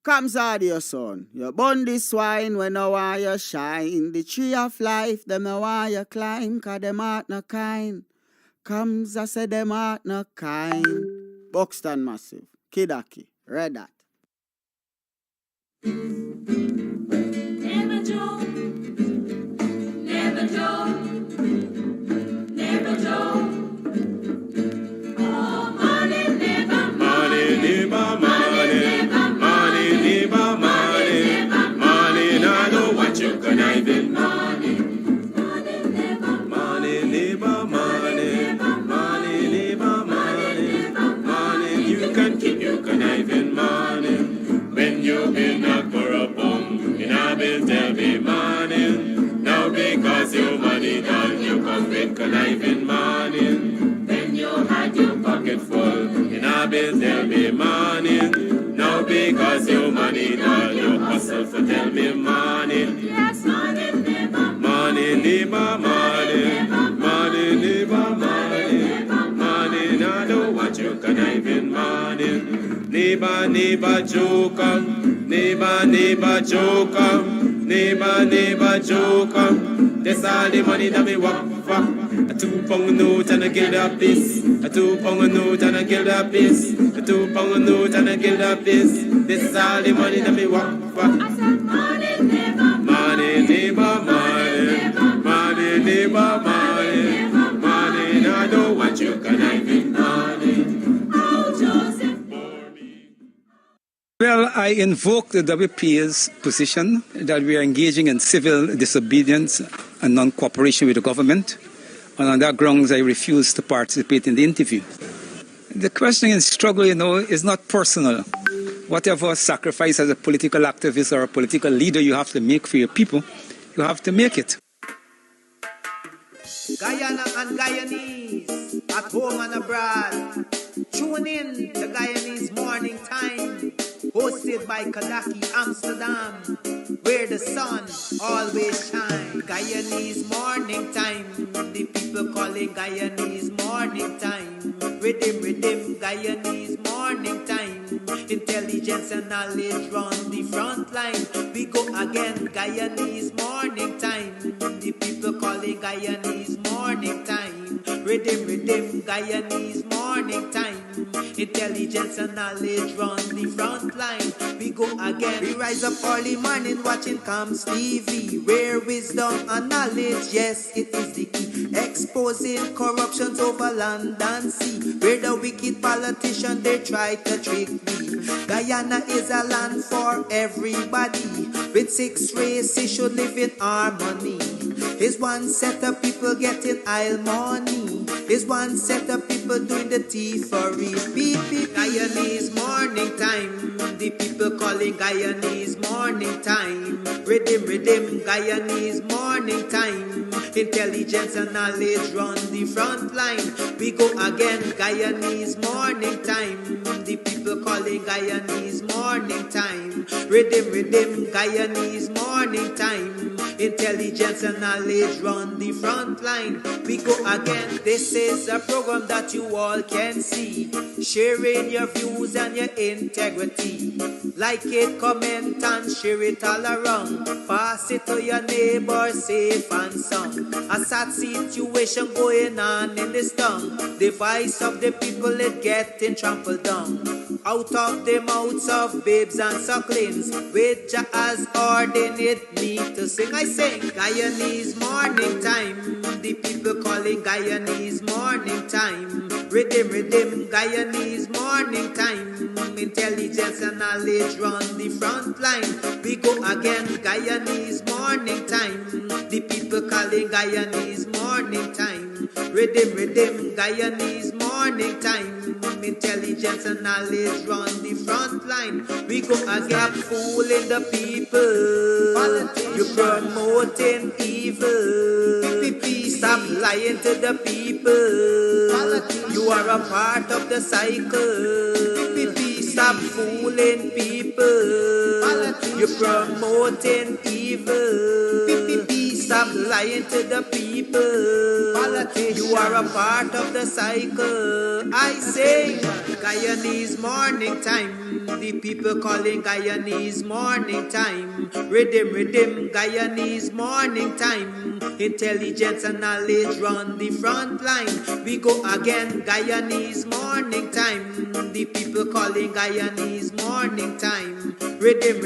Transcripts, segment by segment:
Kams audio son. You burn the swine when no why you shine. The tree of life, them no why you climb, cause them heart no kind. Kams, I say them heart no kind. Buxton Massive, Kidaki, Red Hat. Never joke, never joke, never joke. Oh, money, never, money, never, money, money, never, money, money, I know what you can even money, money, never, money, never, money, money, never, money, money, you can keep, you can even money. When you've been knocked for a bum, in a bill tell me money. Now because your money done, you come with conniving money. When you had your pocket full, in a bill tell me money. Now because your money done, you hustle for tell me money. Yes, money, never, money, never, money, money, never, money, money, now do what you conniving money. Neighbor, neighbor, joker. Neighbor, neighbor, joker. Neighbor, neighbor, joker. That's all the money that me walk for. A 2 pound note and a kill the piece. A 2 pound note and a kill the piece. A 2 pound note and a kill the piece. This all the money that me walk for. I said money, neighbor. Money, neighbor, money. Money, neighbor, money. Money, now do what you can have in money. Oh, Joseph. Well, I invoke the WPA's position that we are engaging in civil disobedience and non-cooperation with the government, and on that grounds I refuse to participate in the interview. The question in struggle, is not personal. Whatever sacrifice as a political activist or a political leader you have to make for your people, you have to make it. Guyana and Guyanese, at home and abroad. Tune in to Guyanese Morning Time, hosted by Kadaki Amsterdam, where the sun always shines. Guyanese Morning Time, the people calling Guyanese Morning Time. Rhythm, rhythm, Guyanese Morning Time. Intelligence and knowledge run the front line. We go again, Guyanese Morning Time. The people calling Guyanese Morning Time. Rhythm, rhythm, Guyanese Morning Time. Intelligence and knowledge run the front line. We go again. We rise up early morning watching Kams Tv, where wisdom and knowledge, yes, it is the key. Exposing corruptions over land and sea, where the wicked politicians they try to trick me. Guyana is a land for everybody. With 6 races should live in harmony. Is one set of people getting aisle money. Is one set of people doing the thievery. Beep, beep, Guyanese Morning Time. The people calling Guyanese Morning Time. Rhythm, rhythm, Guyanese Morning Time. Intelligence and knowledge run the front line. We go again, Guyanese Morning Time. The people calling Guyanese Morning Time. Rhythm, rhythm, Guyanese Morning Time. Intelligence and knowledge run the front line. We go again. This is a program that you all can see, sharing your views and your integrity. Like it, comment and share it all around. Pass it to your neighbor, safe and sound. A sad situation going on in this town. The voice of the people is getting trampled down. Out of the mouths of babes and sucklings, which has ordained me to sing. I sing Guyanese Morning Time. The people calling Guyanese Morning Time. Rhythm, rhythm, Guyanese Morning Time. Intelligence and knowledge run the front line. We go again, Guyanese Morning Time. The people calling Guyanese Morning Time. Rhythm, rhythm, Guyanese Morning Time. Intelligence and knowledge run the front line. We go again. Stop fooling the people. You're promoting evil. Stop lying to the people. You are a part of the cycle. Stop fooling people. You're promoting evil. Stop lying to the people. cycle. You are a part of the cycle. I say, Guyanese morning time. The people calling Guyanese morning time. Rhythm, Guyanese morning time. Intelligence and knowledge run the front line. We go again, Guyanese morning time. The people calling Guyanese morning time. Rhythm,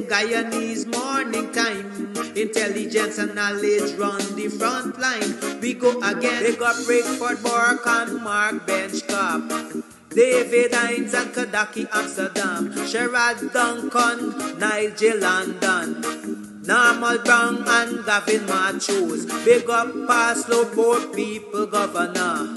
Guyanese morning time. Intelligence and knowledge run the front line. We go again. They got Rickford, Bork and Mark Benchcop. David Hines and Kadaki Amsterdam. Sherrod Duncan, Nigel London. Normal Brown and Gavin Matthews. Big up Paslow, Port People Governor.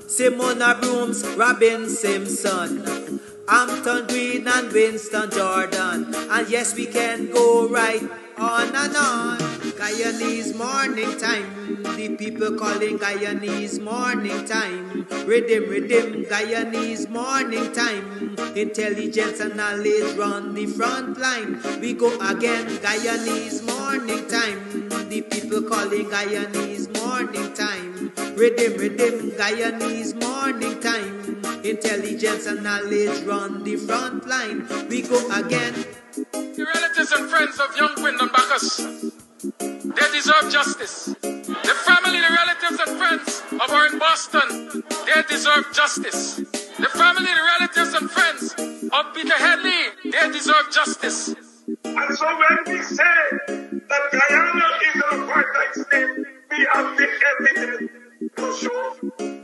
Simona Brooms, Robin Simpson. Hampton Green and Winston Jordan. And yes, we can go right on and on. Guyanese morning time. The people calling Guyanese morning time. Rhythm, Guyanese morning time. Intelligence and knowledge run the front line. We go again, Guyanese morning time. The people calling Guyanese morning time. Rhythm, Guyanese morning time. Intelligence and knowledge run the front line. We go again. The relatives and friends of young Wyndham Bacchus, they deserve justice. The family, the relatives and friends of our in Boston, they deserve justice. The family, the relatives and friends of Peter Headley, they deserve justice. And so when we say that Guyana is an apartheid state, we have the evidence to show.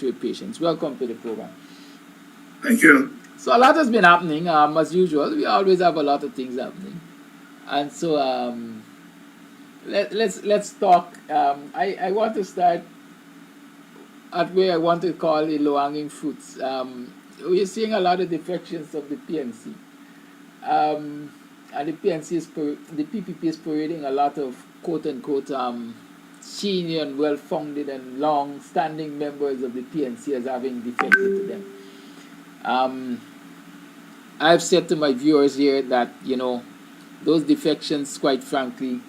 your patience. Welcome to the program. Thank you. So a lot has been happening, as usual. We always have a lot of things happening, and so let's talk. I want to start at where I want to call the low-hanging fruits. We're seeing a lot of defections of the PNC, and the PPP is parading a lot of quote-unquote senior and well-founded and long-standing members of the PNC as having defected to them. I've said to my viewers here that, you know, those defections, quite frankly,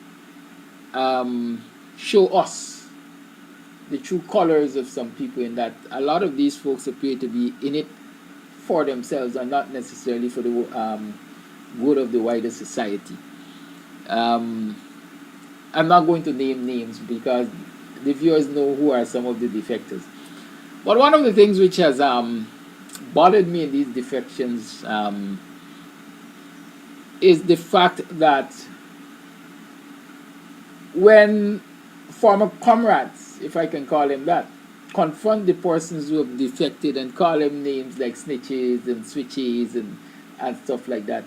show us the true colors of some people, in that a lot of these folks appear to be in it for themselves and not necessarily for the good of the wider society. I'm not going to name names because the viewers know who are some of the defectors. But one of the things which has bothered me in these defections is the fact that when former comrades, if I can call them that, confront the persons who have defected and call them names like snitches and switches and stuff like that,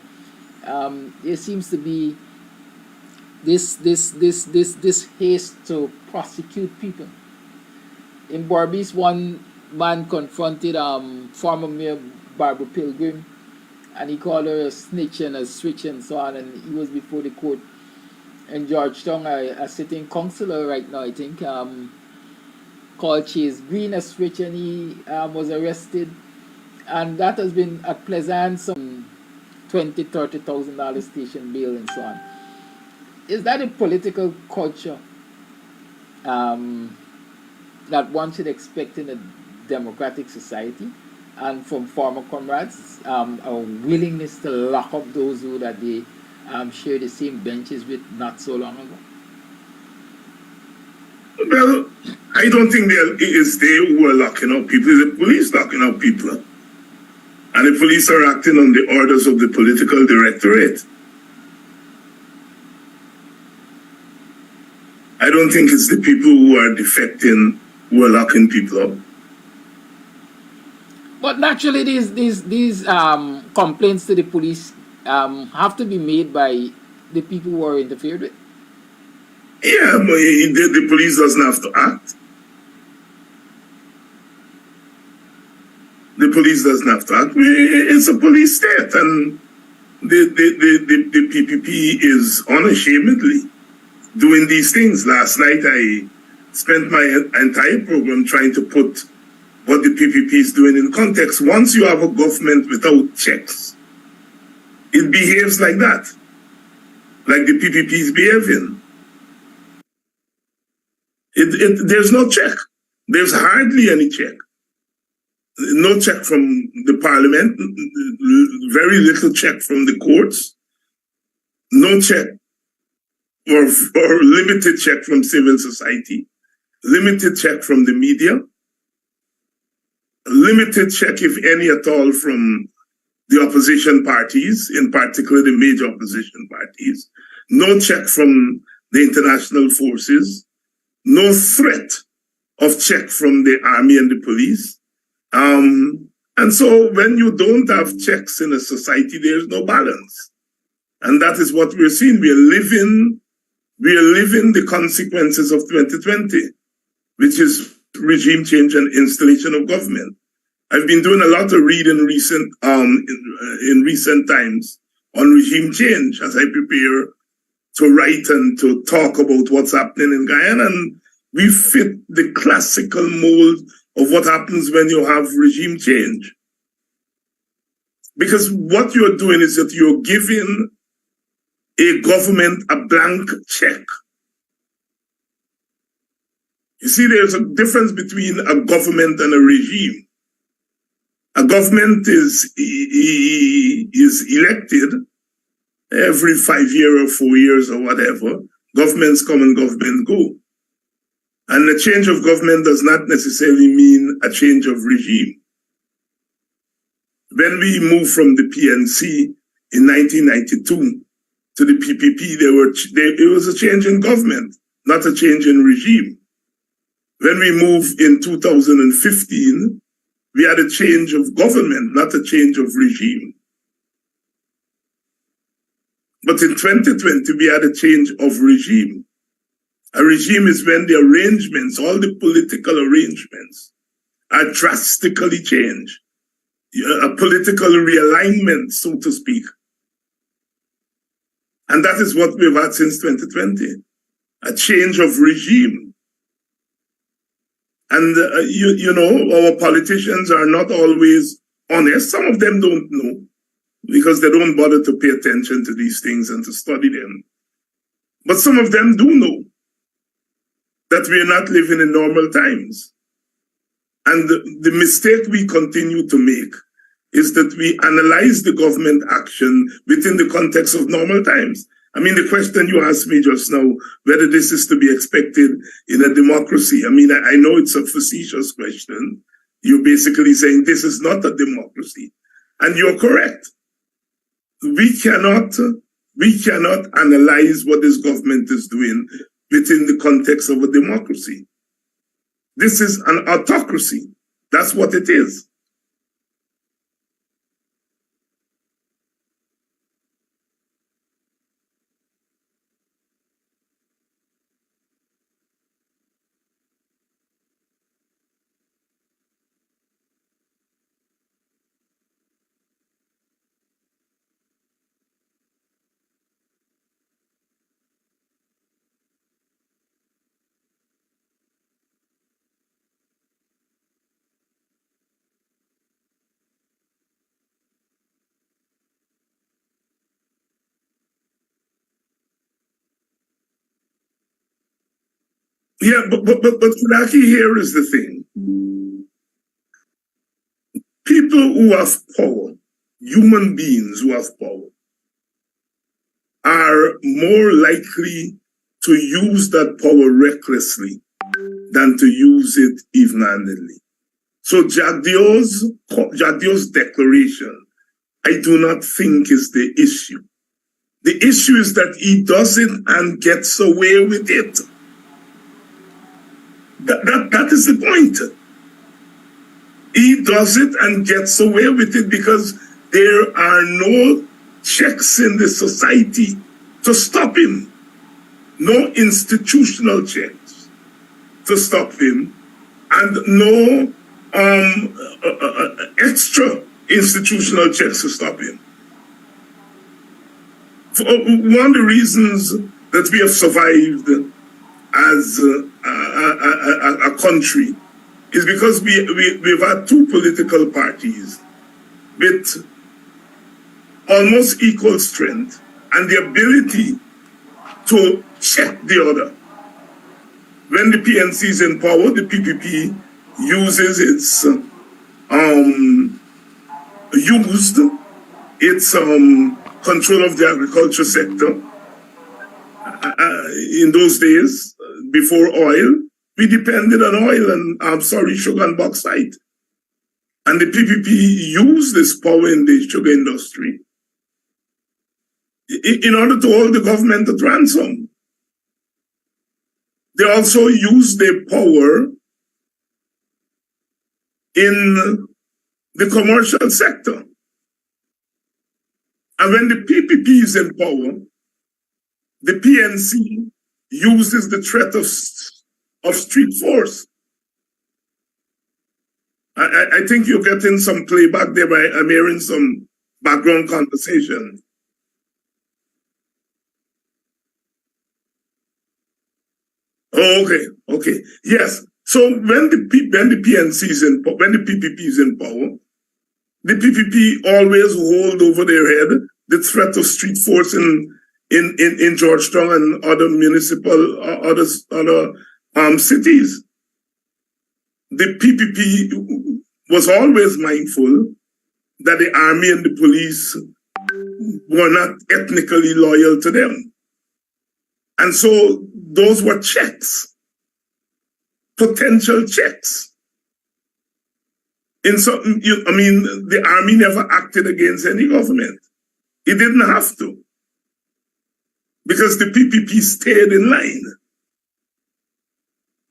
there seems to be this haste to prosecute people. In Barbies, one man confronted former Mayor Barbara Pilgrim, and he called her a snitch and a switch and so on, and he was before the court. In Georgetown, a sitting councillor right now, I think, called Chase Green a switch, and he was arrested, and that has been at Pleasant some $20,000-$30,000 station bail and so on. Is that a political culture that one should expect in a democratic society? And from former comrades, a willingness to lock up those who that they share the same benches with not so long ago? Well, I don't think it is they who are locking up people. It's the police locking up people. And the police are acting on the orders of the political directorate. I don't think it's the people who are defecting who are locking people up. But naturally, these complaints to the police have to be made by the people who are interfered with. Yeah, but the police doesn't have to act. The police doesn't have to act. It's a police state, and the PPP is unashamedly doing these things. Last night, I spent my entire program trying to put what the PPP is doing in context. Once you have a government without checks, it behaves like that, like the PPP is behaving. There's no check. There's hardly any check. No check from the parliament, very little check from the courts, no check or limited check from civil society, limited check from the media, limited check, if any at all, from the opposition parties, in particular the major opposition parties, no check from the international forces, no threat of check from the army and the police. And so when you don't have checks in a society, there's no balance. And that is what we're seeing. We are living the consequences of 2020, which is regime change and installation of government. I've been doing a lot of reading in recent times on regime change as I prepare to write and to talk about what's happening in Guyana. And we fit the classical mold of what happens when you have regime change. Because what you're doing is that you're giving a government a blank check. You see, there's a difference between a government and a regime. A government is elected every 5 years or 4 years or whatever. Governments come and governments go. And a change of government does not necessarily mean a change of regime. When we moved from the PNC in 1992 to the PPP, it was a change in government, not a change in regime. When we moved in 2015, we had a change of government, not a change of regime. But in 2020, we had a change of regime. A regime is when the arrangements, all the political arrangements, are drastically changed. A political realignment, so to speak. And that is what we've had since 2020, a change of regime. And, you know, our politicians are not always honest. Some of them don't know because they don't bother to pay attention to these things and to study them. But some of them do know that we are not living in normal times. And the mistake we continue to make is that we analyze the government action within the context of normal times. I mean, the question you asked me just now, whether this is to be expected in a democracy. I mean, I know it's a facetious question. You're basically saying this is not a democracy. And you're correct. We cannot analyze what this government is doing within the context of a democracy. This is an autocracy. That's what it is. Yeah, but Kulaki, here is the thing. People who have power, human beings who have power, are more likely to use that power recklessly than to use it even-handedly. So Jadio's declaration, I do not think is the issue. The issue is that he does it and gets away with it. That is the point. He does it and gets away with it because there are no checks in the society to stop him. No institutional checks to stop him, and no extra institutional checks to stop him. One of the reasons that we have survived as a country is because we've had two political parties with almost equal strength and the ability to check the other. When the PNC is in power, the PPP uses its control of the agriculture sector. In those days, before oil, we depended on oil and, sugar and bauxite. And the PPP used this power in the sugar industry in order to hold the government at ransom. They also used their power in the commercial sector. And when the PPP is in power, the PNC uses the threat of street force. I think you're getting some playback there. I'm hearing some background conversation. Oh, okay. Yes. So when the PNC is in power, when the PPP is in power, the PPP always hold over their head the threat of street force in Georgetown and other municipal other cities. The PPP was always mindful that the army and the police were not ethnically loyal to them. And so those were checks, potential checks. The army never acted against any government. It didn't have to, because the PPP stayed in line.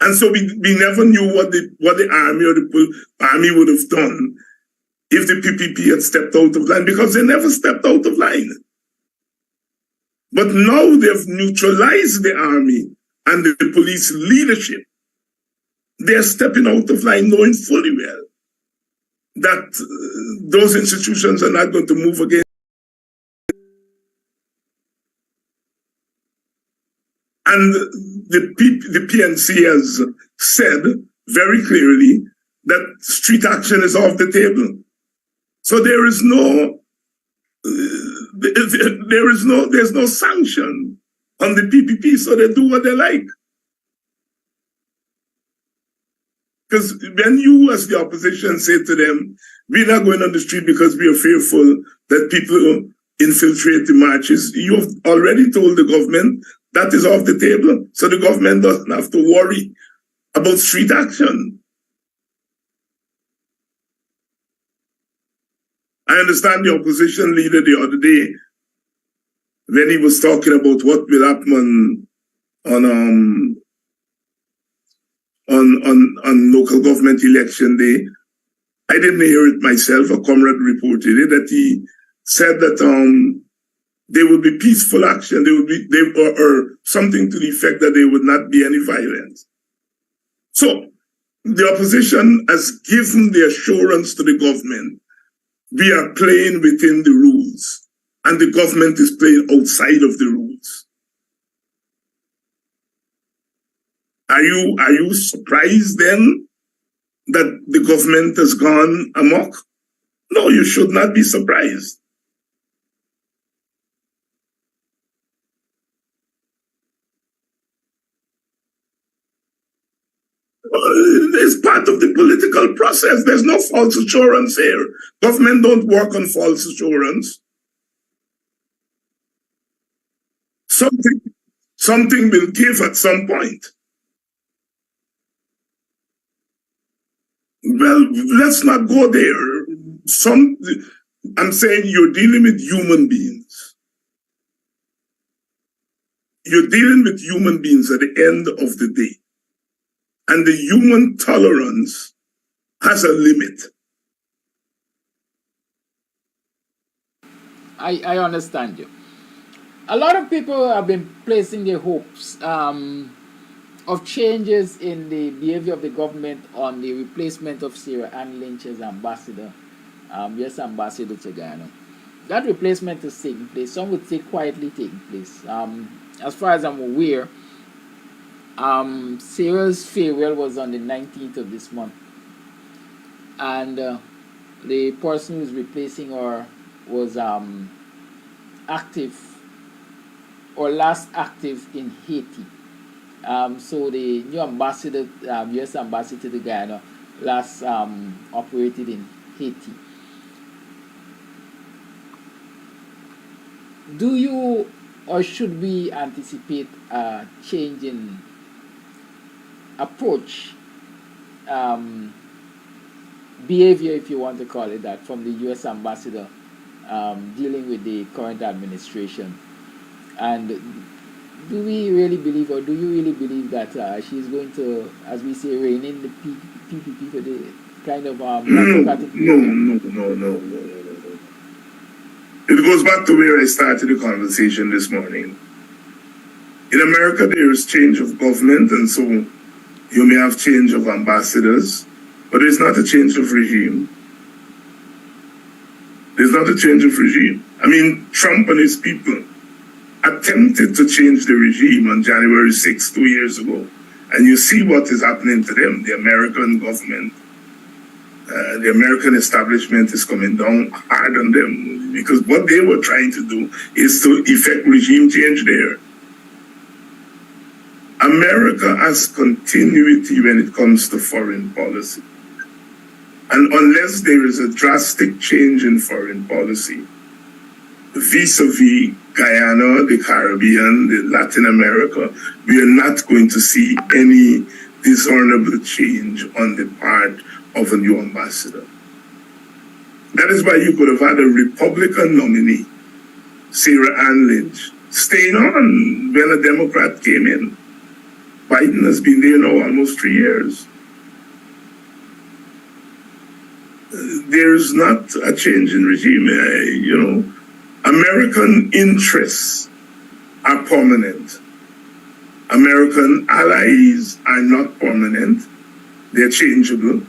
And so we never knew what the army or the army would have done if the PPP had stepped out of line, because they never stepped out of line. But now they've neutralized the army and the police leadership. They're stepping out of line knowing fully well that those institutions are not going to move again. And the PNC has said very clearly that street action is off the table. So there's no sanction on the PPP, so they do what they like. Because when you as the opposition say to them, we're not going on the street because we are fearful that people infiltrate the marches, you have already told the government that is off the table. So the government doesn't have to worry about street action. I understand the opposition leader the other day when he was talking about what will happen on local government election day. I didn't hear it myself. A comrade reported it, that he said that there would be peaceful action. Or something to the effect that there would not be any violence. So the opposition has given the assurance to the government, we are playing within the rules, and the government is playing outside of the rules. Are you surprised then that the government has gone amok? No, you should not be surprised. It's part of the political process. There's no false assurance here. Government don't work on false assurance. Something will give at some point. Well, let's not go there. I'm saying you're dealing with human beings. You're dealing with human beings at the end of the day. And the human tolerance has a limit. I understand you. A lot of people have been placing their hopes of changes in the behavior of the government on the replacement of Sarah Ann Lynch as ambassador, U.S. ambassador to Guyana. That replacement is taking place. Some would say quietly taking place. As far as I'm aware, Sarah's farewell was on the 19th of this month, and the person who's replacing her was active, or last active, in Haiti. So the new ambassador, U.S. ambassador to Guyana, last operated in Haiti. Do you or should we anticipate a change in approach, behavior, if you want to call it that, from the U.S. ambassador dealing with the current administration? And do we really believe, or do you really believe that she's going to, as we say, rein in the PPP for the kind of democratic No. It goes back to where I started the conversation this morning. In America, there is change of government, and so you may have change of ambassadors, but there's not a change of regime. There's not a change of regime. I mean, Trump and his people attempted to change the regime on January 6th, 2 years ago. And you see what is happening to them. The American government, the American establishment is coming down hard on them, because what they were trying to do is to effect regime change there. America has continuity when it comes to foreign policy. And unless there is a drastic change in foreign policy, vis-a-vis Guyana, the Caribbean, the Latin America, we are not going to see any discernible change on the part of a new ambassador. That is why you could have had a Republican nominee, Sarah Ann Lynch, staying on when a Democrat came in. Biden has been there now almost 3 years. There's not a change in regime. American interests are permanent. American allies are not permanent. They're changeable.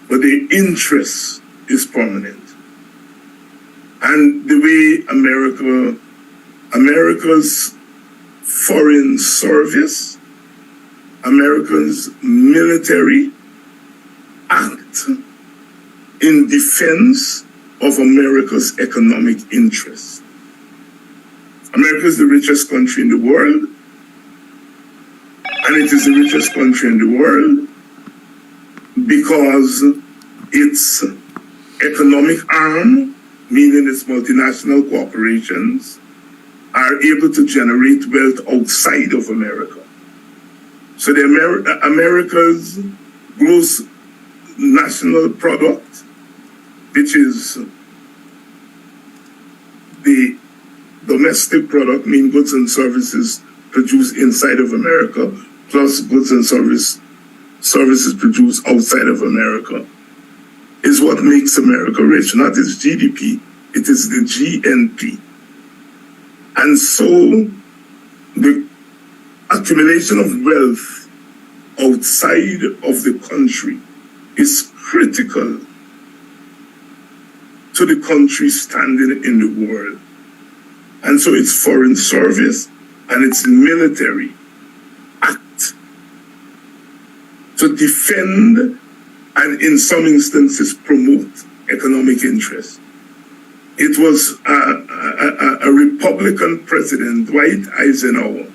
But their interest is permanent. And the way America's foreign service, America's military act in defense of America's economic interests. America is the richest country in the world, and it is the richest country in the world because its economic arm, meaning its multinational corporations, are able to generate wealth outside of America. So America's gross national product, which is the domestic product, mean goods and services produced inside of America, plus goods and services produced outside of America, is what makes America rich, not its GDP, it is the GNP. And so the accumulation of wealth outside of the country is critical to the country's standing in the world. And so its foreign service and its military act to defend and in some instances promote economic interests. It was a Republican president, Dwight Eisenhower,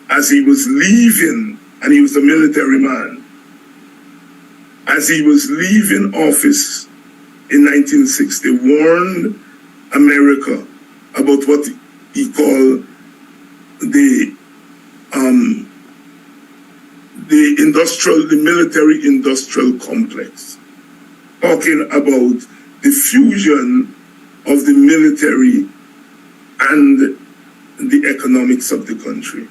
as he was leaving, and he was a military man, as he was leaving office in 1960, warned America about what he called the military-industrial complex, talking about the fusion of the military and the economics of the country.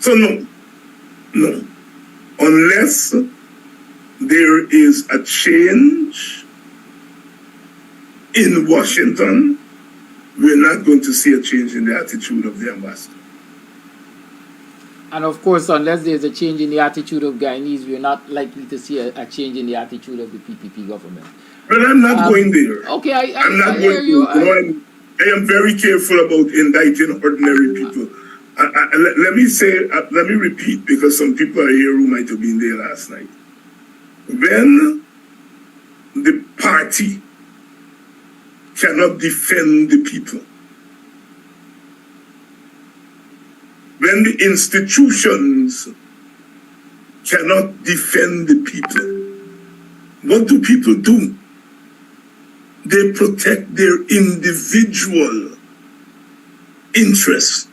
So no, unless there is a change in Washington, we're not going to see a change in the attitude of the ambassador. And of course, unless there's a change in the attitude of Guyanese, we're not likely to see a change in the attitude of the PPP government. But I'm not going there. Okay, I'm not I going hear you. I am very careful about indicting ordinary people. Let me repeat, because some people are here who might have been there last night. When the party cannot defend the people, when the institutions cannot defend the people, what do people do? They protect their individual interests.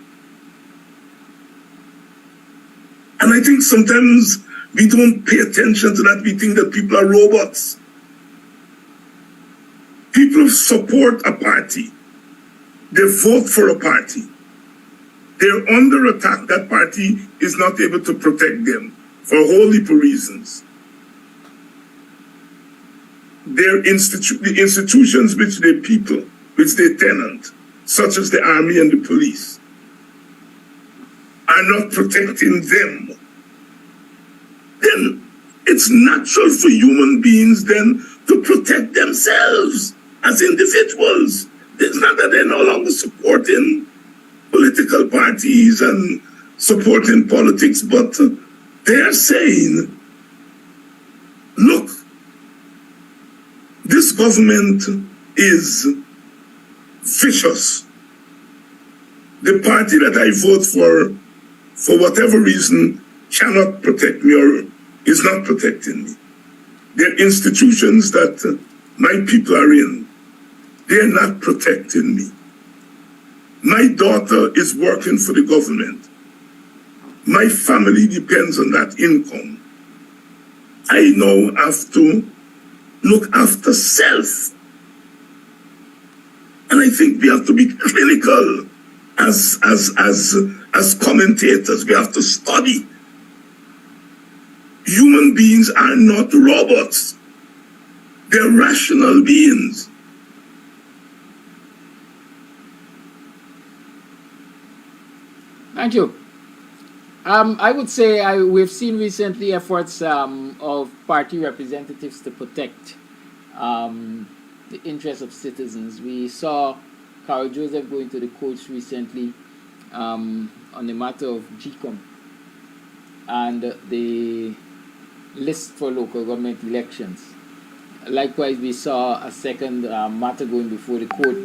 And I think sometimes we don't pay attention to that. We think that people are robots. People support a party. They vote for a party. They're under attack. That party is not able to protect them for a whole heap of reasons. The institutions which they people, which they tenant, such as the army and the police, are not protecting them. Then it's natural for human beings then to protect themselves as individuals. It's not that they're no longer supporting political parties and supporting politics, but they're saying, look, this government is vicious. The party that I vote for whatever reason, cannot protect me or is not protecting me. There are institutions that my people are in. They're not protecting me. My daughter is working for the government. My family depends on that income. I now have to look after self. And I think we have to be clinical as as commentators, we have to study. Human beings are not robots. They're rational beings. Thank you. I would say we've seen recently efforts of party representatives to protect the interests of citizens. We saw Carl Joseph going to the courts recently on the matter of GECOM and the list for local government elections. Likewise, we saw a second matter going before the court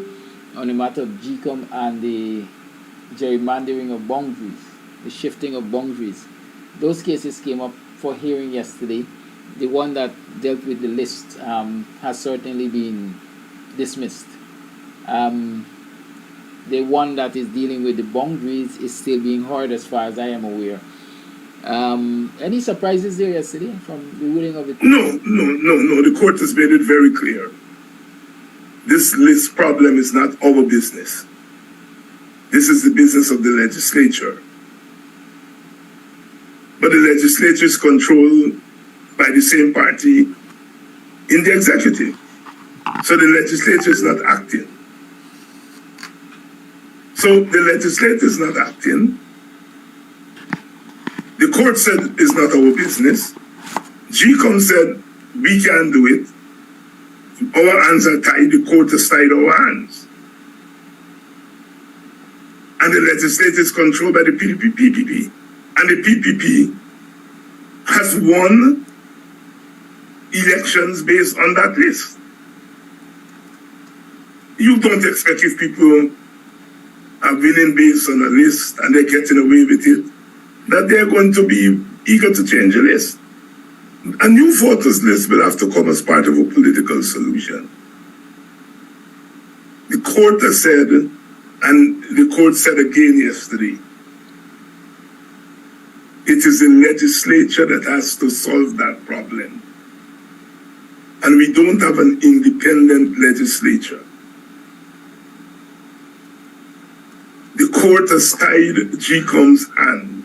on the matter of GECOM and the gerrymandering of boundaries, the shifting of boundaries. Those cases came up for hearing yesterday. The one that dealt with the list has certainly been dismissed. The one that is dealing with the boundaries is still being heard as far as I am aware. Any surprises there yesterday from the ruling of the court? No. The court has made it very clear. This list problem is not our business. This is the business of the legislature. But the legislature is controlled by the same party in the executive. So the legislature is not acting. So the legislature is not acting. The court said it's not our business. GECOM said we can't do it. Our hands are tied. The court has tied our hands. And the legislature is controlled by the PPP. And the PPP has won elections based on that list. You don't expect if people are winning based on a list and they're getting away with it, that they're going to be eager to change the list. A new voters list will have to come as part of a political solution. The court has said, and the court said again yesterday, it is the legislature that has to solve that problem. And we don't have an independent legislature. The court has tied GECOM's hand.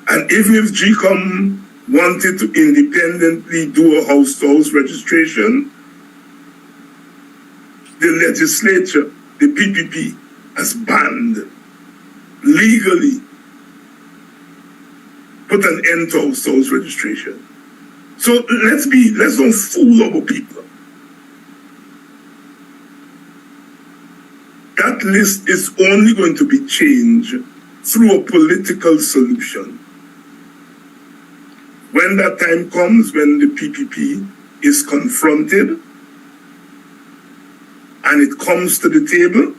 And even if GECOM wanted to independently do a house-to-house registration, the legislature, the PPP, has banned, legally put an end to house-to-house registration. So let's don't fool our people. That list is only going to be changed through a political solution. When that time comes, when the PPP is confronted and it comes to the table,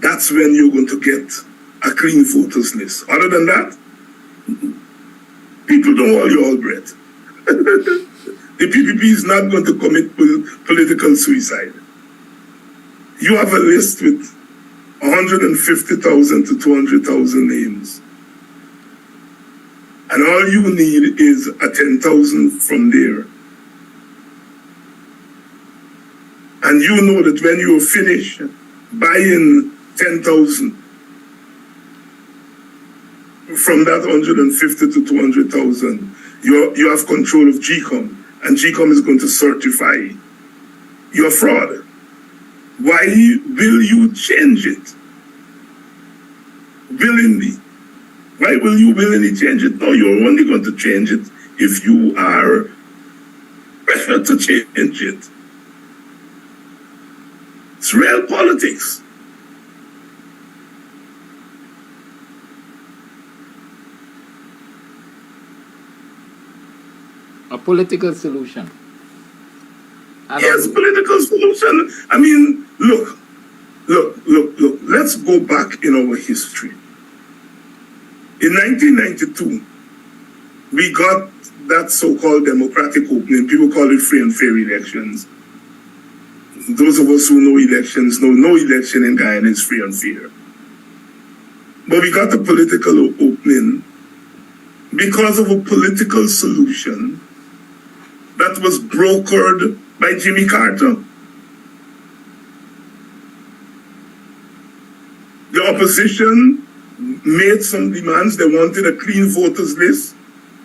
that's when you're going to get a clean voters list. Other than that, people don't hold your all breath. The PPP is not going to commit political suicide. You have a list with 150,000 to 200,000 names. And all you need is a 10,000 from there. And you know that when you finish buying 10,000 from that 150 to 200,000, you have control of GECOM, and GECOM is going to certify your fraud. Why will you change it willingly? Why will you willingly change it? No, you're only going to change it if you are pressured to change it. It's real politics. A political solution. Yes, political solution. I mean, look. Let's go back in our history. In 1992, we got that so-called democratic opening. People call it free and fair elections. Those of us who know elections know no election in Guyana is free and fair. But we got the political opening because of a political solution that was brokered by Jimmy Carter. The The opposition made some demands. They wanted a clean voters list.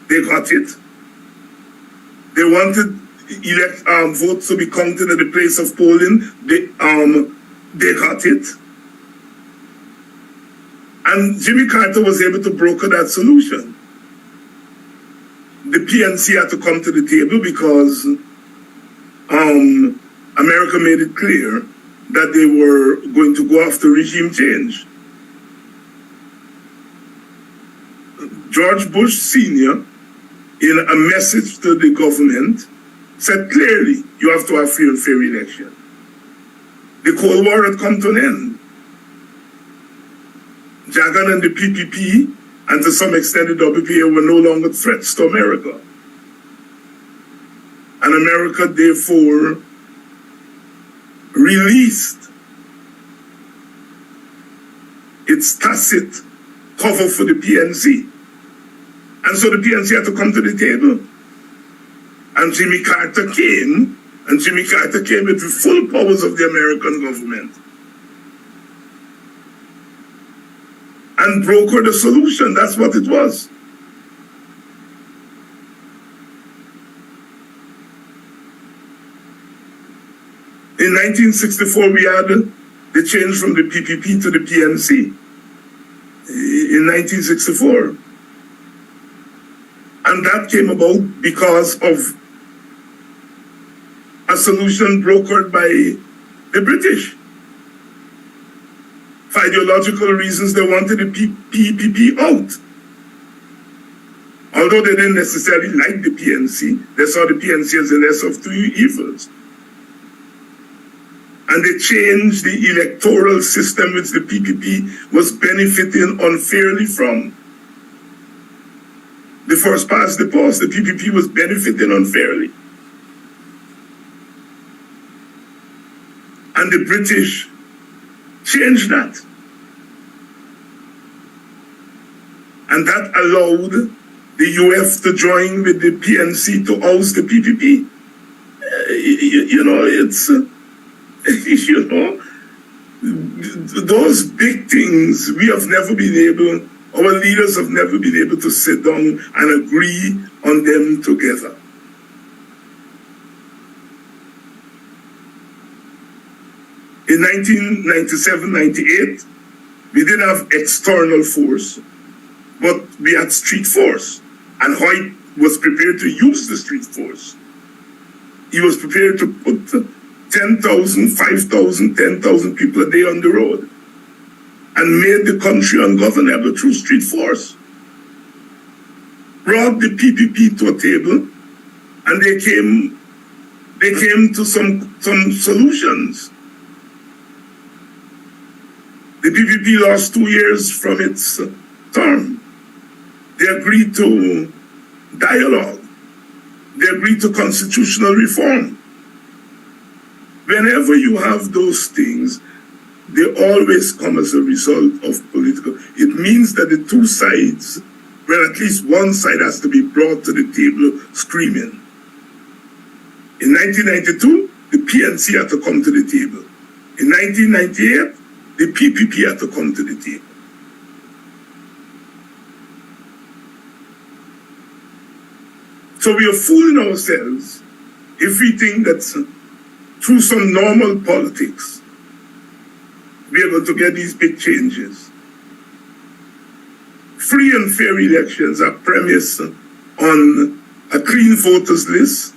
They got it. They wanted votes to be counted at the place of polling. They got it. And Jimmy Carter was able to broker that solution. The PNC had to come to the table because America made it clear that they were going to go after regime change. George Bush Sr., in a message to the government, said clearly, you have to have free and fair election. The Cold War had come to an end. Jagan and the PPP, and to some extent the WPA, were no longer threats to America. And America, therefore, released its tacit cover for the PNC. And so the PNC had to come to the table. And Jimmy Carter came, with the full powers of the American government and brokered a solution. That's what it was. In 1964, we had the change from the PPP to the PNC. In 1964. And that came about because of a solution brokered by the British. For ideological reasons, they wanted the PPP out. Although they didn't necessarily like the PNC, they saw the PNC as the less of two evils. And they changed the electoral system which the PPP was benefiting unfairly from. The first past the post, the PPP was benefiting unfairly. And the British changed that. And that allowed the UF to join with the PNC to oust the PPP. Those big things, we have never been able, our leaders have never been able to sit down and agree on them together. In 1997-98, we didn't have external force, but we had street force. And Hoyt was prepared to use the street force. He was prepared to put 10,000, 5,000, 10,000 people a day on the road and made the country ungovernable through street force. Brought the PPP to a table, and they came to some solutions. The PPP lost 2 years from its term. They agreed to dialogue. They agreed to constitutional reform. Whenever you have those things, they always come as a result of political. It means that the two sides, well, at least one side has to be brought to the table screaming. In 1992, the PNC had to come to the table. In 1998, the PPP had to come to the table. So we are fooling ourselves if we think that through some normal politics, we are going to get these big changes. Free and fair elections are premised on a clean voters list,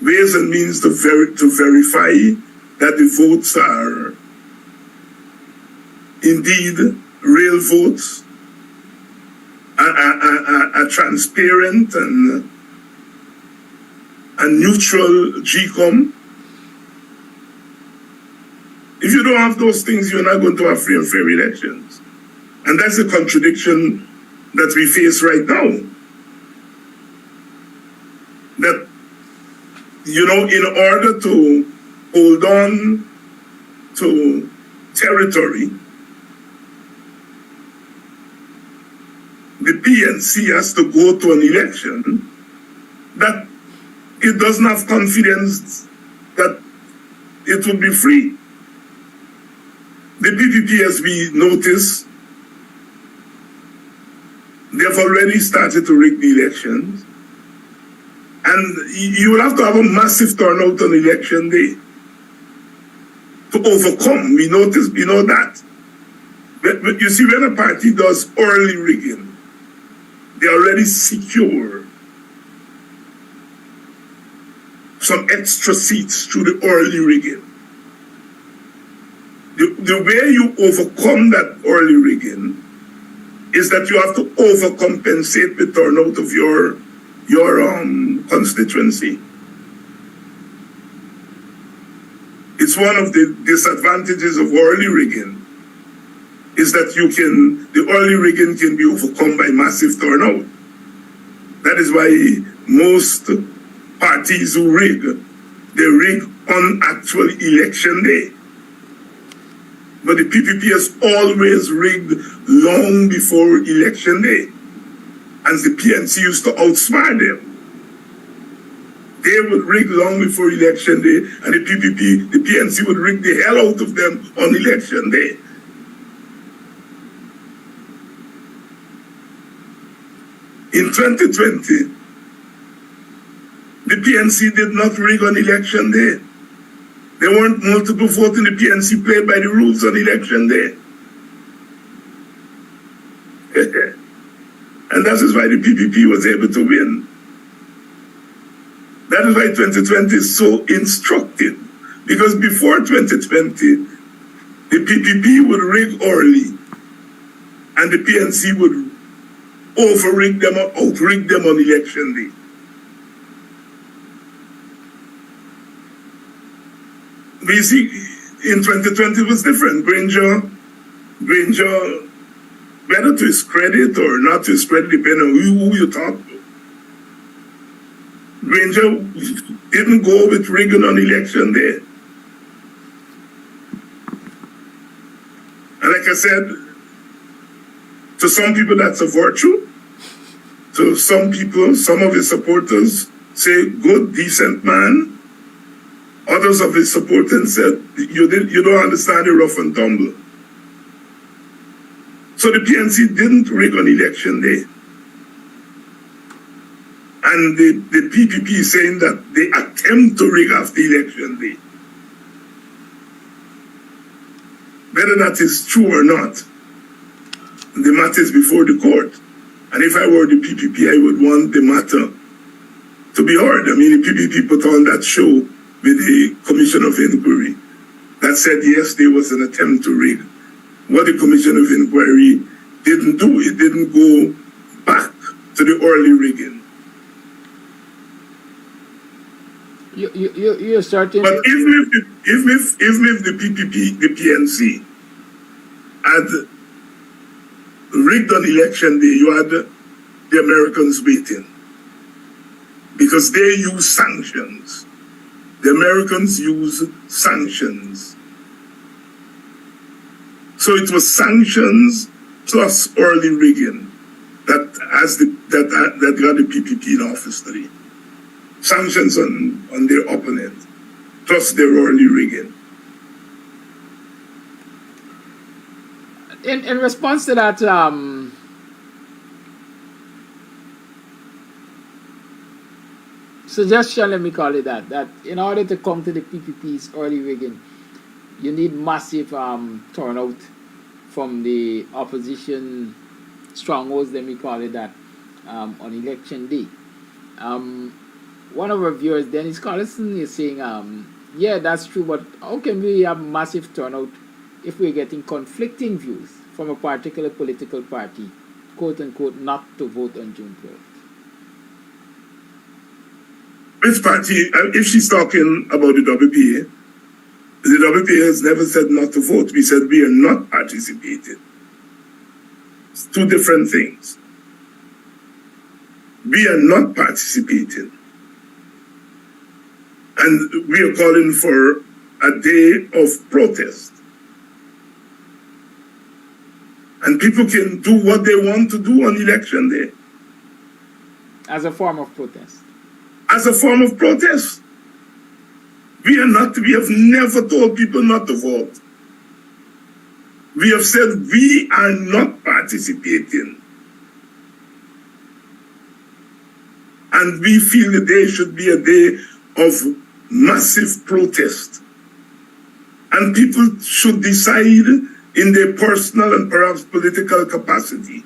ways and means to verify that the votes are indeed real votes, are transparent and neutral GECOM. If you don't have those things, you're not going to have free and fair elections. And that's the contradiction that we face right now. That, in order to hold on to territory, the PNC has to go to an election that it doesn't have confidence that it will be free. The PPP, as we noticed, they have already started to rig the elections. And you will have to have a massive turnout on election day to overcome. We know that. But you see, when a party does early rigging, they already secure some extra seats through the early rigging. The way you overcome that early rigging is that you have to overcompensate the turnout of your constituency. It's one of the disadvantages of early rigging, is that the early rigging can be overcome by massive turnout. That is why most parties who rig, they rig on actual election day. But the PPP has always rigged long before election day. And the PNC used to outsmart them. They would rig long before election day, and the PNC would rig the hell out of them on election day. In 2020, the PNC did not rig on election day. There weren't multiple votes in the PNC played by the rules on election day. And that is why the PPP was able to win. That is why 2020 is so instructive. Because before 2020, the PPP would rig early, and the PNC would over-rig them or out-rig them on election day. We see in 2020 it was different. Granger, whether to his credit or not to his credit, depending on who you talk to, Granger didn't go with rigging on election day. And like I said, to some people that's a virtue. To some people, some of his supporters say, good, decent man. Others of his supporters said, you don't understand the rough and tumble. So the PNC didn't rig on election day. And the PPP is saying that they attempt to rig after election day. Whether that is true or not, the matter is before the court. And if I were the PPP, I would want the matter to be heard. I mean, the PPP put on that show with the Commission of Inquiry that said, yes, there was an attempt to rig. What the Commission of Inquiry didn't do, it didn't go back to the early rigging. You're starting. But even if the PPP, the PNC, had rigged on election day, you had the Americans waiting. Because they use sanctions. The Americans use sanctions. So it was sanctions plus early rigging that got the PPP in office today. Sanctions on their opponent, plus their early rigging. In response to that, suggestion, let me call it that in order to come to the PPP's early rigging, you need massive turnout from the opposition strongholds, let me call it that, on election day. One of our viewers, Dennis Collison, is saying, yeah, that's true, but how can we have massive turnout if we're getting conflicting views from a particular political party, quote unquote, not to vote on June 12th? Which party, if she's talking about the WPA has never said not to vote. We said we are not participating. It's two different things. We are not participating. And we are calling for a day of protest. And people can do what they want to do on election day. As a form of protest. As a form of protest. We have never told people not to vote. we have said we are not participating. And we feel the day should be a day of massive protest. And people should decide in their personal and perhaps political capacity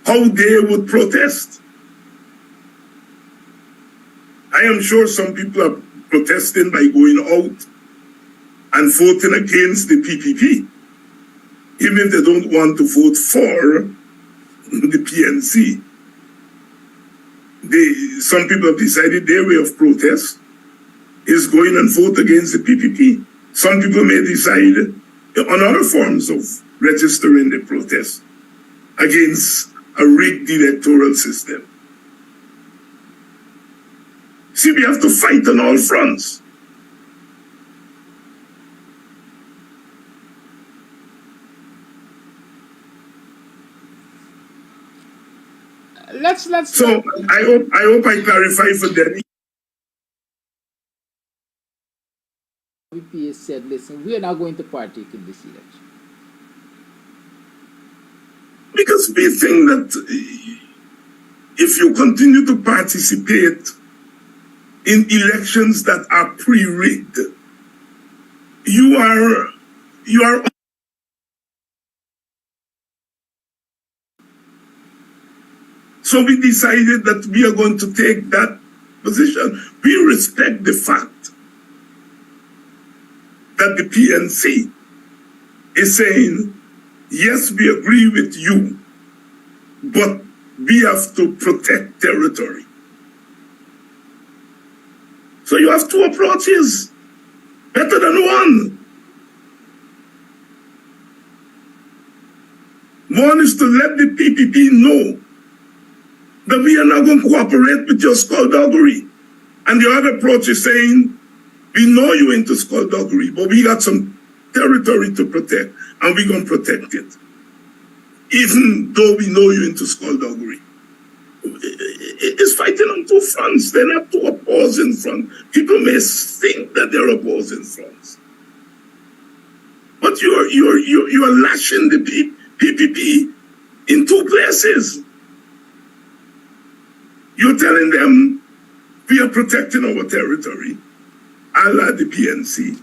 how they would protest. I am sure some people are protesting by going out and voting against the PPP, even if they don't want to vote for the PNC. Some people have decided their way of protest is going and vote against the PPP. Some people may decide on other forms of registering the protest against a rigged electoral system. See, we have to fight on all fronts. Let's. So I hope I clarify for Denny. VP said, listen, we are not going to partake in this election. Because we think that if you continue to participate in elections that are pre-rigged, you are so we decided that we are going to take that position. We respect the fact that the PNC is saying, yes, we agree with you, but we have to protect territory. So you have two approaches, better than one. One is to let the PPP know that we are not going to cooperate with your skullduggery. And the other approach is saying, we know you're into skullduggery, but we got some territory to protect, and we're going to protect it. Even though we know you're into skullduggery. It's fighting on two fronts. They're not two opposing fronts. People may think that they're opposing fronts. But you're lashing the PPP in two places. You're telling them we are protecting our territory, a la the PNC.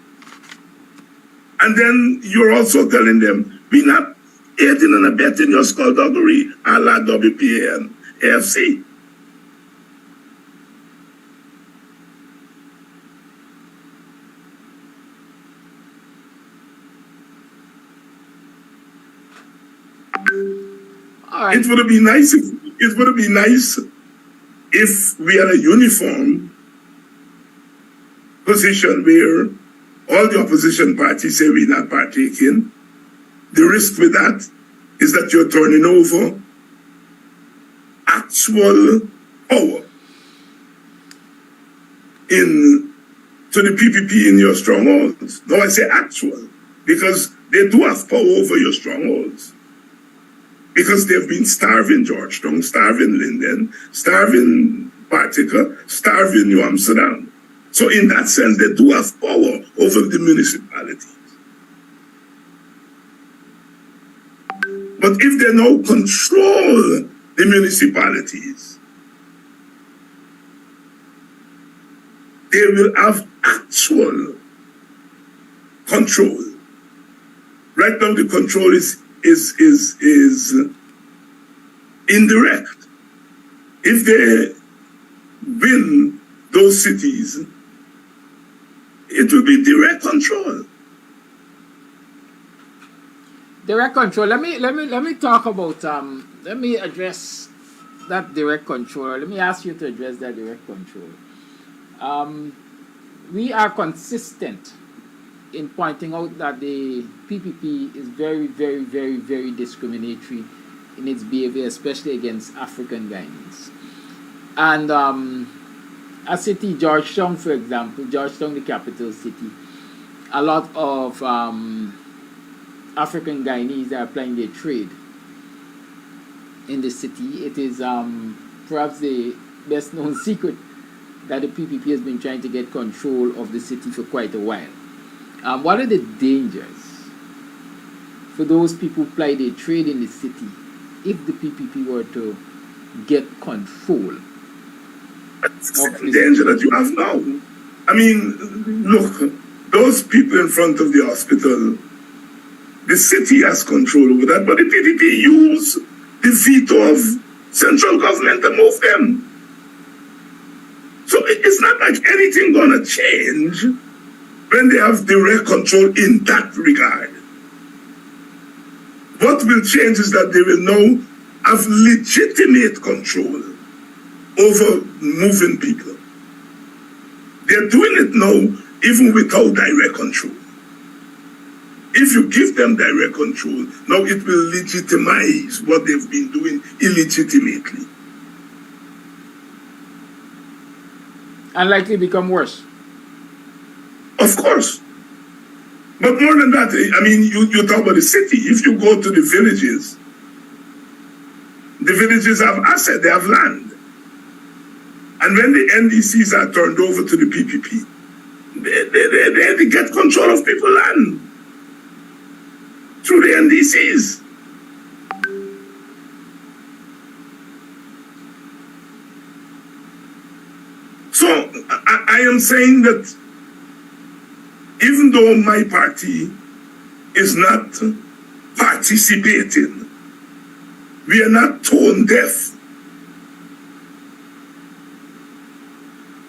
And then you're also telling them we're not aiding and abetting your skullduggery, a la WPA and AFC. All right. It would be nice if we had a uniform position where all the opposition parties say we're not partaking. The risk with that is that you're turning over actual power to the PPP in your strongholds. No, I say actual, because they do have power over your strongholds. Because they've been starving Georgetown, starving Linden, starving Partica, starving New Amsterdam. So in that sense, they do have power over the municipalities. But if they now control the municipalities, they will have actual control. Right now, the control is indirect. If they win those cities, it will be direct control. Direct control. Let me talk about let me address that direct control. Let me ask you to address that direct control. We are consistent in pointing out that the PPP is very, very, very, very discriminatory in its behavior, especially against African Guyanese. And a city, Georgetown, for example, Georgetown, the capital city, a lot of African Guyanese are applying their trade in the city. It is perhaps the best known secret that the PPP has been trying to get control of the city for quite a while. What are the dangers for those people who ply their trade in the city, if the PPP were to get control That's the danger that you have now. I mean, look, those people in front of the hospital, the city has control over that, but the PPP use the veto of central government to move them. So it's not like anything gonna change when they have direct control in that regard. What will change is that they will now have legitimate control over moving people. They're doing it now even without direct control. If you give them direct control, now it will legitimize what they've been doing illegitimately. And likely become worse. Of course. But more than that, I mean, you talk about the city. If you go to the villages have assets, they have land. And when the NDCs are turned over to the PPP, they get control of people's land through the NDCs. So I am saying that even though my party is not participating, we are not tone deaf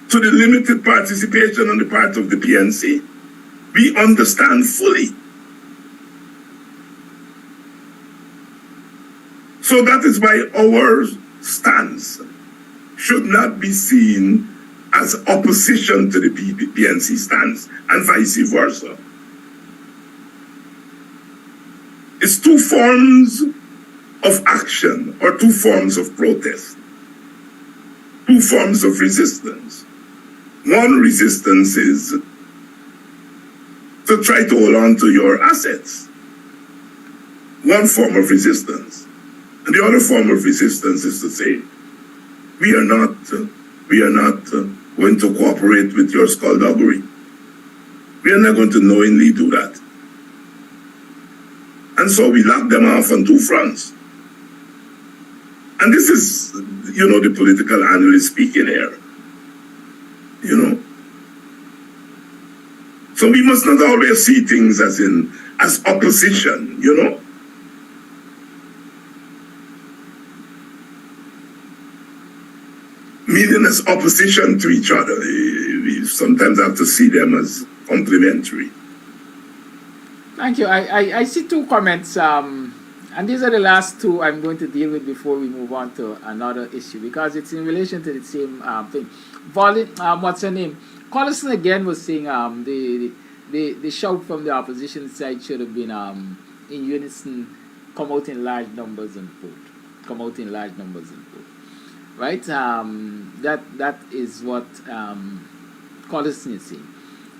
to the limited participation on the part of the PNC. We understand fully. So that is why our stance should not be seen as opposition to the PNC stance and vice versa. It's two forms of action or two forms of protest, two forms of resistance. One resistance is to try to hold on to your assets, one form of resistance. And the other form of resistance is to say, we are not going to cooperate with your skullduggery. We are not going to knowingly do that. And so we lock them off on two fronts. And this is, the political analyst speaking here. So we must not always see things as opposition, Meaning as opposition to each other. We sometimes have to see them as complementary. Thank you. I see two comments, and these are the last two I'm going to deal with before we move on to another issue, because it's in relation to the same thing. What's her name? Collison again was saying the shout from the opposition side should have been in unison, come out in large numbers and vote. Come out in large numbers and vote. Right? That is what Collison is saying.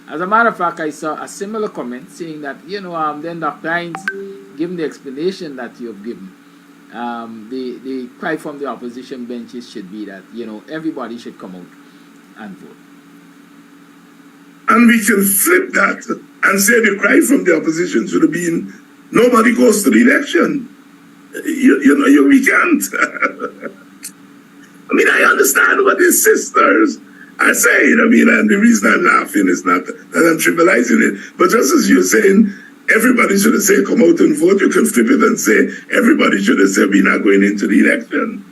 As a matter of fact, I saw a similar comment saying that, then Dr. Hines, given the explanation that you have given, the cry from the opposition benches should be that, everybody should come out and vote. And we can flip that and say the cry from the opposition should have been, nobody goes to the election. We can't. I mean, I understand what his sisters are saying. I mean, and the reason I'm laughing is not that I'm trivializing it, but just as you're saying, everybody should have said, come out and vote, you can flip it and say, everybody should have said, we're not going into the election.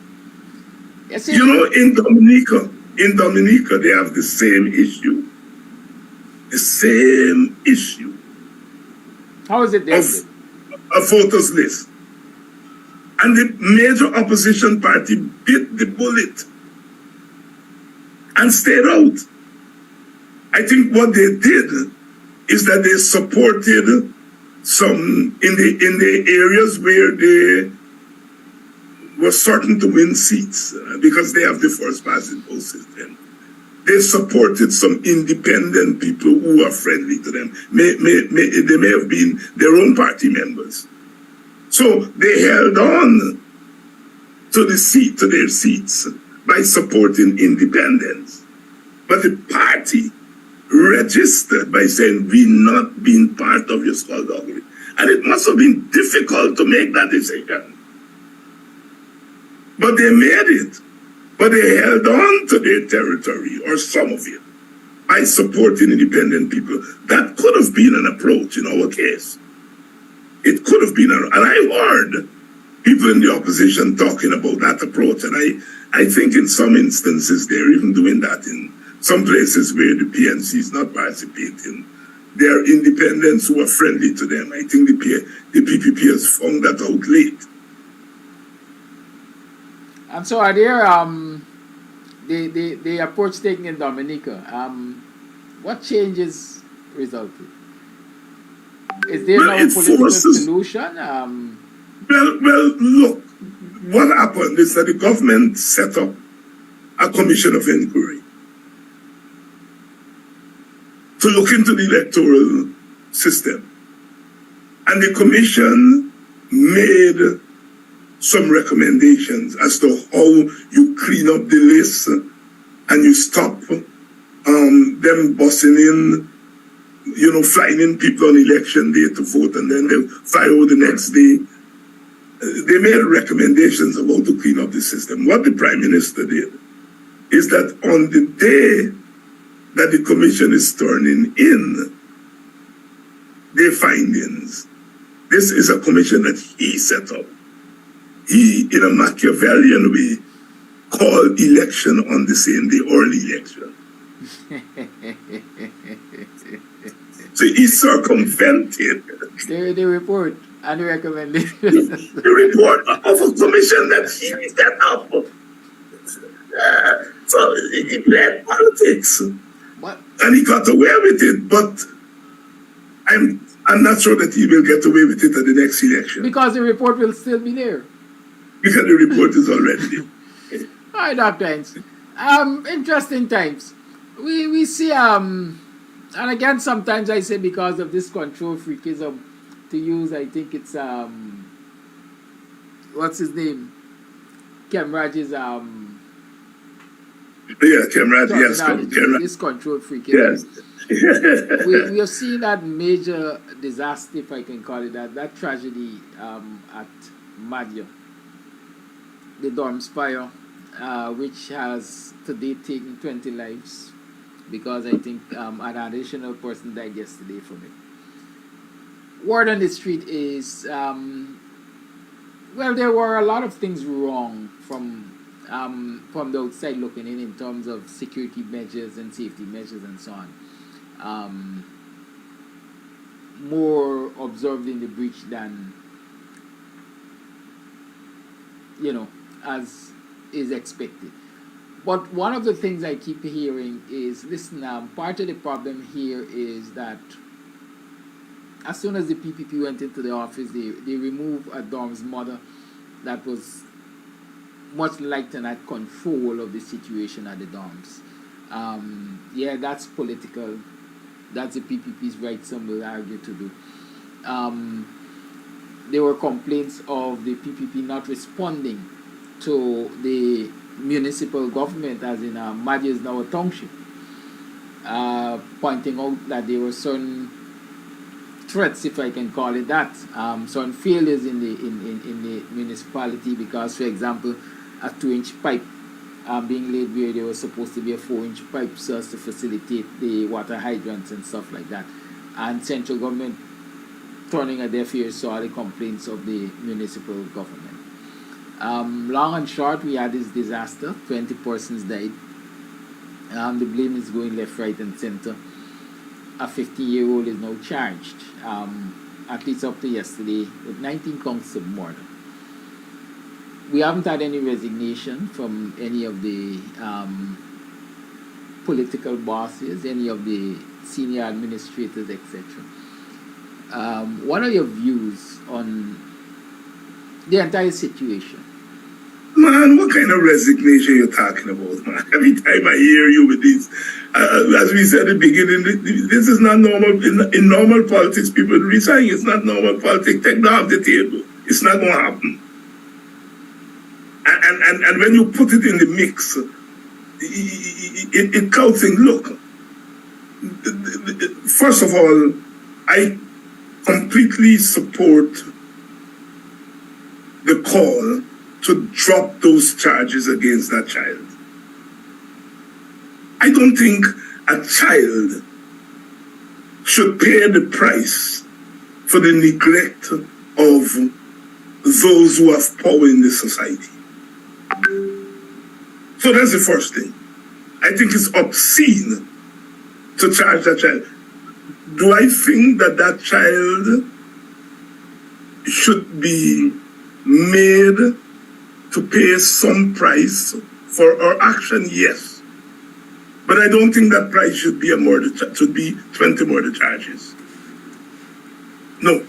Yes, in Dominica, they have the same issue. The same issue. How is it there? Of a voters list. And the major opposition party bit the bullet and stayed out. I think what they did is that they supported some in the areas where they were certain to win seats because they have the first past the post system. They supported some independent people who are friendly to them. They may have been their own party members. So they held on to their seats by supporting independence. But the party registered by saying, we're not being part of your skullduggery. And it must have been difficult to make that decision. But they made it. But they held on to their territory, or some of it, by supporting independent people. That could have been an approach in our case. It could have been, and I heard people in the opposition talking about that approach, and I think in some instances they're even doing that in some places where the PNC is not participating. There are independents who are friendly to them. I think the PPP has found that out late. And so are there the approach taken in Dominica? What changes resulted? Is there no political solution? Well, look, what happened is that the government set up a commission of inquiry to look into the electoral system. And the commission made some recommendations as to how you clean up the list and you stop them busing in, flying in people on election day to vote and then they fly out the next day. They made recommendations of how to clean up the system. What the Prime Minister did is that on the day that the commission is turning in their findings, this is a commission that he set up. He, in a Machiavellian way, called election on the same day, or an election. So he circumvented the report and the recommendation. the report of a commission that he set up. So he played politics. What? And he got away with it, but I'm not sure that he will get away with it at the next election. Because the report will still be there. Because the report is already there. All right, Dr. Hines. Interesting times. We see, and again, sometimes I say because of this control freakism, to use, I think it's, what's his name? Kemraj's, yeah, Kemraj, yes. This control freakism. Yes. we have seen that major disaster, if I can call it that tragedy at Madya, the dorms fire, which has today taken 20 lives, because I think an additional person died yesterday from it. Word on the street is, well, there were a lot of things wrong from the outside looking in terms of security measures and safety measures and so on. More observed in the breach than, as is expected. But one of the things I keep hearing is, listen, part of the problem here is that as soon as the PPP went into the office, they removed a dorm's mother that was much like and had control of the situation at the dorms. Yeah, that's political. That's the PPP's right, some will argue to do. There were complaints of the PPP not responding to the municipal government, as in Madya is now a township, pointing out that there were certain threats, if I can call it that, certain failures in the municipality, because, for example, a 2-inch pipe being laid where there was supposed to be a 4-inch pipe so as to facilitate the water hydrants and stuff like that, and central government turning a deaf ear to all the complaints of the municipal government. Long and short, we had this disaster. 20 persons died. The blame is going left, right, and center. A 50-year-old is now charged, at least up to yesterday, with 19 counts of murder. We haven't had any resignation from any of the political bosses, any of the senior administrators, etc. What are your views on the entire situation? Man, what kind of resignation you're talking about, man? Every time I hear you with this, as we said at the beginning, this is not normal. In normal politics, people resign. It's not normal politics. Take that off the table. It's not going to happen. And when you put it in the mix, it counts in, look, first of all, I completely support the call to drop those charges against that child. I don't think a child should pay the price for the neglect of those who have power in this society. So that's the first thing. I think it's obscene to charge that child. Do I think that that child should be made to pay some price for our action? Yes. But I don't think that price should be a murder, should be 20 murder charges. No.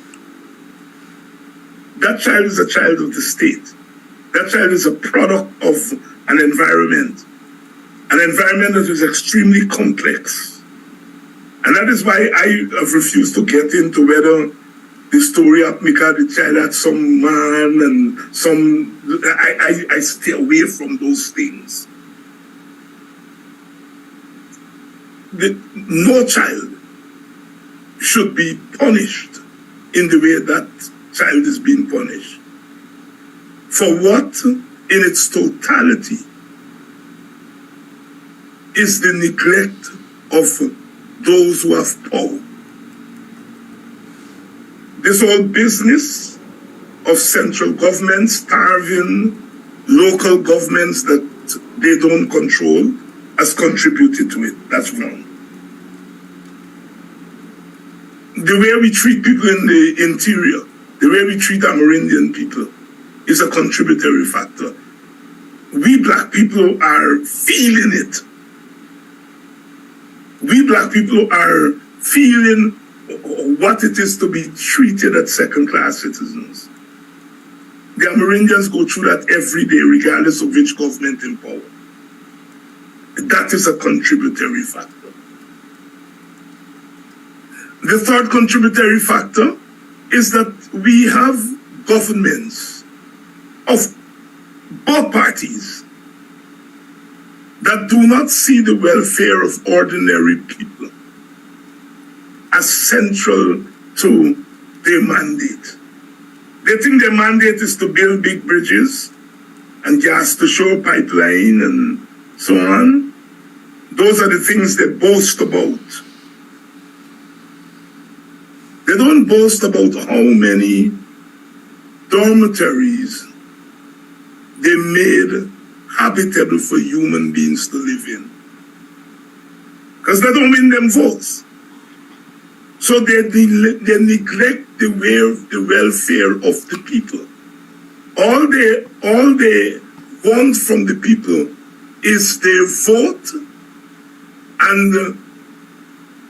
That child is a child of the state. That child is a product of an environment that is extremely complex. And that is why I have refused to get into whether the story of Mika, the child had some man and some, I stay away from those things. No child should be punished in the way that child is being punished. For what, in its totality, is the neglect of those who have power. This whole business of central government starving local governments that they don't control has contributed to it. That's wrong. The way we treat people in the interior, the way we treat Amerindian people is a contributory factor. We black people are feeling it. We black people are feeling what it is to be treated as second-class citizens. The Amerindians go through that every day, regardless of which government in power. That is a contributory factor. The third contributory factor is that we have governments of both parties that do not see the welfare of ordinary people as central to their mandate. They think their mandate is to build big bridges and gas to shore pipeline and so on. Those are the things they boast about. They don't boast about how many dormitories they made habitable for human beings to live in. Because they don't win them votes. So they neglect the welfare of the people. All they want from the people is their vote and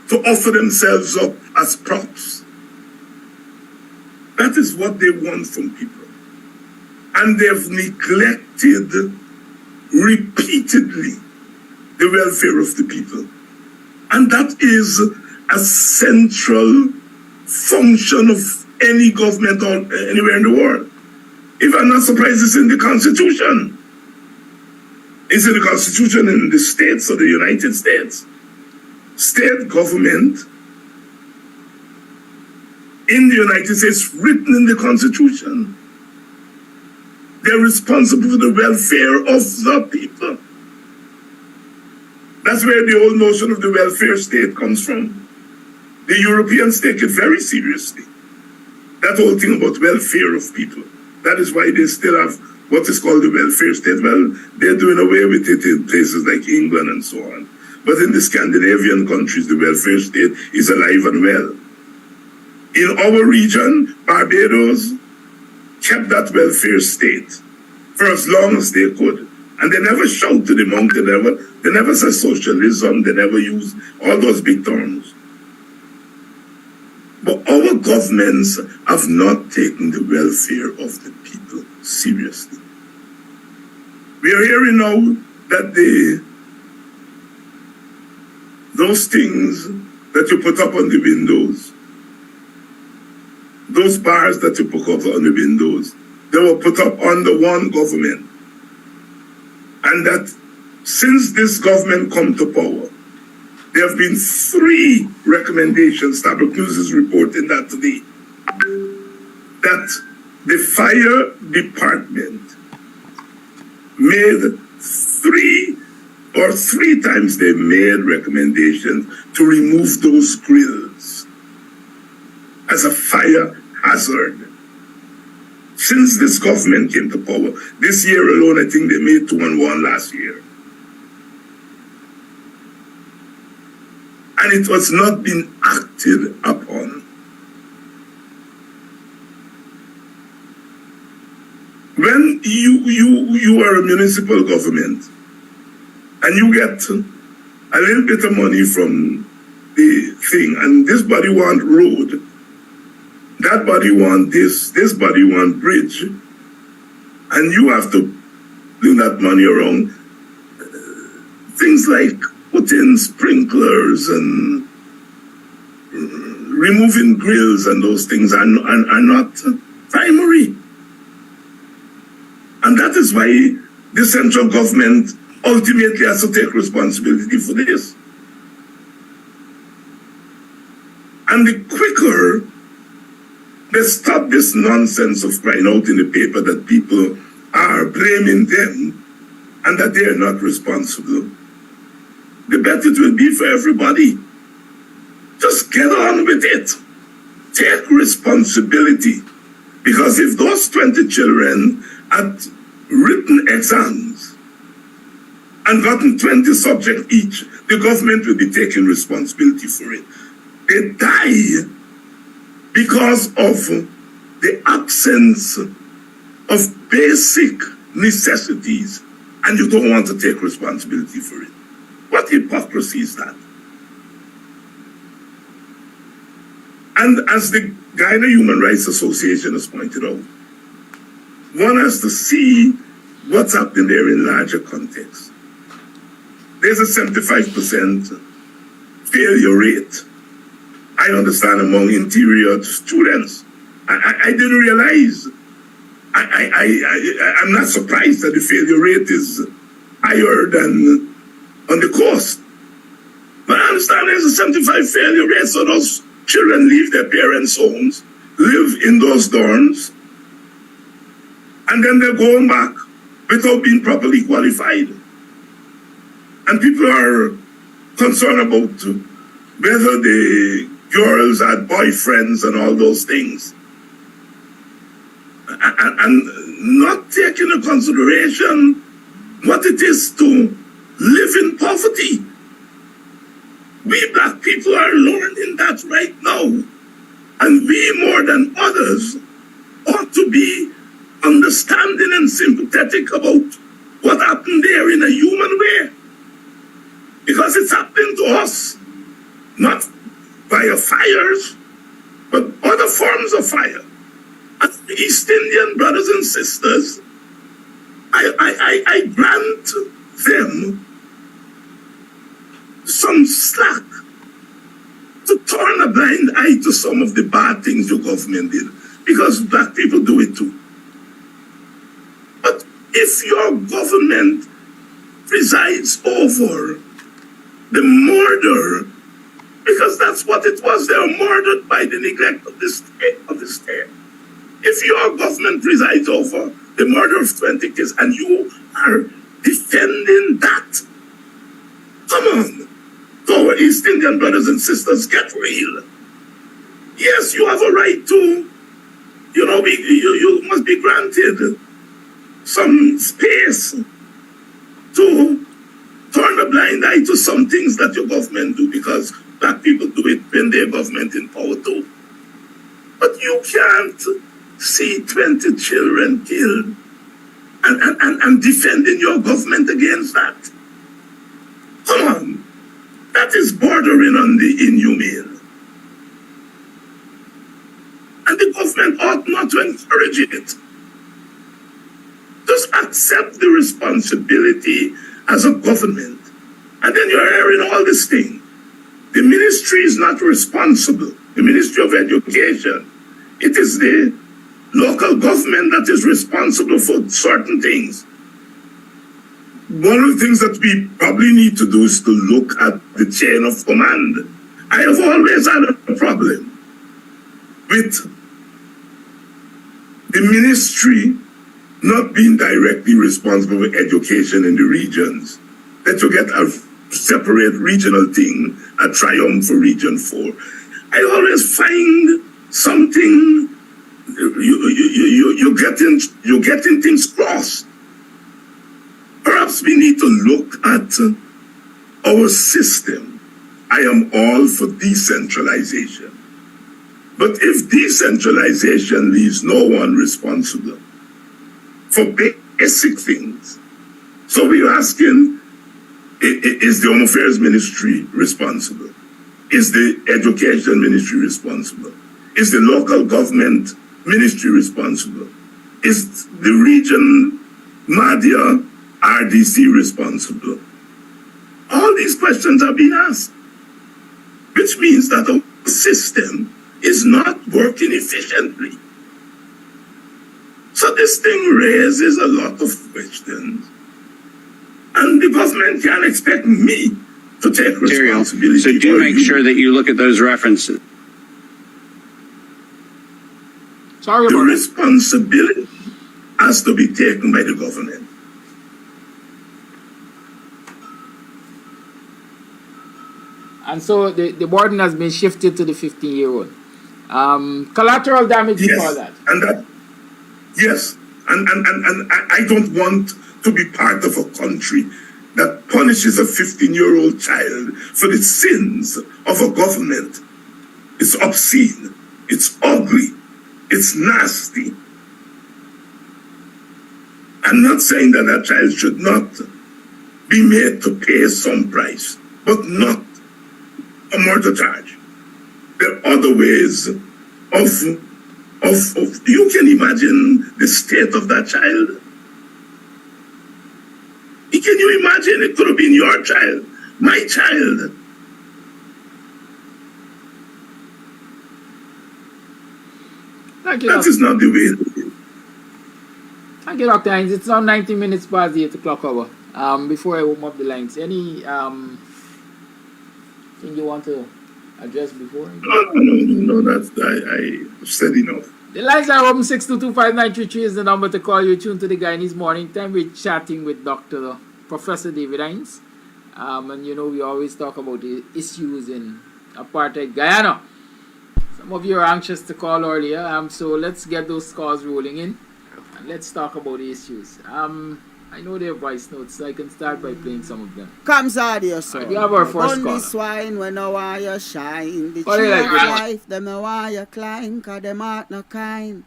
to offer themselves up as props. That is what they want from people. And they've neglected repeatedly the welfare of the people. And that is a central function of any government or anywhere in the world. If I'm not surprised, it's in the Constitution. It's in the Constitution in the States or the United States. State government in the United States, written in the Constitution. They're responsible for the welfare of the people. That's where the whole notion of the welfare state comes from. The Europeans take it very seriously. That whole thing about welfare of people. That is why they still have what is called the welfare state. Well, they're doing away with it in places like England and so on. But in the Scandinavian countries, the welfare state is alive and well. In our region, Barbados kept that welfare state for as long as they could. And they never shouted the mountain, they never said socialism, they never used all those big terms. But our governments have not taken the welfare of the people seriously. We are hearing now that those things that you put up on the windows, those bars that you put up on the windows, they were put up under one government. And that since this government come to power, there have been 3 recommendations. Tablet News is reporting that today. that the fire department made three times they made recommendations to remove those grills as a fire hazard. Since this government came to power, this year alone, I think they made 2 and 1 last year. And it was not being acted upon. When you are a municipal government and you get a little bit of money from the thing, and this body want road, that body want this body want bridge, and you have to bring that money around things like putting sprinklers and removing grills, and those things are not primary. And that is why the central government ultimately has to take responsibility for this. And the quicker they stop this nonsense of crying out in the paper that people are blaming them and that they are not responsible, the better it will be for everybody. Just get on with it. Take responsibility. Because if those 20 children had written exams and gotten 20 subjects each, the government will be taking responsibility for it. They die because of the absence of basic necessities, and you don't want to take responsibility for it. What hypocrisy is that? And as the Guyana Human Rights Association has pointed out, one has to see what's happening there in larger context. There's a 75% failure rate, I understand, among interior students. I didn't realize. I'm not surprised that the failure rate is higher than on the coast. But I understand there's a 75 failure rate, so those children leave their parents' homes, live in those dorms, and then they're going back without being properly qualified. And people are concerned about whether the girls had boyfriends and all those things. And not taking into consideration what it is to live in poverty. We black people are learning that right now. And we, more than others, ought to be understanding and sympathetic about what happened there in a human way. Because it's happening to us, not via fires, but other forms of fire. As the East Indian brothers and sisters, I grant them some slack to turn a blind eye to some of the bad things your government did, because black people do it too. But if your government presides over the murder, because that's what it was, they were murdered by the neglect of the state. If your government presides over the murder of 20 kids and you are defending that, come on, to our East Indian brothers and sisters, get real. Yes, you have a right to, you must be granted some space to turn a blind eye to some things that your government do, because black people do it when their government in power too. But you can't see 20 children killed and defending your government against that. Come on. That is bordering on the inhumane. And the government ought not to encourage it. Just accept the responsibility as a government. And then you're hearing all this thing. The ministry is not responsible. The Ministry of Education. It is the local government that is responsible for certain things. One of the things that we probably need to do is to look at the chain of command. I have always had a problem with the ministry not being directly responsible for education in the regions, that you get a separate regional thing, a triumph for Region 4. I always find something, you're getting things crossed. Perhaps we need to look at our system. I am all for decentralization. But if decentralization leaves no one responsible for basic things, so we're asking, is the Home Affairs Ministry responsible? Is the Education Ministry responsible? Is the local government ministry responsible? Is the region, Madhya, RDC responsible? All these questions are being asked, which means that our system is not working efficiently. So this thing raises a lot of questions. And the government can't expect me to take responsibility. So do make sure that you look at those references. Sorry The about that. responsibility has to be taken by the government. And so the burden has been shifted to the 15-year-old. Collateral damage, you call that. And that, yes, and I don't want to be part of a country that punishes a 15-year-old child for the sins of a government. It's obscene, it's ugly, it's nasty. I'm not saying that that child should not be made to pay some price, but not a murder charge. There are other ways of you can imagine the state of that child. Can you imagine? It could have been your child, my child. Thank you, That is not the way. Thank you, Dr. Hines. It's now 90 minutes past the 8 o'clock hour. Before I open up the lines, any thing you want to address before? No, that's I've said enough. The lines are open. 6225933 is the number to call. You're tuned to the Guyanese Morning Time. We're chatting with Professor David Hines. And you know, we always talk about the issues in Apartheid Guyana. Some of you are anxious to call earlier. So let's get those calls rolling in. And let's talk about the issues. I know their voice notes, so I can start by playing some of them. Comes audio, sir. We have our first On caller. this wine when I want you shine. The What do tree you of like, life, them I want you climb, cause them heart no kind.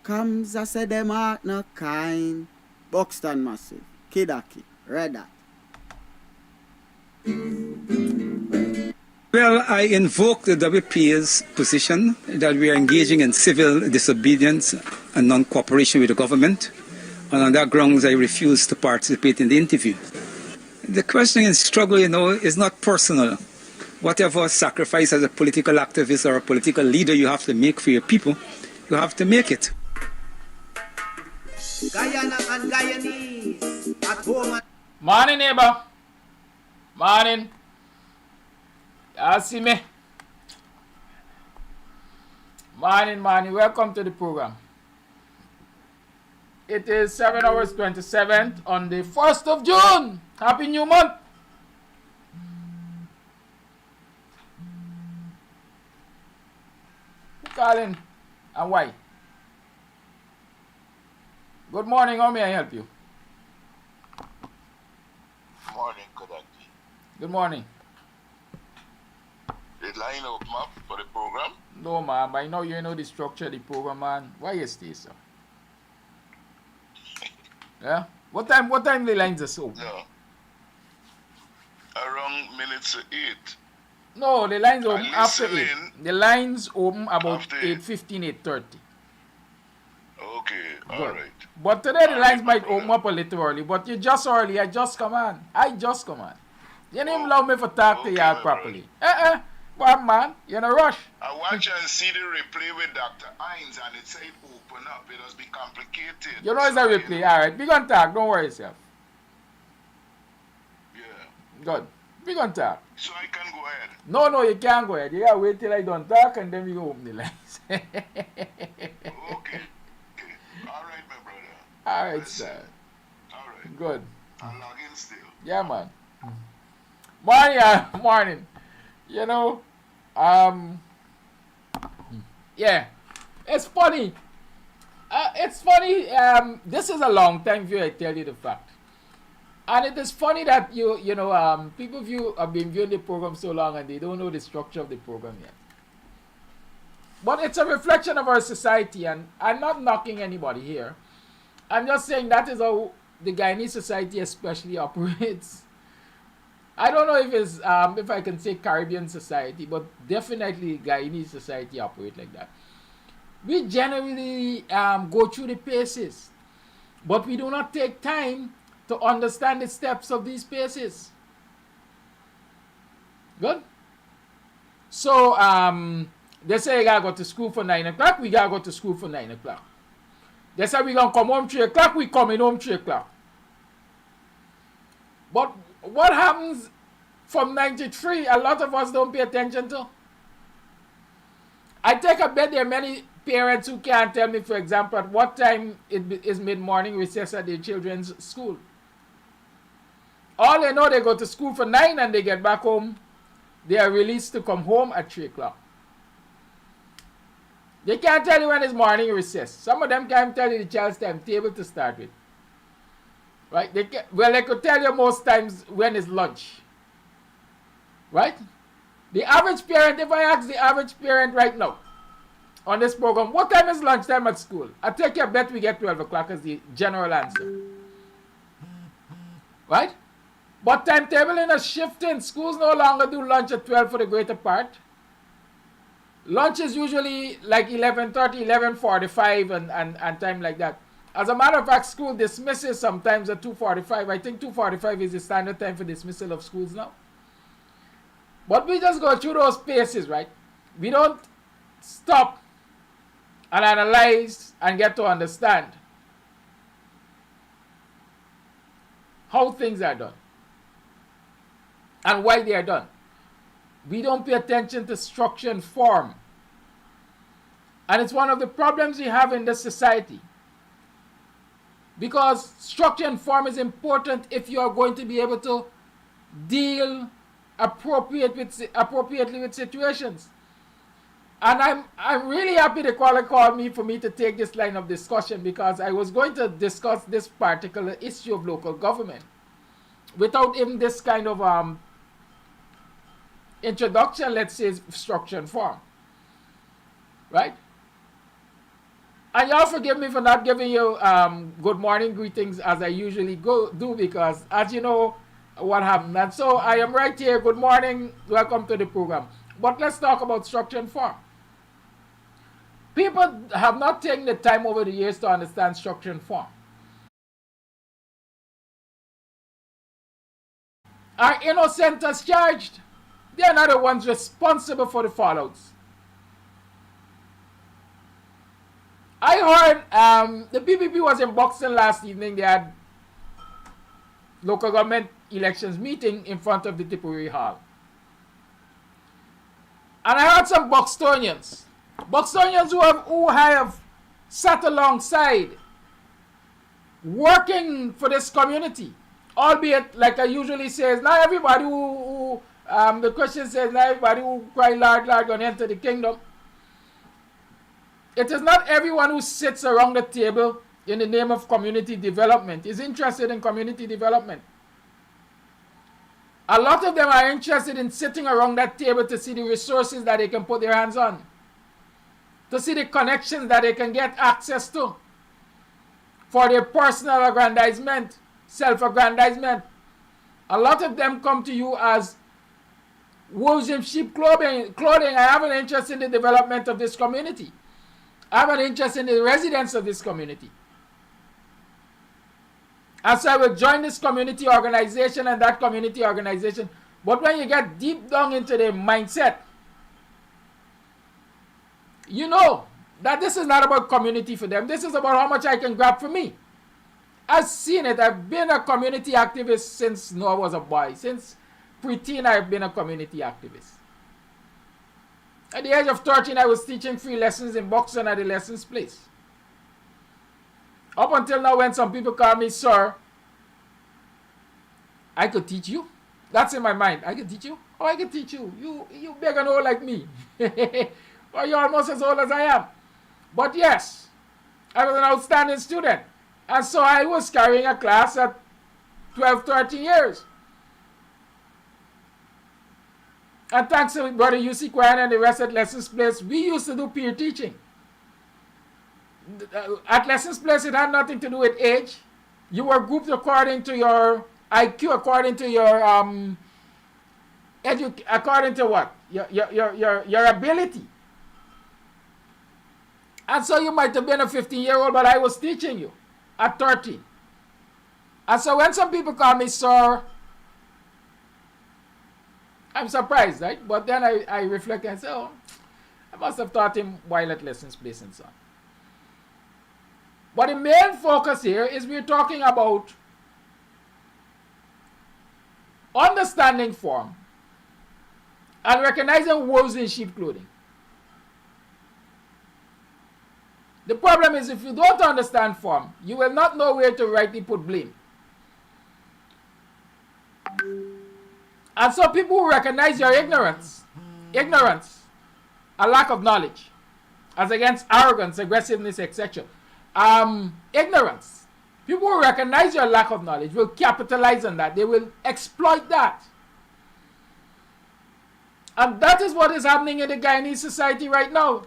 Comes, I say them heart no kind. Buxton Massive, Kidaki, Red Hat. Well, I invoke the WPA's position that we are engaging in civil disobedience and non-cooperation with the government. And on that grounds, I refuse to participate in the interview. The question in struggle, you know, is not personal. Whatever sacrifice as a political activist or a political leader you have to make for your people, you have to make it. Guyana and Guyanese at home. Morning, neighbor. Morning. You see me? Morning. Welcome to the program. It is 7 hours 27th on the 1st of June. Happy New Month. Who calling and why? Good morning. How may I help you? Morning, Kodaki. Good morning. The line open up for the program? No, ma'am. I know you know the structure of the program, man. Why you stay, sir? Yeah? What time the lines are so? No. Around minutes to 8. No, the lines open I'm after 8. listening. The lines open about After 8:15, 8:30. Okay, Good. alright. But today the Alright, lines no might problem. open up a little early. But you just early. I just come on. You didn't allow me to talk to Okay, you my properly. Well, man, you're in a rush. I watch and see the replay with Dr. Hines and it said open up. It has been complicated. You know it's a replay. Alright, we gonna talk. Don't worry yourself. Yeah. Good. We gonna talk. So I can go ahead. No, you can't go ahead. You gotta wait till I done talk and then we go open the lines. Okay. All right, Listen. sir. All right. Good. I'll log in still. Yeah, man. Morning, morning. You know, yeah, it's funny. This is a long time view, I tell you the fact. And it is funny that people have been viewing the program so long and they don't know the structure of the program yet. But it's a reflection of our society, and I'm not knocking anybody here. I'm just saying that is how the Guyanese society especially operates. I don't know if it's if I can say Caribbean society, but definitely Guyanese society operate like that. We generally go through the paces, but we do not take time to understand the steps of these paces. Good? So, they say you gotta go to school for 9 o'clock, we gotta go to school for 9 o'clock. They say we gonna come home 3 o'clock, we coming home 3 o'clock. But what happens from 93, a lot of us don't pay attention to? I take a bet there are many parents who can't tell me, for example, at what time it is mid-morning recess at their children's school. All they know, they go to school for 9 and they get back home. They are released to come home at 3 o'clock. They can't tell you when it's morning recess. Some of them can't tell you the child's timetable to start with. Right? They could tell you most times when is lunch. Right? The average parent, if I ask the average parent right now on this program, what time is lunchtime at school? I take a bet we get 12 o'clock as the general answer. Right? But timetable in a shifting. Schools no longer do lunch at 12 for the greater part. Lunch is usually like 11:30, 11:45 and time like that. As a matter of fact, school dismisses sometimes at 2:45. I think 2:45 is the standard time for dismissal of schools now. But we just go through those paces, right? We don't stop and analyze and get to understand how things are done and why they are done. We don't pay attention to structure and form. And it's one of the problems we have in this society. Because structure and form is important if you are going to be able to deal appropriately with situations. And I'm really happy the caller called me for me to take this line of discussion, because I was going to discuss this particular issue of local government without even this kind of introduction, let's say, structure and form. Right? And y'all forgive me for not giving you good morning greetings as I usually do, because as you know what happened. And so I am right here. Good morning. Welcome to the program. But let's talk about structure and form. People have not taken the time over the years to understand structure and form. Are innocent as charged? They are not the ones responsible for the fallouts. I heard the PPP was in Buxton last evening. They had local government elections meeting in front of the Tipperary Hall. And I heard some Buxtonians who have sat alongside working for this community, albeit, like I usually say, not everybody the question says, not everybody who cry loud gonna enter the kingdom. It is not everyone who sits around the table in the name of community development is interested in community development. A lot of them are interested in sitting around that table to see the resources that they can put their hands on, to see the connections that they can get access to for their personal aggrandizement, self-aggrandizement. A lot of them come to you as wolves in sheep clothing. I have an interest in the development of this community. I have an interest in the residents of this community. And so I will join this community organization and that community organization. But when you get deep down into the mindset, you know that this is not about community for them. This is about how much I can grab for me. I've seen it. I've been a community activist since I was a boy. Since preteen, I've been a community activist. At the age of 13, I was teaching free lessons in Buxton at the lessons place. Up until now, when some people call me sir, I could teach you. That's in my mind. I could teach you. Oh, I could teach you. You big and old like me. Well, you're almost as old as I am. But yes, I was an outstanding student. And so I was carrying a class at 12, 13 years. And thanks to Brother U.C. Quine and the rest at Lessons Place, we used to do peer teaching. At Lessons Place, it had nothing to do with age. You were grouped according to your IQ, according to your according to what? Your ability. And so you might have been a 15-year-old, but I was teaching you at 13. And so when some people call me sir, I'm surprised, right? But then I reflect and say, oh, I must have taught him while at Lessons Place and so on. But the main focus here is we're talking about understanding form and recognizing wolves in sheep clothing. The problem is if you don't understand form, you will not know where to rightly put blame. And so people who recognize your ignorance, a lack of knowledge, as against arrogance, aggressiveness, etc. Ignorance. People who recognize your lack of knowledge will capitalize on that. They will exploit that. And that is what is happening in the Guyanese society right now.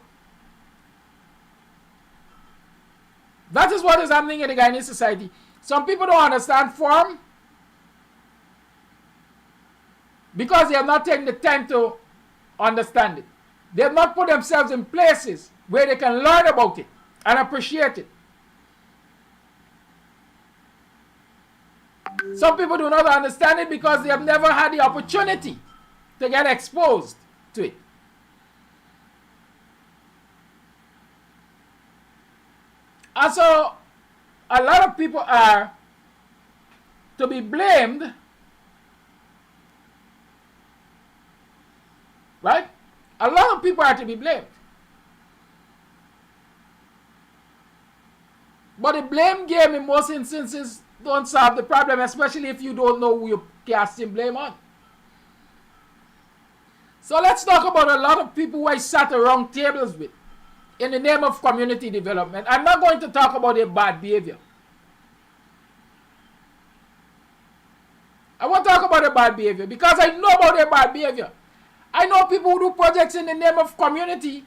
That is what is happening in the Guyanese society. Some people don't understand form because they have not taken the time to understand it. They have not put themselves in places where they can learn about it and appreciate it. Some people do not understand it because they have never had the opportunity to get exposed to it. And so, a lot of people are to be blamed, right? A lot of people are to be blamed. But the blame game in most instances don't solve the problem, especially if you don't know who you're casting blame on. So let's talk about a lot of people who I sat around tables with in the name of community development. I'm not going to talk about their bad behavior. I won't talk about their bad behavior because I know about their bad behavior. I know people who do projects in the name of community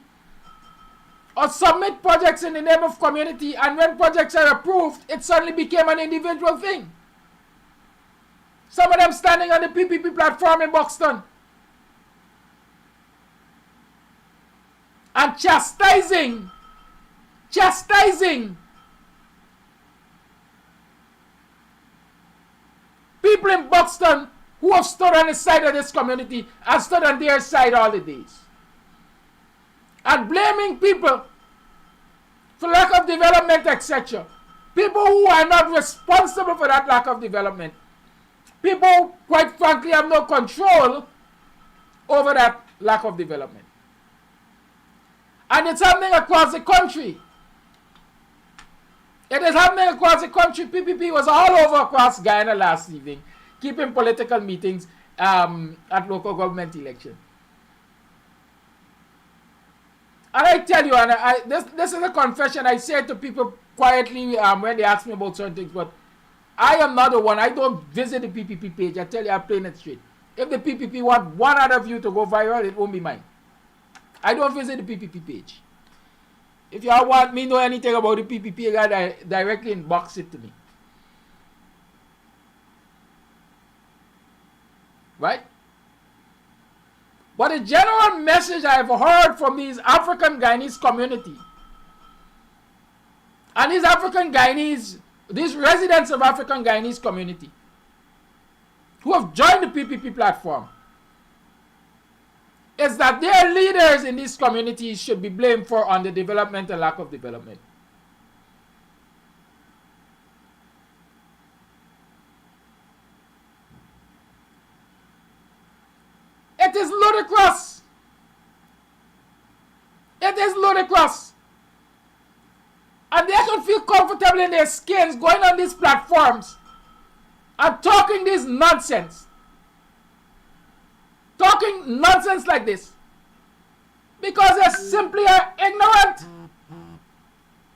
or submit projects in the name of community, and when projects are approved, it suddenly became an individual thing. Some of them standing on the PPP platform in Buxton and chastising people in Buxton who have stood on the side of this community and stood on their side all the days. And blaming people for lack of development, etc. People who are not responsible for that lack of development. People who, quite frankly, have no control over that lack of development. And it's happening across the country. It is happening across the country. PPP was all over across Guyana last evening, keeping political meetings at local government elections. And I tell you, and this is a confession I say to people quietly when they ask me about certain things, but I am not the one. I don't visit the PPP page. I tell you, I'm playing it straight. If the PPP want one out of you to go viral, it won't be mine. I don't visit the PPP page. If you all want me to know anything about the PPP, you gotta directly inbox it to me. Right? But the general message I have heard from these African Guyanese community, and these African Guyanese, these residents of African Guyanese community, who have joined the PPP platform, is that their leaders in these communities should be blamed for underdevelopment and lack of development. It is ludicrous. It is ludicrous. And they can feel comfortable in their skins going on these platforms and talking this nonsense. Talking nonsense like this. Because they simply are ignorant.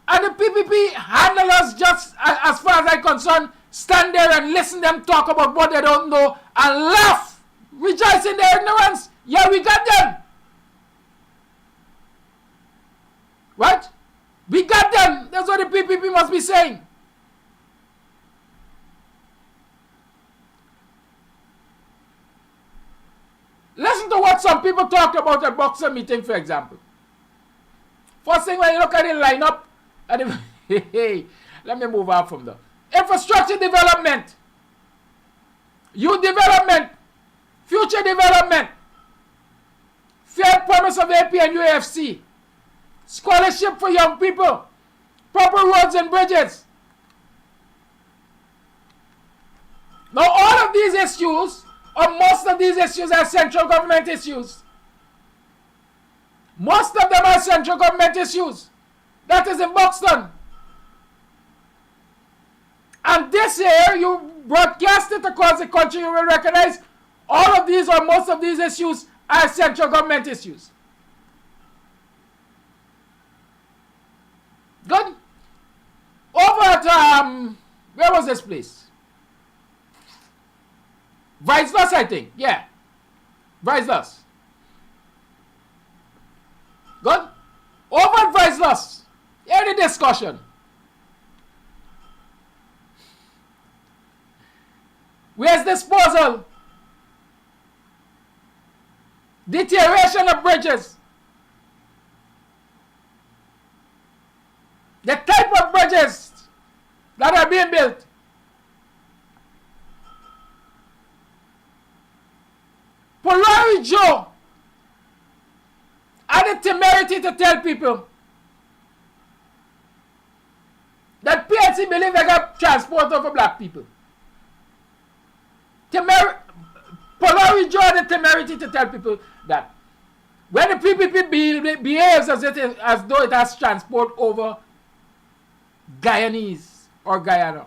And the PPP handlers, just as far as I'm concerned, stand there and listen them talk about what they don't know and laugh, rejoice in their ignorance. Yeah, we got them. Right? We got them. That's what the PPP must be saying. Listen to what some people talked about at Boxer meeting, for example. First thing, when you look at the lineup, and let me move on from there. Infrastructure development, youth development, future development, fair promise of AP and UFC, scholarship for young people, proper roads and bridges. Now, all of these issues, or most of these issues, are central government issues. Most of them are central government issues. That is in Buxton. And this year, you broadcast it across the country, you will recognize all of these or most of these issues are central government issues. Good. Over at, where was this place? Viceless, I think. Yeah. Viceless. Good. Over at Viceless. Hear the discussion. Waste disposal. Deterioration of bridges. The type of bridges that are being built. Polari Joe had the temerity to tell people that PLC believe they got transport over black people. Polari Joe had the temerity to tell people that when the PPP behaves as though it has transport over Guyanese or Guyana.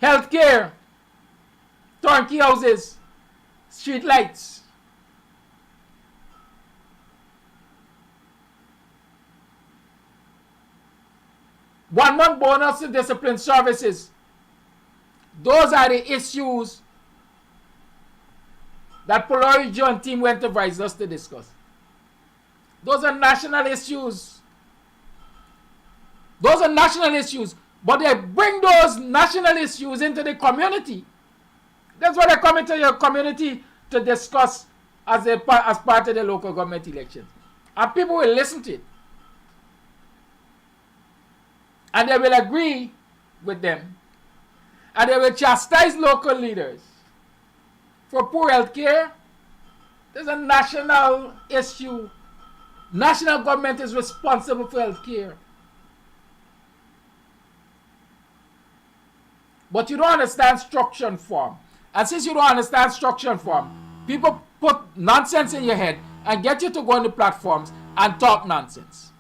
Healthcare, turnkey houses, street lights. One-month bonus to discipline services. Those are the issues that Polari Joe and team went to Viceless to discuss. Those are national issues. Those are national issues. But they bring those national issues into the community. That's what they come into your community to discuss as part of the local government elections. And people will listen to it. And they will agree with them. And they will chastise local leaders for poor health care. There's a national issue. National government is responsible for health care. But you don't understand structure and form. And since you don't understand structure and form, people put nonsense in your head and get you to go on the platforms and talk nonsense.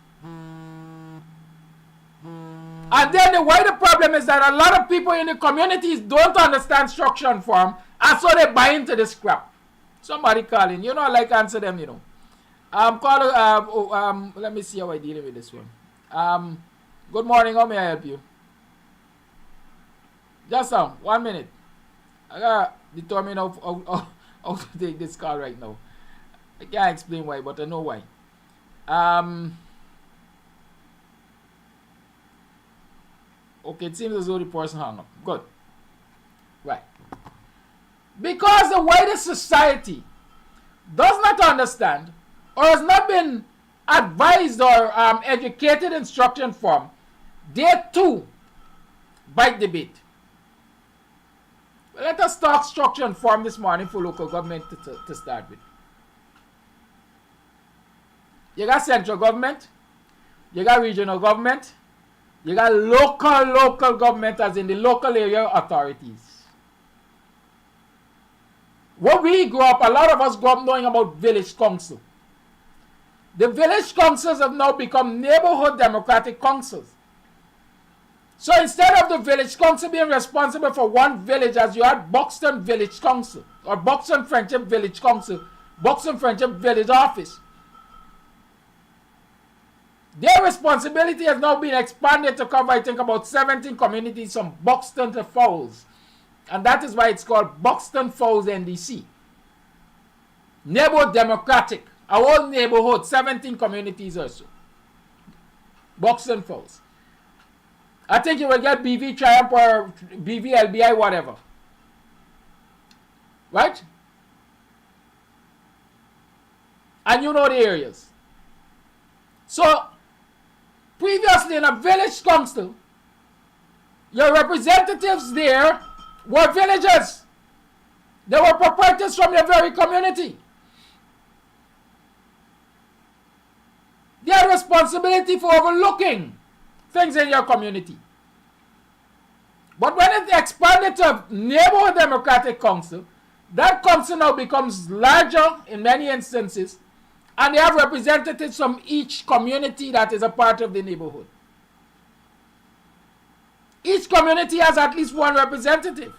And then the wider problem is that a lot of people in the communities don't understand structure and form, and so they buy into this crap. Somebody calling, you know, I like answer them, you know. Let me see how I deal with this one. Good morning, how may I help you? Just 1 minute. I gotta determine how to take this call right now. I can't explain why, but I know why. Okay, it seems as though the person hung up. Good. Right. Because the wider society does not understand or has not been advised or educated in structure and form, they too bite the bait. Well, let us talk structure and form this morning for local government to start with. You got central government, you got regional government, you got local government, as in the local area authorities. When we grew up, a lot of us grew up knowing about village council. The village councils have now become neighborhood democratic councils. So instead of the village council being responsible for one village, as you had Buxton Village Council or Buxton Friendship Village Council, Buxton Friendship Village Office, their responsibility has now been expanded to cover, I think, about 17 communities from Buxton to Fowles. And that is why it's called Buxton Fowles NDC. Neighborhood democratic. Our whole neighborhood, 17 communities or so. Buxton Fowles. I think you will get BV Triumph or BV LBI, whatever. Right? And you know the areas. So, previously in a village council, your representatives there were villagers. They were proprietors from your very community. They had responsibility for overlooking things in your community. But when it expanded to neighborhood democratic council, that council now becomes larger in many instances, and they have representatives from each community that is a part of the neighborhood. Each community has at least one representative.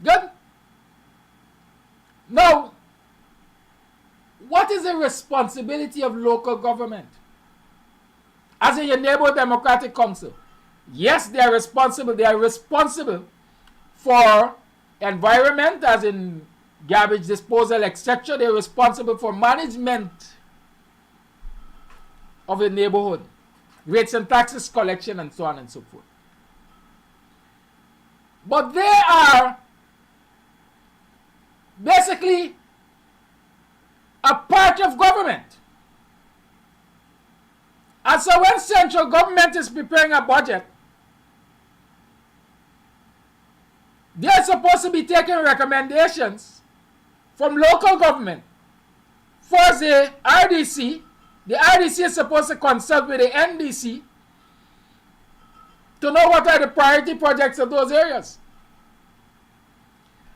Good? Now, what is the responsibility of local government? As in your neighborhood democratic council, yes, they are responsible. They are responsible for environment, as in garbage disposal, etc. They are responsible for management of the neighborhood, rates and taxes collection, and so on and so forth. But they are basically a part of government. And so when central government is preparing a budget, they're supposed to be taking recommendations from local government. For the RDC is supposed to consult with the NDC to know what are the priority projects of those areas.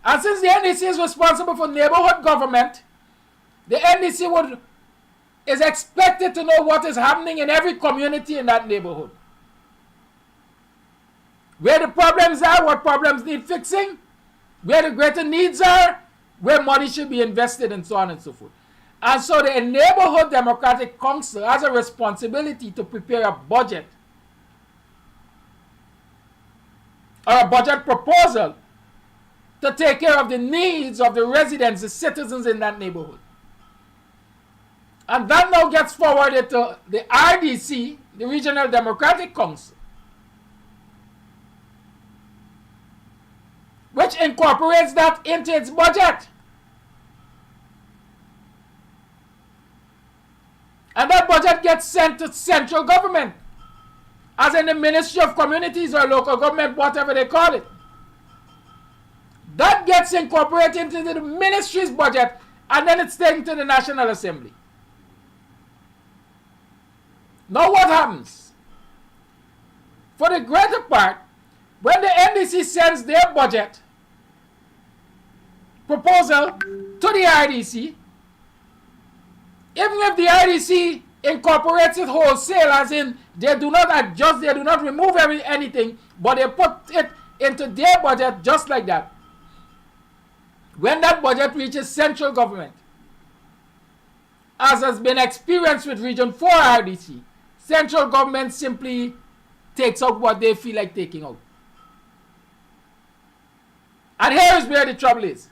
And since the NDC is responsible for neighborhood government, the NDC is expected to know what is happening in every community in that neighborhood. Where the problems are, what problems need fixing, where the greater needs are, where money should be invested, and so on and so forth. And so the Neighborhood Democratic Council has a responsibility to prepare a budget or a budget proposal to take care of the needs of the residents, the citizens in that neighborhood. And that now gets forwarded to the RDC, the Regional Democratic Council, which incorporates that into its budget. And that budget gets sent to central government, as in the Ministry of Communities or local government, whatever they call it. That gets incorporated into the ministry's budget, and then it's taken to the National Assembly. Now what happens? For the greater part, when the NDC sends their budget proposal to the RDC, even if the RDC incorporates it wholesale, as in they do not adjust, they do not remove anything, but they put it into their budget just like that. When that budget reaches central government, as has been experienced with Region 4 RDC, central government simply takes out what they feel like taking out. And here is where the trouble is.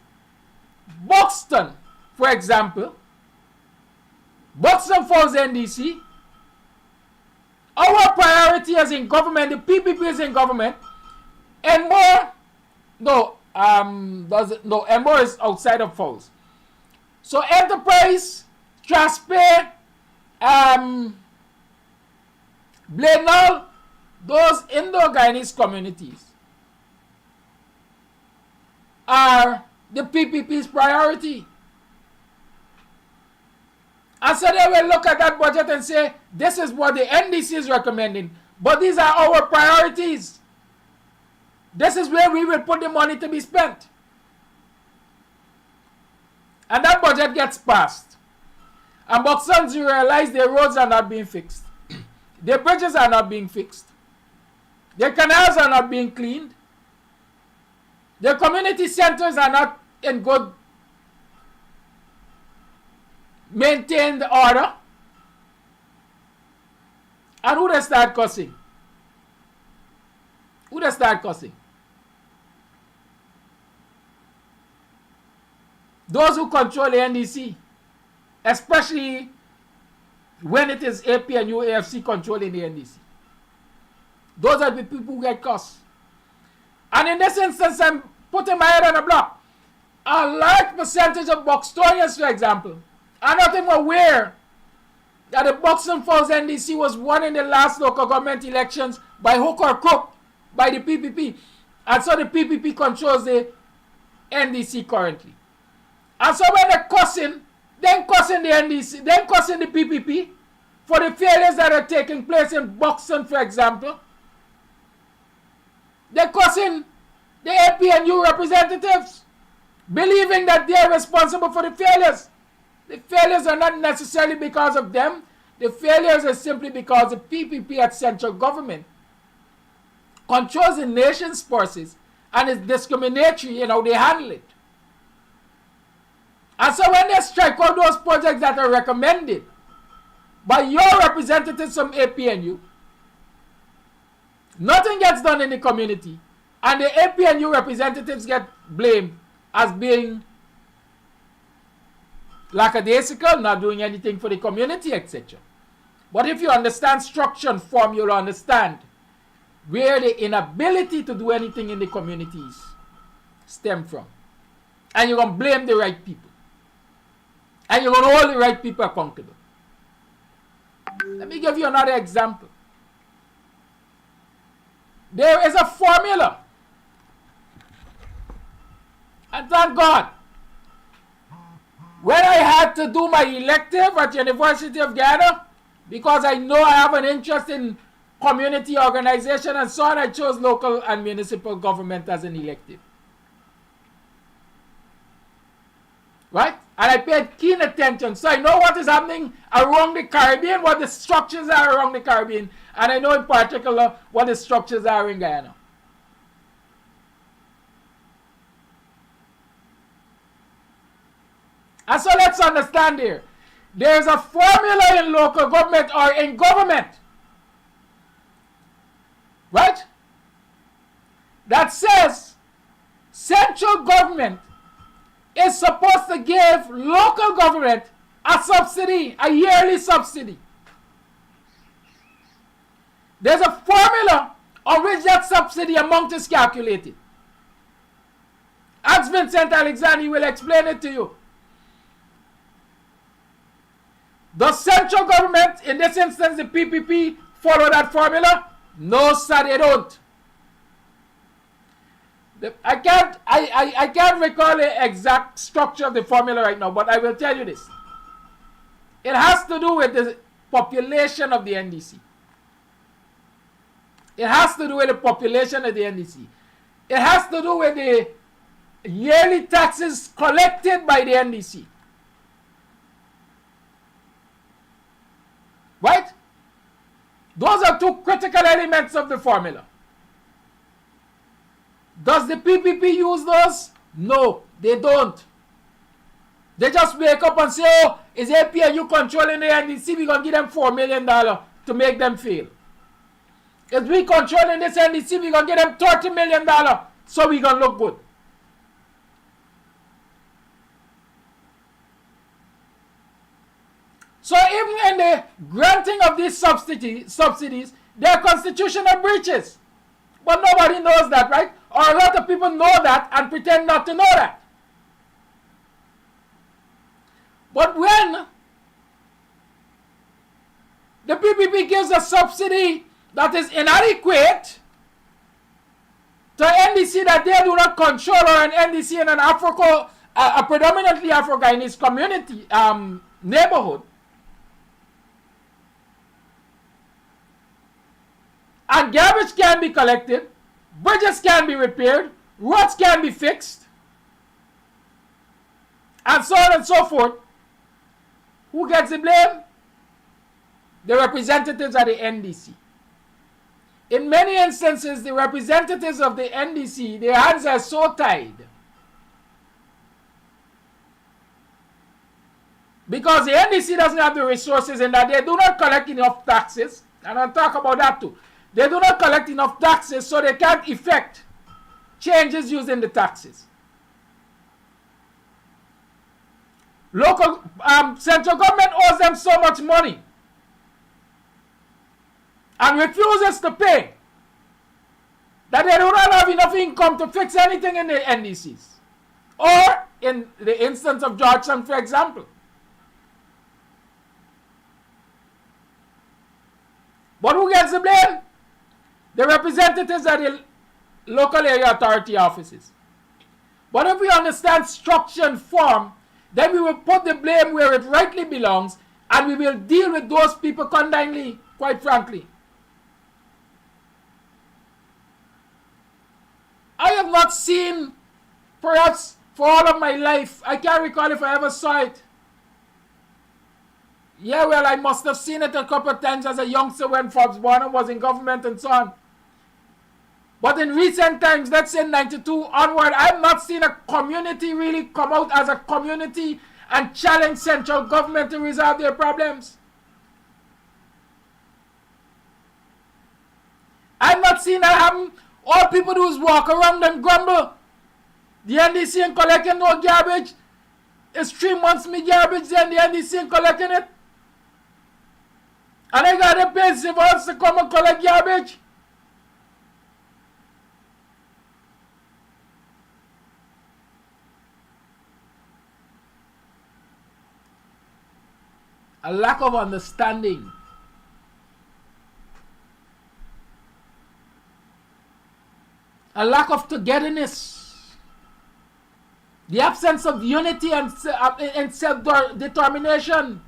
Buxton, for example, Buxton Falls NDC, our priority as in government, the PPP is in government, and more, Embo is outside of Falls. So Enterprise, Traspe, Blenol, those Indo-Guyanese communities are the PPP's priority. And so they will look at that budget and say, this is what the NDC is recommending, but these are our priorities. This is where we will put the money to be spent. And that budget gets passed. And Buxtonians realize their roads are not being fixed. Their bridges are not being fixed. Their canals are not being cleaned. Their community centers are not in good maintained order. And who they start cussing? Who they start cussing? Those who control the NDC, especially when it is AP and UAFC controlling the NDC. Those are the people who get cussed. And in this instance, I'm putting my head on the block. A large percentage of Buxtonians, for example, are not even aware that the Buxton Falls NDC was won in the last local government elections by hook or crook by the PPP. And so the PPP controls the NDC currently. And so when they're cussing the NDC, then cussing the PPP for the failures that are taking place in Buxton, for example. They're cussing the APNU representatives, believing that they are responsible for the failures. The failures are not necessarily because of them. The failures are simply because the PPP at central government controls the nation's forces and is discriminatory in how they handle it. And so when they strike out those projects that are recommended by your representatives from APNU, nothing gets done in the community, and the APNU representatives get blamed as being lackadaisical, not doing anything for the community, etc. But if you understand structure and form, you'll understand where the inability to do anything in the communities stem from. And you're going to blame the right people. And you're going to hold the right people accountable. Let me give you another example. There is a formula. And thank God, when I had to do my elective at University of Guyana, because I know I have an interest in community organization and so on, I chose local and municipal government as an elective. Right? And I paid keen attention. So I know what is happening around the Caribbean, what the structures are around the Caribbean, and I know in particular what the structures are in Guyana. And so let's understand here. There is a formula in local government or in government, right, that says central government is supposed to give local government a subsidy, a yearly subsidy. There's a formula on which that subsidy amount is calculated. Ask Vincent Alexander, he will explain it to you. Does central government, in this instance the PPP, follow that formula? No, sir, they don't. I can't recall the exact structure of the formula right now, but I will tell you this. It has to do with the population of the NDC. It has to do with the population of the NDC. It has to do with the yearly taxes collected by the NDC. Right? Those are two critical elements of the formula. Does the PPP use those? No, they don't. They just wake up and say, oh, is APNU controlling the NDC? We're going to give them $4 million to make them fail. If we controlling this NDC, we're going to give them $30 million so we're going to look good. So even in the granting of these subsidies, there are constitutional breaches. But nobody knows that, right? Or a lot of people know that and pretend not to know that. But when the PPP gives a subsidy that is inadequate to an NDC that they do not control, or an NDC in an a predominantly Afro-Guyanese community, neighborhood, and garbage can be collected, bridges can be repaired, roads can be fixed, and so on and so forth, who gets the blame? The representatives of the NDC. In many instances, the representatives of the NDC, their hands are so tied because the NDC doesn't have the resources in that they do not collect enough taxes, and I'll talk about that too. They do not collect enough taxes, so they can't effect changes using the taxes. Local central government owes them so much money and refuses to pay that they do not have enough income to fix anything in the NDCs. Or in the instance of Georgetown, for example. But who gets the blame? The representatives of the local area authority offices. But if we understand structure and form, then we will put the blame where it rightly belongs, and we will deal with those people condignly, quite frankly. I have not seen, perhaps for all of my life, I can't recall if I ever saw it. Yeah, well, I must have seen it a couple of times as a youngster when Forbes Bonham was in government and so on. But in recent times, let's say 92 onward, I have not seen a community really come out as a community and challenge central government to resolve their problems. I have not seen that happen. All people do is walk around and grumble. The NDC ain't collecting no garbage. It's 3 months me garbage, then the NDC ain't collecting it. And I got to pay civils to come and collect garbage. A lack of understanding. A lack of togetherness. The absence of unity and self-determination.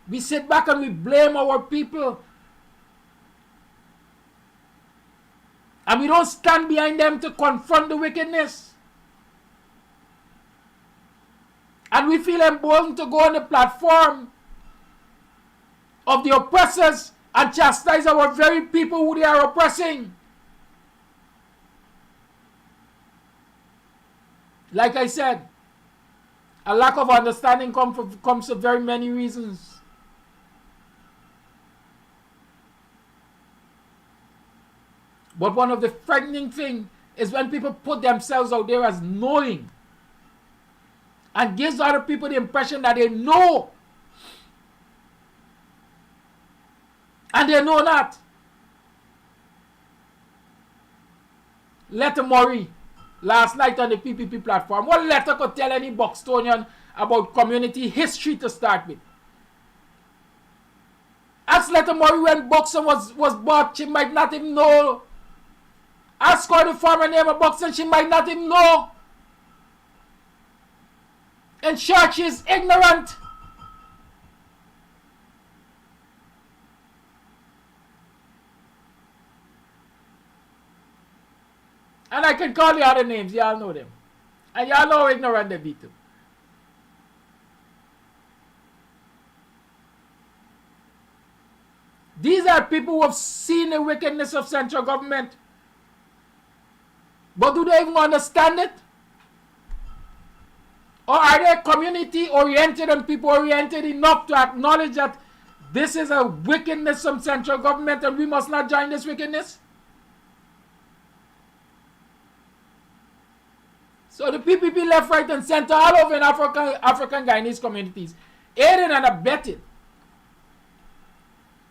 We sit back and we blame our people. And we don't stand behind them to confront the wickedness. And we feel emboldened to go on the platform of the oppressors and chastise our very people who they are oppressing. Like I said, a lack of understanding comes for very many reasons. But one of the frightening things is when people put themselves out there as knowing and gives other people the impression that they know and they know not. Letter Murray last night on the PPP platform. What letter could tell any Buxtonian about community history to start with? Ask Letter Murray when Buxton was bought, she might not even know. Ask her the former name of Buxton, she might not even know. In short, she is ignorant. And I can call you other names, y'all know them. And y'all know how ignorant they be too. These are people who have seen the wickedness of central government. But do they even understand it? Or are they community-oriented and people-oriented enough to acknowledge that this is a wickedness from central government and we must not join this wickedness? So the PPP left, right, and center all over in African Guyanese communities, aided and abetted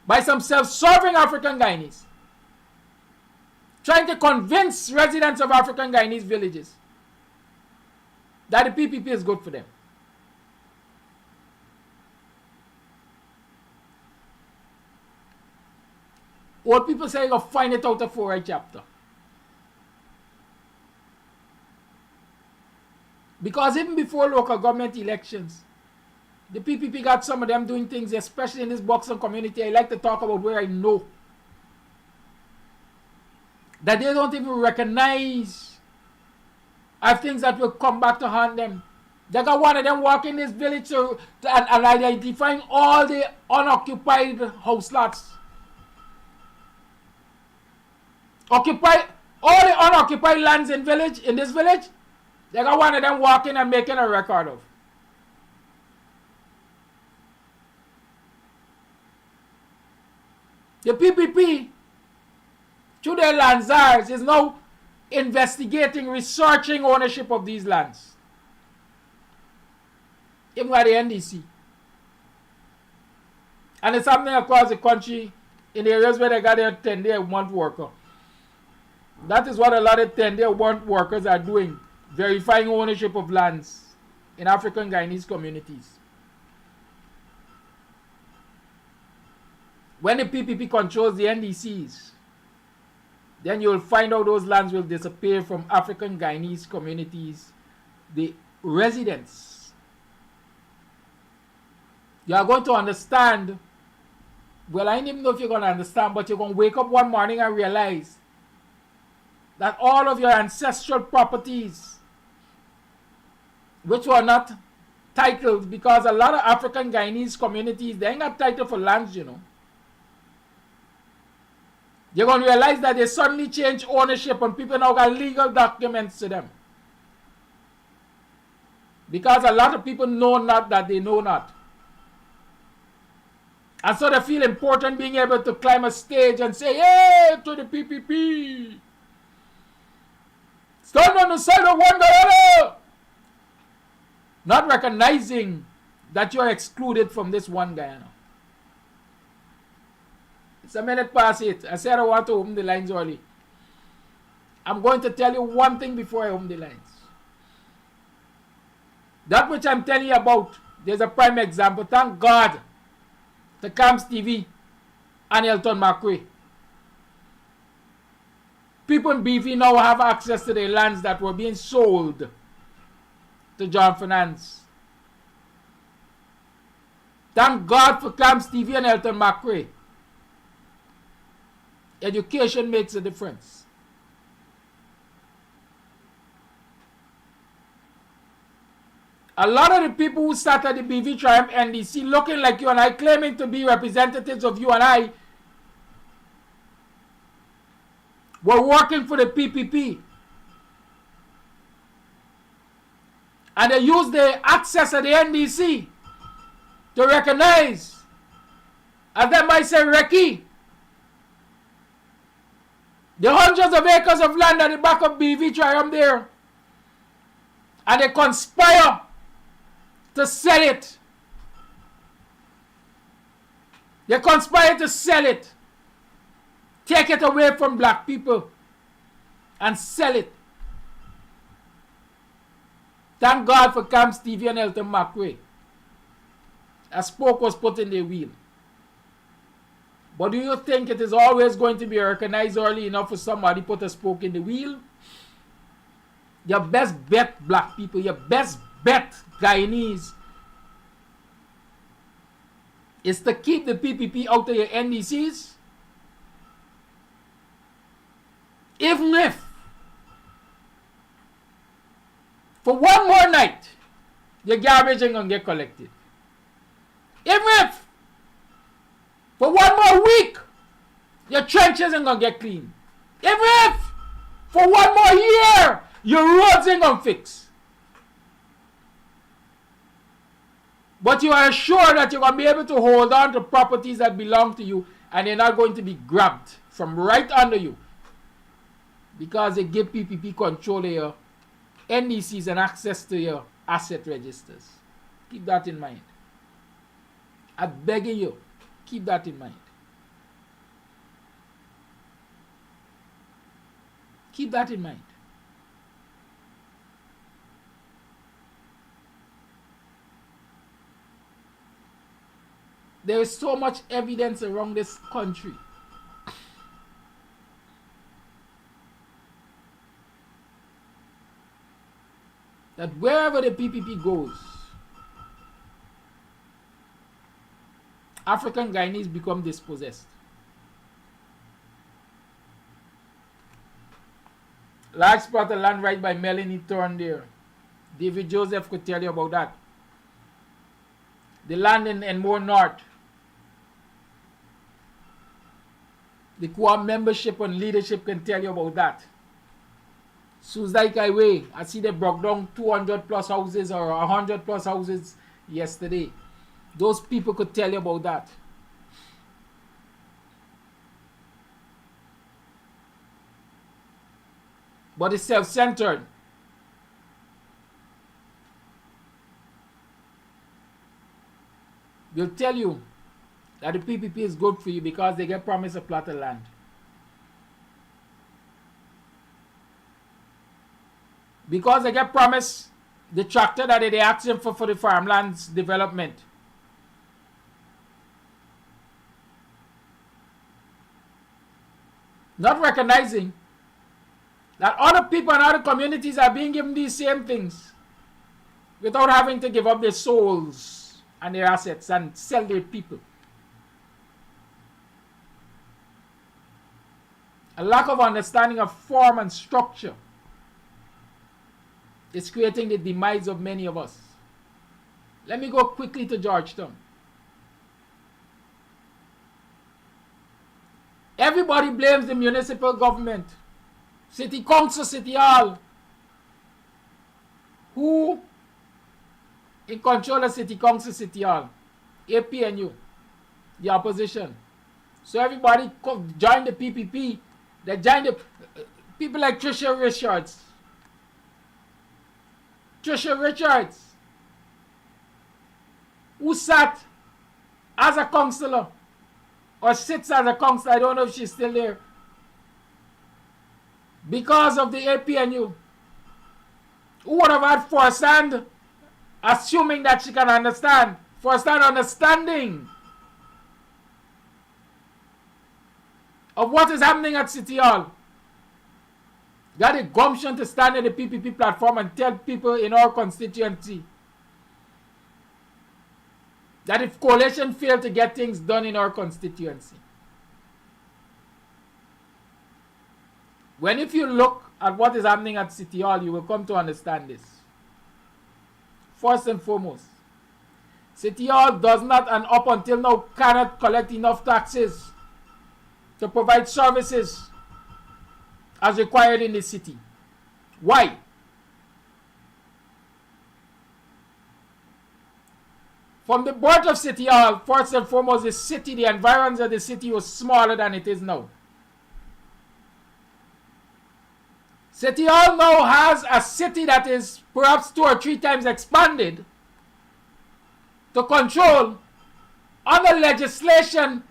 by some self-serving African Guyanese, trying to convince residents of African Guyanese villages that the PPP is good for them. Old people say you'll find it out of 4 chapter. Because even before local government elections, the PPP got some of them doing things, especially in this Buxton community. I like to talk about where I know that they don't even recognize are things that will come back to haunt them. They got one of them walk in this village and identifying all the unoccupied house lots. Occupy all the unoccupied lands in this village. They got one of them walking and making a record of. The PPP, through their land czars, is now investigating, researching ownership of these lands. Even by the NDC. And it's happening across the country in areas where they got their 10-day want worker. That is what a lot of 10-day want workers are doing, verifying ownership of lands in African Guyanese communities. When the PPP controls the NDCs, then you'll find out those lands will disappear from African Guyanese communities, the residents. You are going to understand, well, I don't even know if you're going to understand, but you're going to wake up one morning and realize that all of your ancestral properties, which were not titled, because a lot of African Guyanese communities, they ain't got title for lands, you know. You're going to realize that they suddenly change ownership and people now got legal documents to them. Because a lot of people know not that they know not. And so they feel important being able to climb a stage and say, hey, to the PPP. Stand on the side of one Guyana. Not recognizing that you're excluded from this one Guyana. It's a minute past 8. I said I want to open the lines early. I'm going to tell you one thing before I open the lines. That which I'm telling you about, there's a prime example. Thank God to Kams Tv and Elton McRae. People in BV now have access to the lands that were being sold to John Finance. Thank God for Kams TV and Elton McRae. Education makes a difference. A lot of the people who started the BV Triumph NDC looking like you and I, claiming to be representatives of you and I, were working for the PPP. And they used the access of the NDC to recognize, as they might say, recce, the hundreds of acres of land at the back of BV Triumph there. And they conspire to sell it. They conspire to sell it. Take it away from black people and sell it. Thank God for Kams TV and Elton McRae. A spoke was put in the wheel. But do you think it is always going to be recognized early enough for somebody to put a spoke in the wheel? Your best bet, black people, your best bet, Guyanese, is to keep the PPP out of your NDCs. Even if, for one more night, your garbage ain't gonna get collected. Even if, for one more week, your trenches ain't gonna get clean. Even if, for one more year, your roads ain't gonna fix. But you are assured that you're gonna be able to hold on to properties that belong to you and they're not going to be grabbed from right under you. Because they give PPP control of your NDCs and access to your asset registers. Keep that in mind. I'm begging you, keep that in mind. Keep that in mind. There is so much evidence around this country that wherever the PPP goes, African Guyanese become dispossessed. Large plot of land right by Melanie Thorne there. David Joseph could tell you about that. The land in more north. The co-op membership and leadership can tell you about that. Suzai Highway, I see they broke down 200 plus houses or 100 plus houses yesterday. Those people could tell you about that. But it's self-centered. They'll tell you that the PPP is good for you because they get promised a plot of land. Because they get promised the tractor that they ask them for the farmlands development. Not recognizing that other people and other communities are being given these same things without having to give up their souls and their assets and sell their people. A lack of understanding of form and structure is creating the demise of many of us. Let me go quickly to Georgetown. Everybody blames the municipal government, city council, city hall. Who in control of city council, city hall? APNU, the opposition. So everybody join the PPP. They join the people like Trisha Richards. Trisha Richards, who sat as a councillor or sits as a councillor, I don't know if she's still there, because of the APNU, who would have had firsthand, assuming that she can understand, firsthand understanding of what is happening at City Hall. Got a gumption to stand in the PPP platform and tell people in our constituency that if coalition failed to get things done in our constituency. When if you look at what is happening at City Hall, you will come to understand this. First and foremost, City Hall does not and up until now cannot collect enough taxes to provide services as required in the city. Why? From the birth of City Hall, first and foremost, the city, the environs of the city was smaller than it is now. City Hall now has a city that is perhaps 2 or 3 times expanded to control under legislation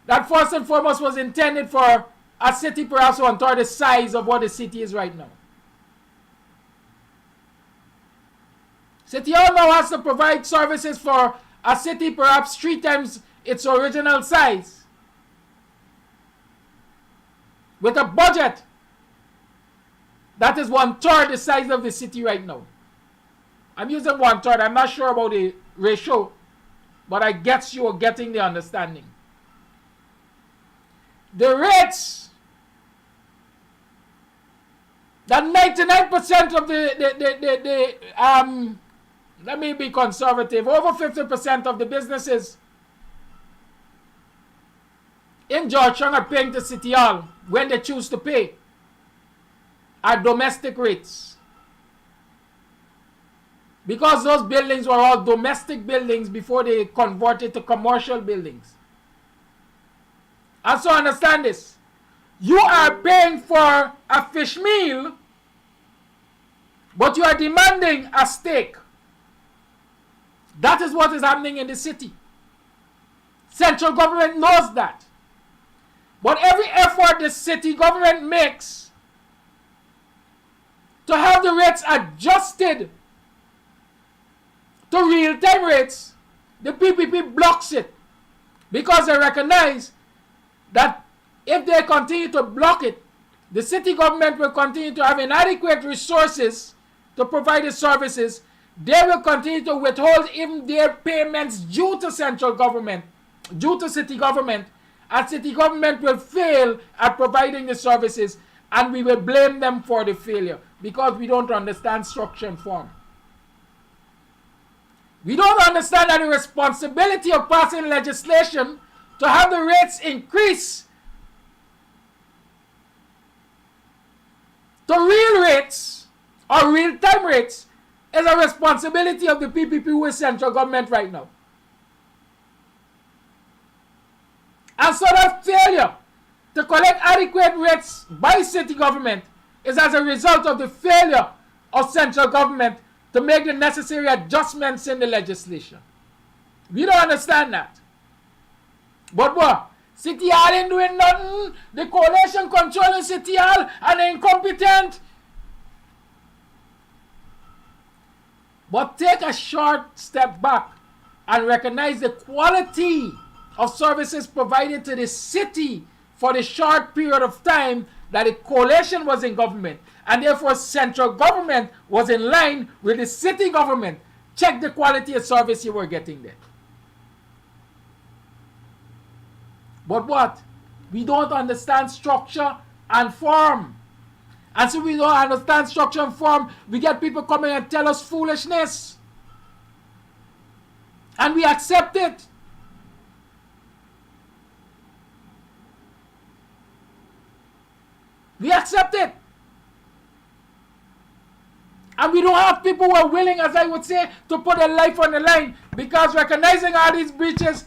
that first and foremost was intended for a city perhaps 1/3 the size of what the city is right now. City Hall now has to provide services for a city perhaps 3 times its original size, with a budget that is 1/3 the size of the city right now. I'm using 1/3. I'm not sure about the ratio, but I guess you are getting the understanding. The rates that 99% of let me be conservative, over 50% of the businesses in Georgetown are paying to City Hall when they choose to pay are domestic rates. Because those buildings were all domestic buildings before they converted to commercial buildings. And so understand this. You are paying for a fish meal, but you are demanding a steak. That is what is happening in the city. Central government knows that. But every effort the city government makes to have the rates adjusted to real-time rates, the PPP blocks it. Because they recognize that if they continue to block it, the city government will continue to have inadequate resources to provide the services. They will continue to withhold even their payments due to central government, due to city government, and city government will fail at providing the services, and we will blame them for the failure. because we don't understand structure and form. We don't understand that the responsibility of passing legislation to have the rates increase to real rates or real-time rates is a responsibility of the PPP who is central government right now. And so that failure to collect adequate rates by city government is as a result of the failure of central government to make the necessary adjustments in the legislation. We don't understand that. But what? City Hall ain't doing nothing. The coalition controlling City Hall and they're incompetent. But take a short step back and recognize the quality of services provided to the city for the short period of time that the coalition was in government, and therefore central government was in line with the city government. Check the quality of service you were getting there. But what? We don't understand structure and form. And so we don't understand structure and form, we get people coming and tell us foolishness. And we accept it. We accept it. And we don't have people who are willing, as I would say, to put their life on the line, because recognizing all these breaches,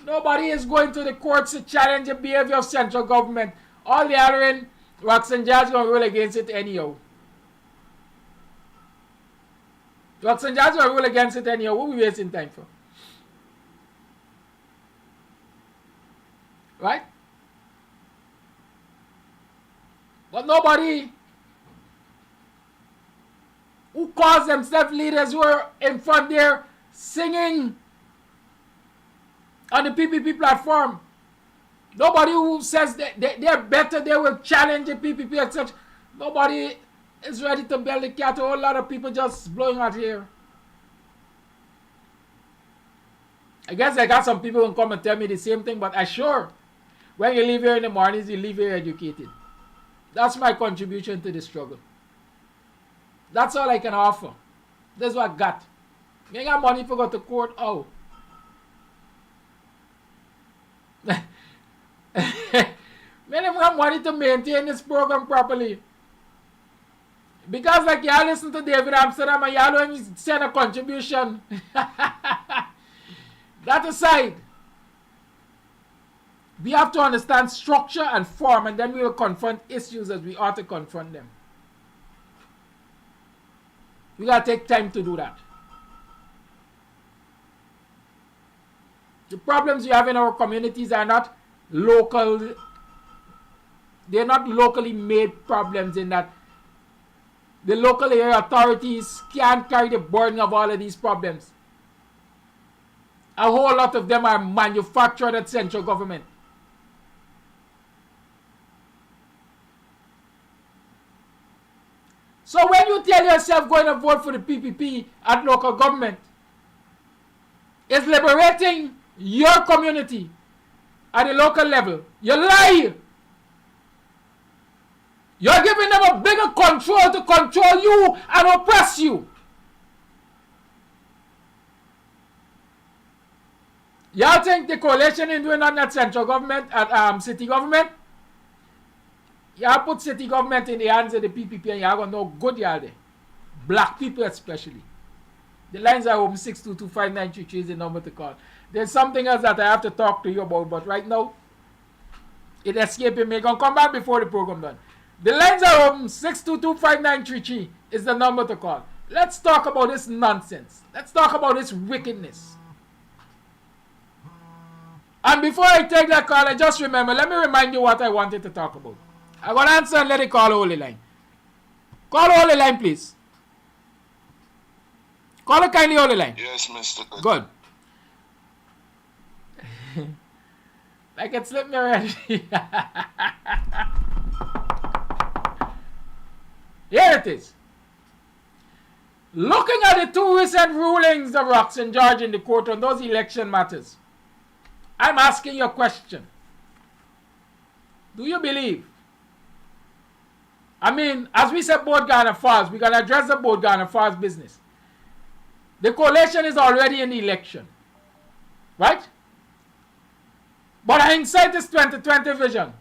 nobody is going to the courts to challenge the behavior of central government. All the other Roxanne Judge is going to rule against it anyhow. Roxanne Judge is going to rule against it anyhow. What are we wasting time for? Right? But nobody who calls themselves leaders who are in front there singing on the PPP platform, nobody who says they're better, they will challenge the PPP, etc. Nobody is ready to bail the cat. A whole lot of people just blowing out here. I guess I got some people who come and tell me the same thing, but I sure, when you leave here in the mornings, you leave here educated. That's my contribution to the struggle. That's all I can offer. That's what I got. You got money for go to court? Oh. Man, I have money to maintain this program properly. Because like y'all listen to David Amsterdam and y'all don't send a contribution. That aside, we have to understand structure and form, and then we will confront issues as we ought to confront them. We got to take time to do that. The problems we have in our communities are not local. They're not locally made problems in that the local area authorities can't carry the burden of all of these problems. A whole lot of them are manufactured at central government. So when you tell yourself going to vote for the PPP at local government, it's liberating your community at the local level. You lie. You're giving them a bigger control to control you and oppress you. Y'all think the coalition is doing that at central government, at city government? Y'all put city government in the hands of the PPP and y'all gonna know good y'all there. Black people especially. The lines are open. 6225933 is the number to call. There's something else that I have to talk to you about, but right now, it escaping me. I'm gonna come back before the program done. The lines are open. 6225933 is the number to call. Let's talk about this nonsense. Let's talk about this wickedness. And before I take that call, I just remember, let me remind you what I wanted to talk about. I'm going to answer and let it call Holy Line. Call Holy Line, please. Call it kindly Holy Line. Yes, Mr. Good. Like it slipped me already. Here it is. Looking at the two recent rulings of Roxanne George in the court on those election matters, I'm asking you a question. Do you believe I mean, as we said, both Ghana Falls, we're going to address the both Ghana Falls business. The coalition is already in the election. Right? But hindsight is 2020 vision.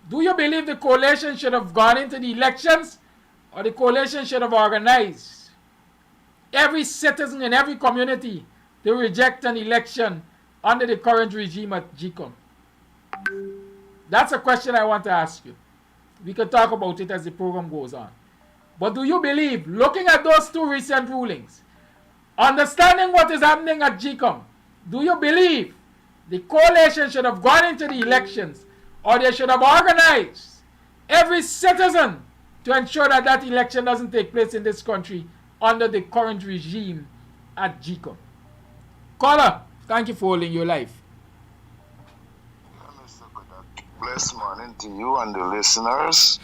Do you believe the coalition should have gone into the elections, or the coalition should have organized every citizen in every community to reject an election under the current regime at GECOM? That's a question I want to ask you. We can talk about it as the program goes on. But do you believe, looking at those two recent rulings, understanding what is happening at GECOM, do you believe the coalition should have gone into the elections, or they should have organized every citizen to ensure that that election doesn't take place in this country under the current regime at GECOM? Caller, thank you for holding your life. Blessed morning to you and the listeners,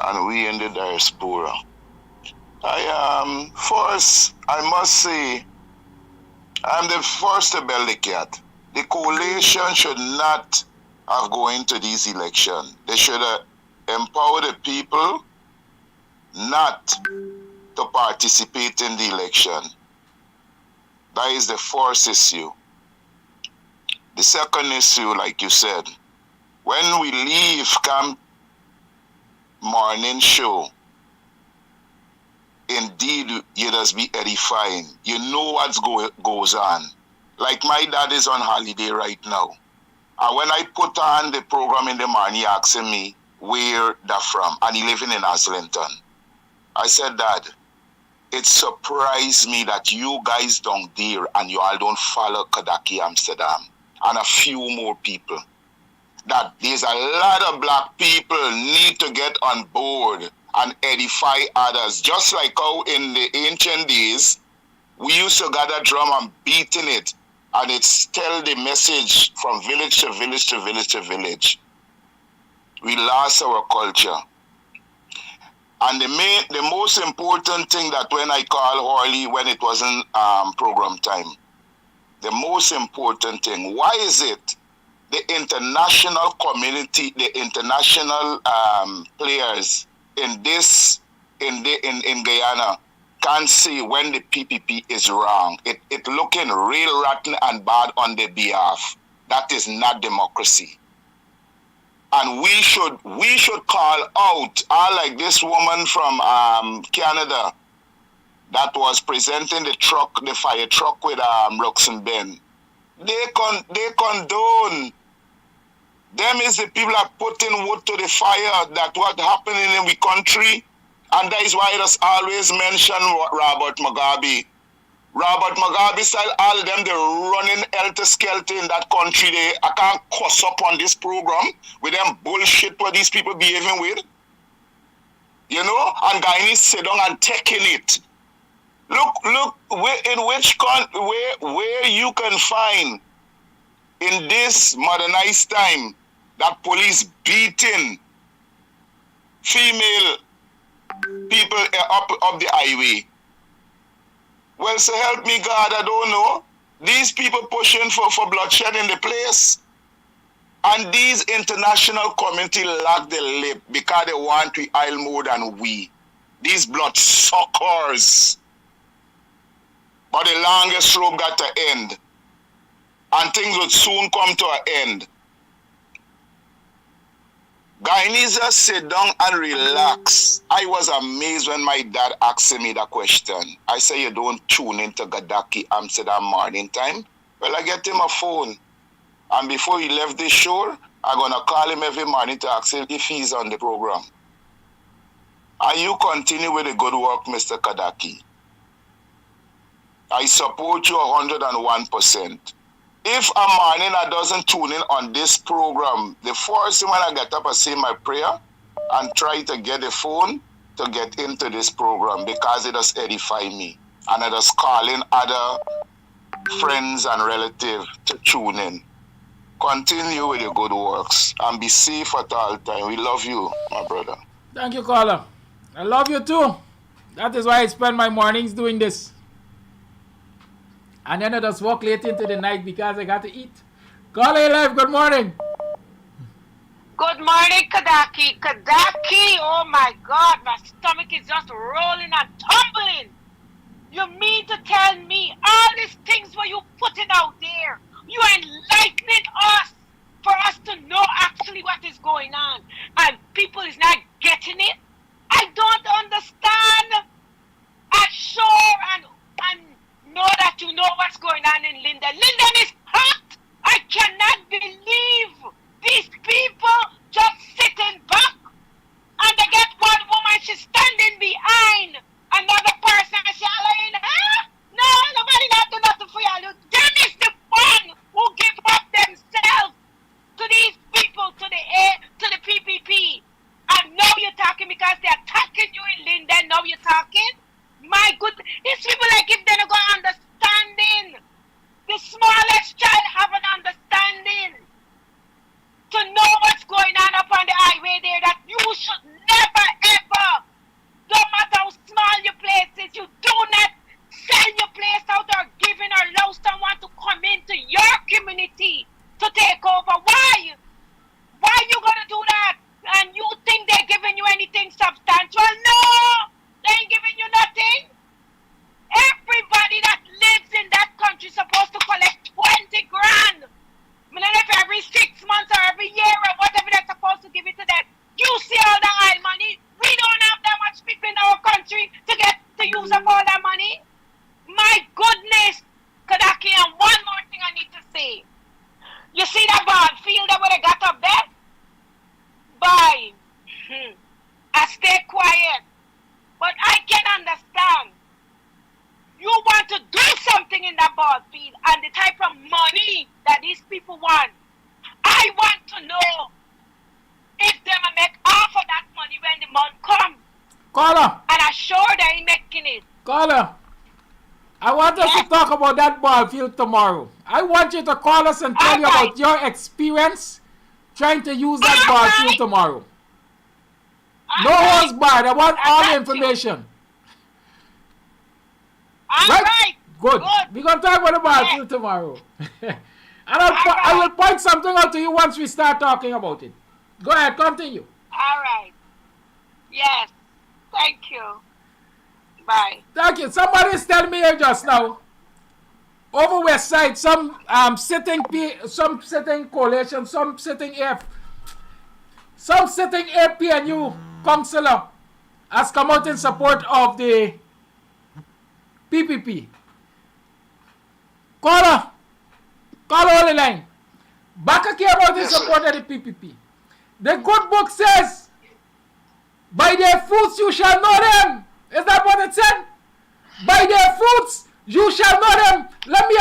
and we in the diaspora. First, I must say, I'm the first to bell the cat. The coalition should not have gone into these elections. They should empower the people not to participate in the election. That is the first issue. The second issue, like you said, when we leave Camp morning show, indeed, you just be edifying. You know what goes on. Like my dad is on holiday right now. And when I put on the program in the morning, he asking me where that from. And he living in Islington. I said, Dad, it surprised me that you guys don't dare and you all don't follow Kadaki Amsterdam and a few more people. That there's a lot of black people need to get on board and edify others. Just like how in the ancient days, we used to gather drum and beating it, and it's tell the message from village to village to village to village. We lost our culture. And the most important thing that when I call Horley when it wasn't program time, the most important thing, why is it the international community, the international players in Guyana can't see when the PPP is wrong? It looking real rotten and bad on their behalf. That is not democracy. And we should call out, like this woman from Canada that was presenting the fire truck with Roxanne Ben. They condone. Them is the people that putting wood to the fire that what happening in the country. And that is why it has always mentioned Robert Mugabe. Robert Mugabe style, all of them, they're running helter-skelter in that country. I can't cuss up on this program with them bullshit what these people behaving with. You know? And Guyanese sit down and taking it. Look, where you can find in this modernized time that police beating female people up the highway. Well, so help me God, I don't know. These people pushing for bloodshed in the place. And these international community lack the lip because they want to oil more than we. These blood suckers. But the longest rope got to end. And things would soon come to an end. Guyanese just sit down and relax. I was amazed when my dad asked me that question. I said, you don't tune into Gadaki Amsterdam morning time? Well, I get him a phone. And before he left the shore, I'm going to call him every morning to ask him if he's on the program. And you continue with the good work, Mr. Kadaki. I support you 101%. If a morning I doesn't tune in on this program, the first thing when I get up, I say my prayer and try to get the phone to get into this program because it does edify me. And I just calling other friends and relatives to tune in. Continue with your good works and be safe at all time. We love you, my brother. Thank you, caller. I love you too. That is why I spend my mornings doing this. And then I just walk late into the night because I got to eat. Caller live, good morning. Good morning, Kadaki. Kadaki, oh my God, my stomach is just rolling and tumbling. You mean to tell me all these things were you putting out there? You enlightening us for us to know actually what is going on. And people is not getting it? I don't understand. I'm sure and know that you know what's going on in Linden. Linden is hot. I cannot believe these people just sitting back and they get one woman, she's standing behind another person and she's saying, huh? No, nobody not do nothing for you. Them is the one who give up themselves to these people, to the PPP. And now you're talking because they're attacking you in Linden. Now you're talking? My goodness, these people like if they're not going understanding. The smallest child have an understanding to know what's going on up on the highway there, that you should never ever, no matter how small your place is, you do not sell your place out or giving or allow someone to come into your community to take over. Why? Why you gonna do that? And you think they're giving you anything substantial? No, they ain't giving you nothing. Everybody that lives in that country is supposed to collect 20 grand. I mean, if every 6 months or every year or whatever they're supposed to give it to them. You see all the high money. We don't have that much people in our country to use up all that money. My goodness, Kadaki, and one more thing I need to say. You see that ball field that where they got up there? Boy, I stay quiet. But I can understand. You want to do something in that ball field and the type of money that these people want. I want to know if they will make half of that money when the month comes. Caller. And I'm sure they ain't making it. Caller. I want us to talk about that ball field tomorrow. I want you to call us and tell you about your experience trying to use that ball field tomorrow. No one's bad. I want all the information. Right? Good. We're going to talk about the ball field tomorrow. And I will point something out to you once we start talking about it. Go ahead, continue. All right. Yes. Thank you. Bye. Thank you. Somebody is telling me here just now, over West Side, some sitting coalition, some sitting APNU councillor has come out in support of the PPP. Caller on the line. Baka came out in support of the PPP. The good book says, by their fruits you shall know them. Is that what it said? By their fruits you shall know them. Let me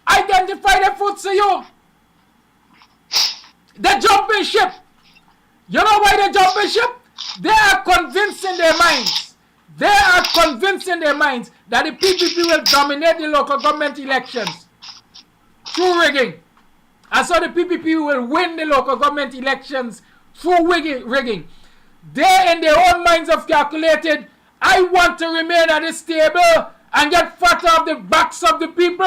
identify the fruits to you. The jumping ship. You know why they're jumping ship? They are convinced in their minds. that the PPP will dominate the local government elections through rigging. And so the PPP will win the local government elections through rigging. They in their own minds have calculated, I want to remain at this table and get fat off the backs of the people.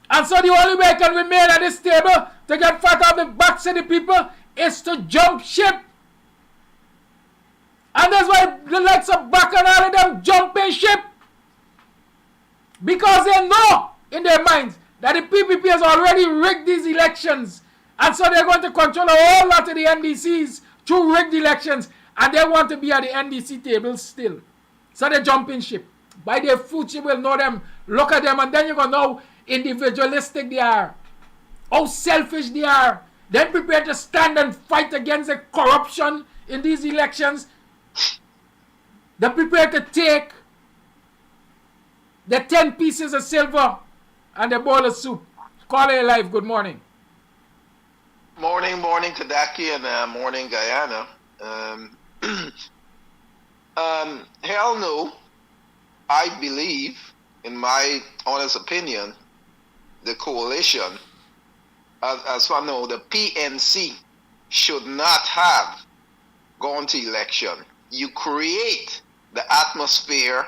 And so the only way I can remain at this table to get fat off the backs of the people is to jump ship. And that's why the likes of Baka and all of them jumping ship. Because they know in their minds that the PPP has already rigged these elections. And so they're going to control a whole lot of the NDCs through rigged elections. And they want to be at the NDC table still. So they're jumping ship. By their fruits you will know them. Look at them and then you're going to know individualistic they are. How selfish they are. They're prepared to stand and fight against the corruption in these elections. They're prepared to take the 10 pieces of silver and the bowl of soup. Call it live. Good morning. Morning, Kadaki, and morning, Guyana. Hell no. I believe, in my honest opinion, the coalition, as I know, the PNC should not have gone to election. You create the atmosphere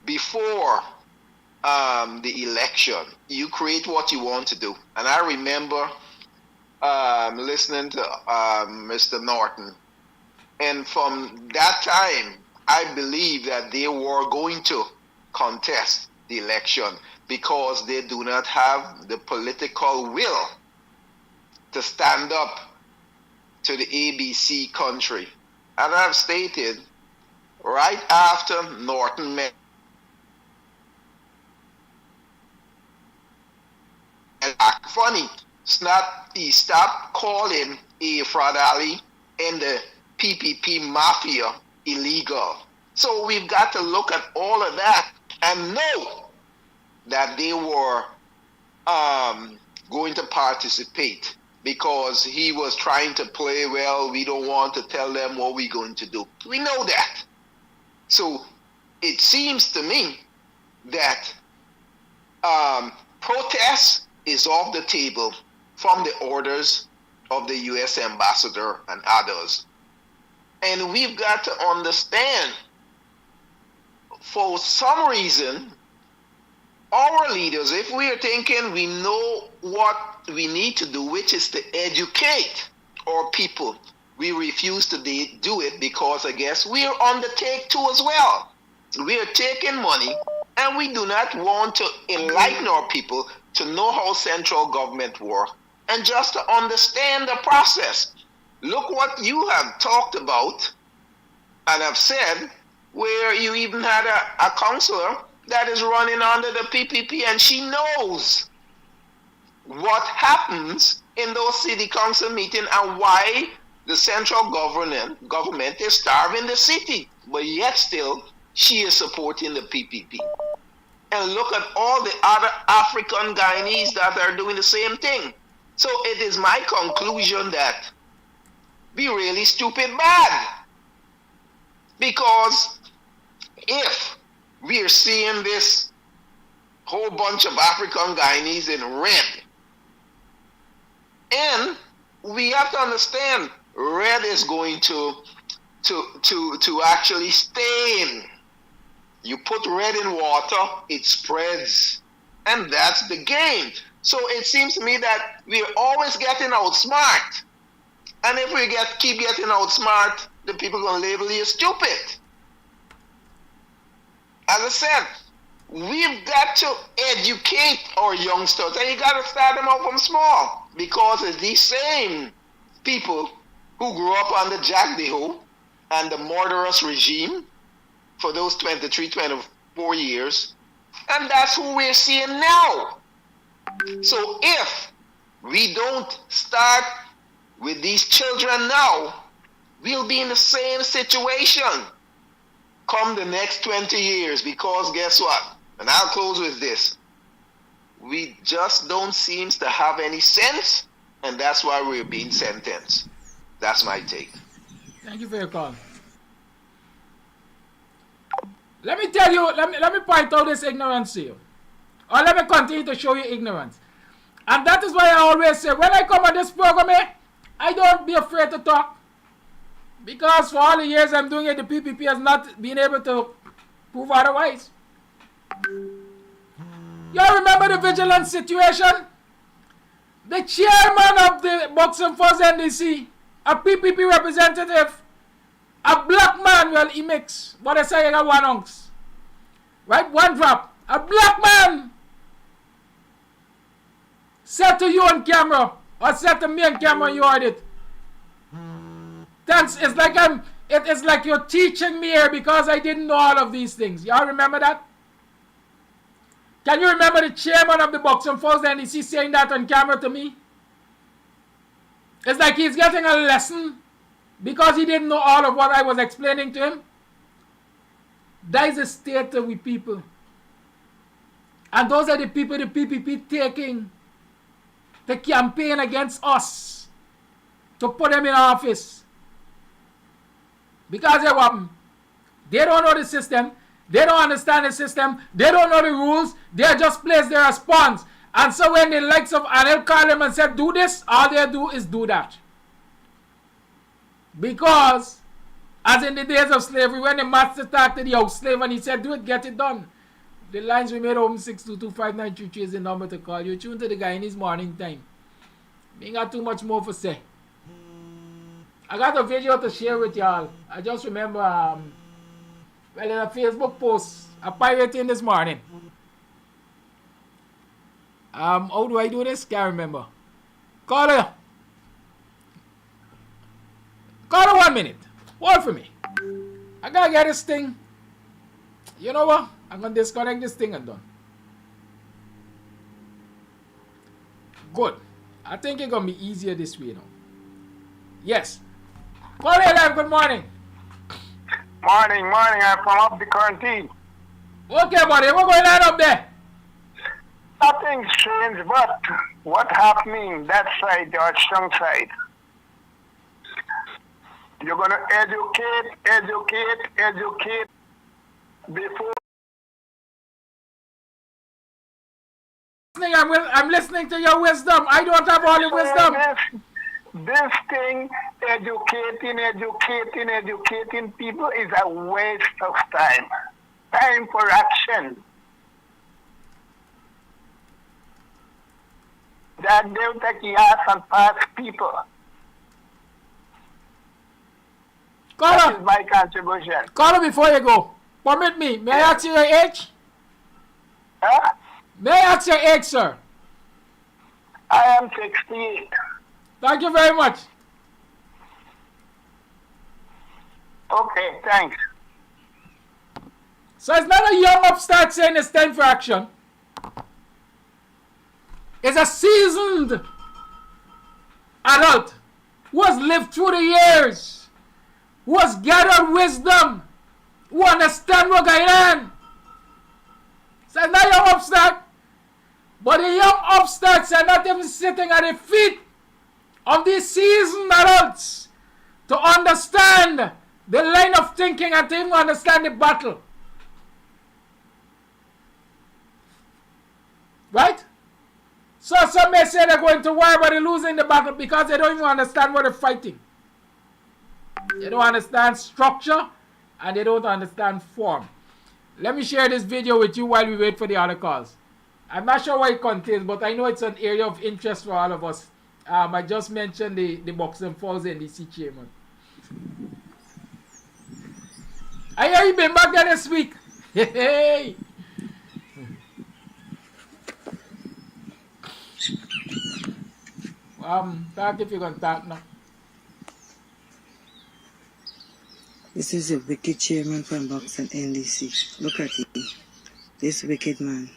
before the election. You create what you want to do. And I remember listening to Mr. Norton. And from that time, I believe that they were going to contest the election because they do not have the political will to stand up to the ABC country. And I've stated, right after Norton met, and funny, he stopped calling fraudulent and the PPP mafia illegal. So we've got to look at all of that and know that they were going to participate because he was trying to play, well, we don't want to tell them what we're going to do. We know that. So it seems to me that protest is off the table from the orders of the U.S. ambassador and others. And we've got to understand, for some reason, our leaders, if we are thinking we know what we need to do, which is to educate our people, we refuse to do it because I guess we are on the take too as well. We are taking money and we do not want to enlighten our people to know how central government works and just to understand the process. Look what you have talked about and have said, where you even had a counselor that is running under the PPP, and she knows what happens in those city council meetings and why the central government is starving the city, but yet still she is supporting the PPP. And look at all the other African Guyanese that are doing the same thing. So it is my conclusion that we really stupid bad. Because if we are seeing this whole bunch of African Guyanese in red, and we have to understand red is going to actually stain. You put red in water, it spreads, and that's the game. So it seems to me that we're always getting outsmart. And if we keep getting outsmart, the people are going to label you stupid. As I said, we've got to educate our youngsters, and you got to start them out from small, because it's these same people who grew up under Jack DeHoe and the murderous regime for those 23, 24 years, and that's who we're seeing now. So if we don't start with these children now, we'll be in the same situation come the next 20 years, because guess what? And I'll close with this. We just don't seem to have any sense, and that's why we're being sentenced. That's my take. Thank you for your call. Let me tell you, let me point out this ignorance to you. Or let me continue to show you ignorance. And that is why I always say, when I come on this program, I don't be afraid to talk. Because for all the years I'm doing it, the PPP has not been able to prove otherwise. You remember the vigilance situation? The chairman of the Boxing Force NDC, a PPP representative, a black man, well, he mix, but I say I got 1 ounce. Right? 1 drop. A black man said to you on camera, or said to me on camera, you heard it. Thanks. It is like you're teaching me here because I didn't know all of these things. Y'all remember that? Can you remember the chairman of the Boxing Force NDC saying that on camera to me? It's like he's getting a lesson because he didn't know all of what I was explaining to him. That is the state of we people. And those are the people the PPP taking the campaign against us to put them in office. Because they don't know the system, they don't understand the system, they don't know the rules, they just place their response. And so when the likes of Anil call them and said, do this, all they do is do that. Because, as in the days of slavery, when the master talked to the house slave and he said, do it, get it done. The lines we made open 6225933 is the number to call. You tune to the Guyanese Morning Time. Me got too much more to say. I got a video to share with y'all. I just remember, well, in a Facebook post, a pirate in this morning. How do I do this? Can't remember. Call her 1 minute. Hold for me. I gotta get this thing. You know what? I'm gonna disconnect this thing and done. Good. I think it's gonna be easier this way now. Yes. Call her live. Good morning. Morning. I'm from up the quarantine. Okay, buddy. What's going on up there? Nothing strange, but what happening that side, the strong side? You're gonna educate before. I'm listening to your wisdom. I don't have all the wisdom. This thing, educating people is a waste of time. Time for action. That they'll take the ass and pass people. That is my contribution. Call her before you go. Permit me. May I ask you your age? Huh? May I ask your age, sir? I am 68. Thank you very much. Okay, thanks. So it's not a young upstart saying it's time for action. It's a seasoned adult who has lived through the years, who has gathered wisdom, who understands what going on. So it's not young upstart, but the young upstarts are not even sitting at the feet of these seasoned adults to understand the line of thinking and to even understand the battle. Right? So some may say they're going to war, but they're losing the battle because they don't even understand what they're fighting. They don't understand structure and they don't understand form. Let me share this video with you while we wait for the other calls. I'm not sure what it contains, but I know it's an area of interest for all of us. I just mentioned the Boxing Falls NDC chairman. I hear you been back there this week. Hey. Talk if you can talk now. This is a wicked chairman from Boxing NDC. Look at him. This wicked man.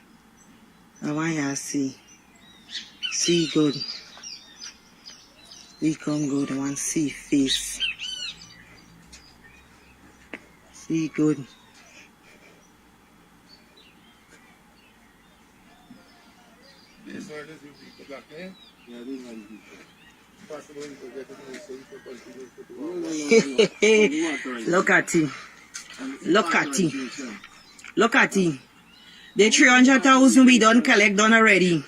I want you to see. See good. We come good. I want to see face. See good. Look at him. Look at him. Look at him. The 300,000 we done collect done already.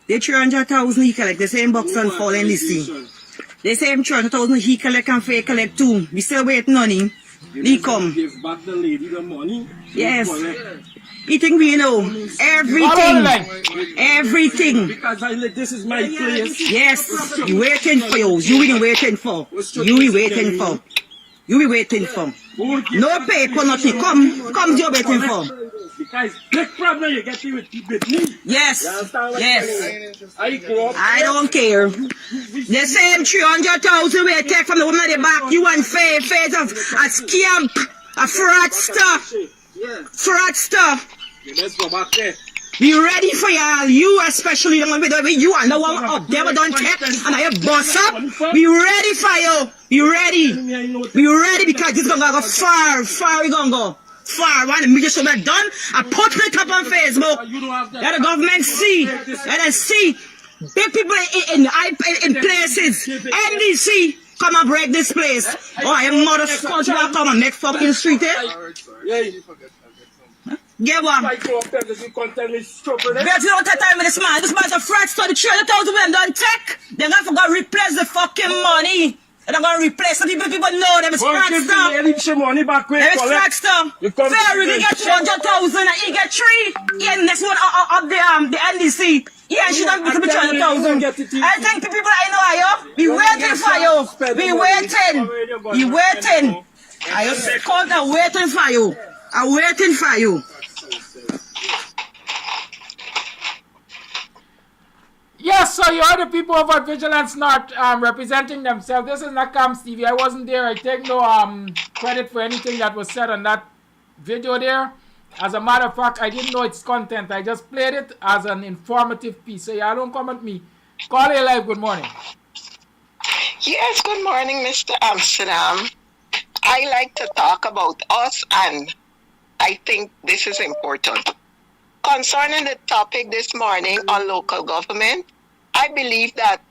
The 300,000 he collect the same Buxton fall in this thing. The same 300,000 he collect and Faye collect too. We still waiting on him. He come. Give back the lady the money. Yes. You think we know everything? Everything. Because this is my place. Yes. You waiting for you. You been waiting for. You be waiting for. You be waiting for. No paper, nothing. Come you waiting for. Because the problem you get with me. Yes. Yes. I don't care. The same 300,000 we take from the woman at the back. You want Faye of a scamp, a fraudster. Fraudster. Let's go back there. We ready for y'all. You especially the one with you and the one up there we don't take and I have boss up. We ready for you. You ready? We ready because this gonna go far. Far we gonna go. Far. When the media show that done, I put it up on Facebook. Let the government see. Let us see. Big people in places. NDC come and break this place. Oh, I am mother country will come and make fucking street Get one. There's no time with this man. This man's a fraudster. The 300,000 men don't take. They're going to go replace the fucking money. And I'm gonna replace some people know them is fraudster. Money back with Them is fraudster. Ferry we get 200,000 and he get 3. Yeah, next one of the NDC. Yeah, she don't get 200,000. I think the people I know are you. Be waiting for you. Be waiting. Be waiting. I just called and waiting for you. I'm waiting for you. Yes, so you are the people of Vigilance North representing themselves. This is not Kams TV. I wasn't there. I take no credit for anything that was said on that video there. As a matter of fact, I didn't know its content. I just played it as an informative piece. So y'all don't come at me. Call A Live, good morning. Yes, good morning, Mr. Amsterdam. I like to talk about us, and I think this is important. Concerning the topic this morning on local government, I believe that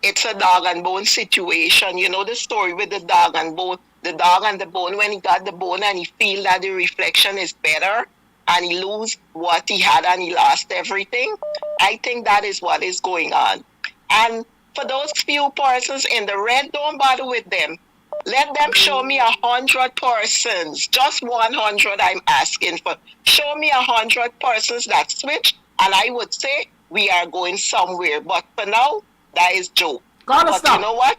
it's a dog and bone situation. You know the story with the dog and bone. The dog and the bone, when he got the bone and he feel that the reflection is better and he lose what he had and he lost everything. I think that is what is going on. And for those few persons in the red, don't bother with them. Let them show me 100 persons, just 100 I'm asking for. Show me 100 persons that switch, and I would say we are going somewhere. But for now, that is joke. Gotta but stop. You know what?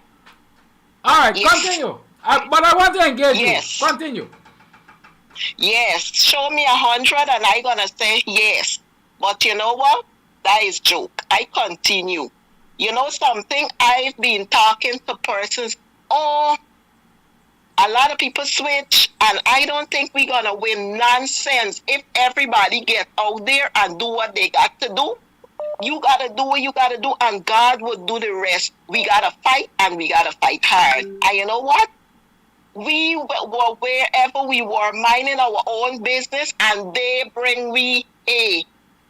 All right, yes. Continue. But I want to engage yes. you. Continue. Yes, show me 100 and I'm going to say yes. But you know what? That is joke. I continue. You know something? I've been talking to persons. Oh, a lot of people switch, and I don't think we're going to win nonsense if everybody get out there and do what they got to do. You got to do what you got to do, and God will do the rest. We got to fight, and we got to fight hard. And you know what? We were wherever we were minding our own business, and they bring we a.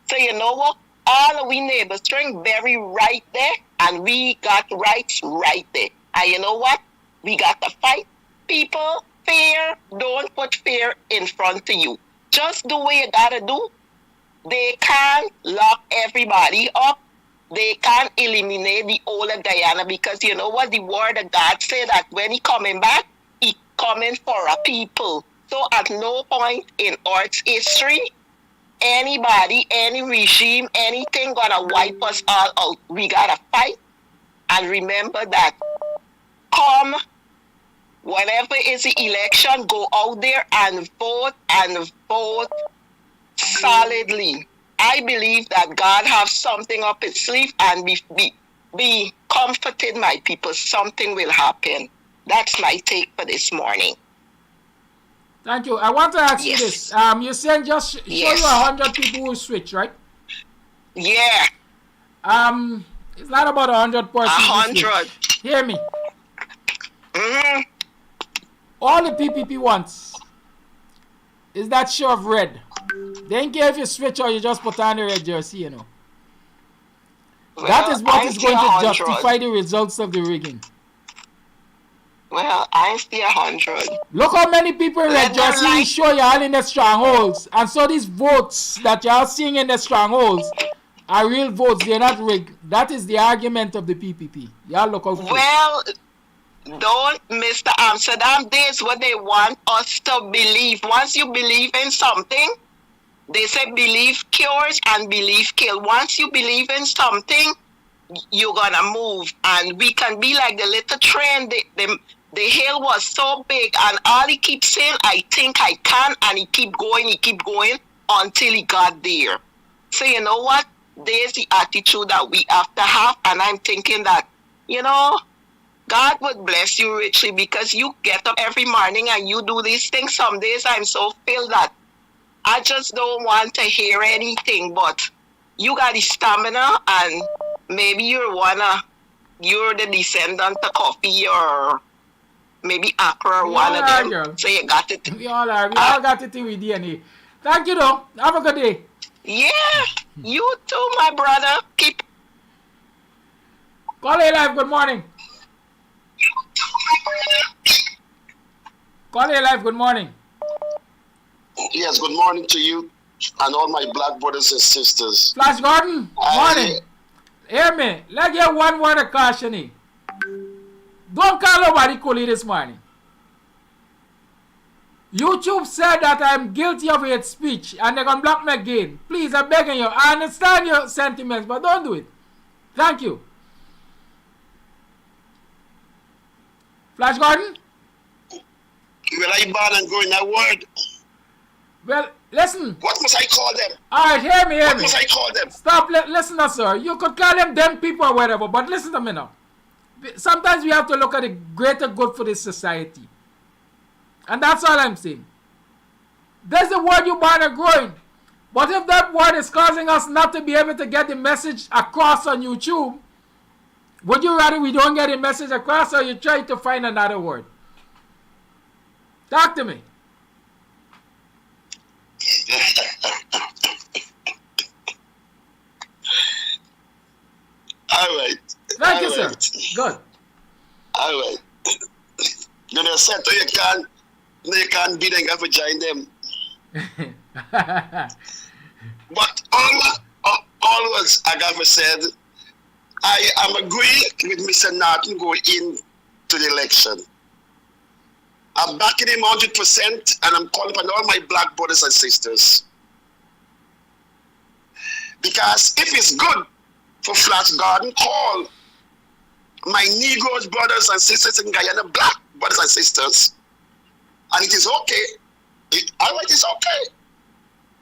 So you know what? All of we neighbors string very right there, and we got rights right there. And you know what? We got to fight. People, fear, don't put fear in front of you. Just do what you got to do. They can't lock everybody up. They can't eliminate the whole of Guyana, because you know what? The word of God said that when he coming back, he coming for a people. So at no point in Earth's history, anybody, any regime, anything gonna wipe us all out. We gotta fight, and remember that come whenever is the election, go out there and vote solidly. I believe that God have something up his sleeve, and be comforted, my people. Something will happen. That's my take for this morning. Thank you. I want to ask you this. You said just show you 100 people who switch, right? Yeah. It's not about 100 persons. 100. Hear me. Mm-hmm. All the PPP wants is that show of red. They don't care if you switch or you just put on the red jersey, you know. Well, that is what is going to justify the results of the rigging. Well, I see 100. Look how many people in red jersey show you all in the strongholds. And so these votes that you are seeing in the strongholds are real votes. They're not rigged. That is the argument of the PPP. Y'all look out for well, don't, Mr. Amsterdam, this is what they want us to believe. Once you believe in something, they say belief cures and belief kills. Once you believe in something, you're gonna move. And we can be like the little train. The hill was so big, and all he keeps saying, I think I can, and he keep going until he got there. So you know what? There's the attitude that we have to have, and I'm thinking that, you know, God would bless you richly, because you get up every morning and you do these things. Some days I'm so filled that I just don't want to hear anything, but you got the stamina, and maybe you're the descendant of Coffee or maybe Accra or one of them. Girl. So you got it. We all are. We all got it with DNA. Thank you, though. Have a good day. Yeah, you too, my brother. Keep. Call A Live, good morning. Call A Live, good morning. Yes, good morning to you and all my black brothers and sisters. Flash Gordon, morning. Hear me. Let's get one word of caution. Don't call nobody coolie this morning. YouTube said that I'm guilty of hate speech and they're going to block me again. Please, I'm begging you. I understand your sentiments, but don't do it. Thank you. Flash Gordon? Will I ban and go in that word? Well, listen. What must I call them? Alright, hear me. What must I call them? Stop, listen, sir. You could call them people or whatever, but listen to me now. Sometimes we have to look at the greater good for this society. And that's all I'm saying. There's the word you born and growing. But if that word is causing us not to be able to get the message across on YouTube, would you rather we don't get the message across or you try to find another word? Talk to me. All right. Thank you, sir. Good. All right. You know, said you can't beat them, you have to join them. But always, Agafa said, I am agreeing with Mr. Norton going into the election. I'm backing him 100% and I'm calling upon all my black brothers and sisters. Because if it's good for Flash Garden, call my Negroes brothers and sisters in Guyana, black brothers and sisters, and it is okay. All right, it's okay.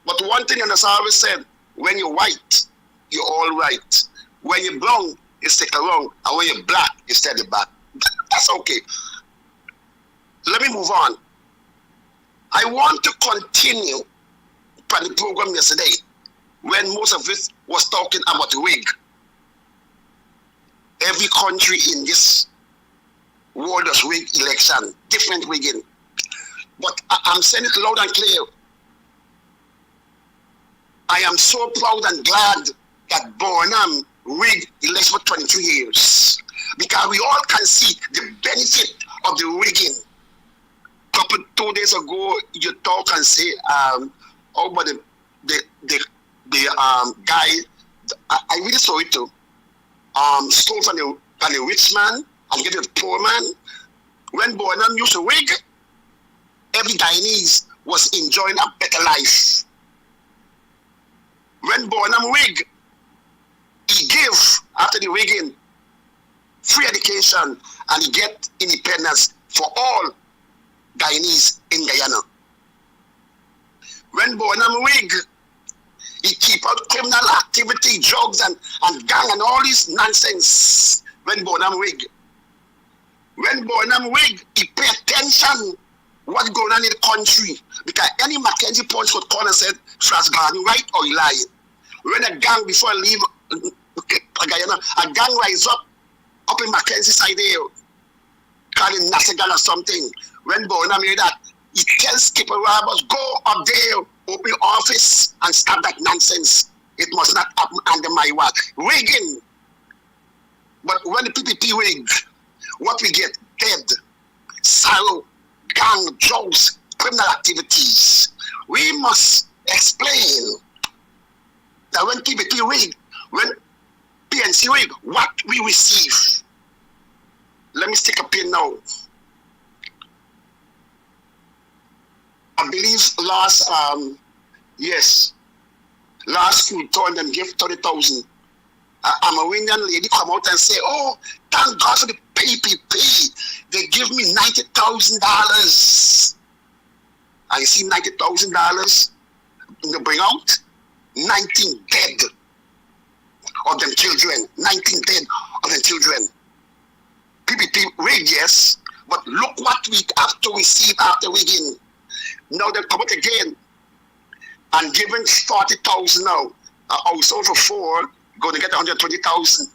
But one thing, and as I always said, when you're white, you're all right. When you're brown, you stick around, and when you're black, you stay at the back. That's okay. Let me move on. I want to continue from the program yesterday when most of it was talking about wig. Every country in this world has wig election, different wigging. But I'm saying it loud and clear. I am so proud and glad that Bonham rigged the election for 22 years. Because we all can see the benefit of the rigging. 2 days ago, you talk and say, oh, but the guy, I really saw it too, stole from the rich man and get the poor man. When Bonham used to rig, every Guyanese was enjoying a better life. When Bonham rig, he gave, after the rigging, free education and he get independence for all Guyanese in Guyana. When Bonham rig, he keep out criminal activity, drugs and gang and all this nonsense. When Bonham rig. When Bonham rig, he pay attention what's going on in the country. Because any Mackenzie Punch could call and said, Flash Garden, right or he lying. When a gang, before I leave Guyana, a gang rise up in Mackenzie side there, calling Nasagal or something. When Bonham hear that, he tells Skipper Roberts, go up there, open your office and stop that nonsense. It must not happen under my watch. Rigging. But when the PPP rig, what we get? Dead, sorrow, gang, drugs, criminal activities. We must explain that when PPP rig, when PNC rig, what we receive. Let me stick a pin now. I believe last school told them give 30,000. A Amerindian lady come out and say, oh, thank God for the PPP. They give me $90,000. I see $90,000 they bring out 19 dead of them children. 19 dead of them children. PPP rig, yes, but look what we have to receive after rigging. Now they come out again and giving 40,000 now. Also for 4, going to get 120,000.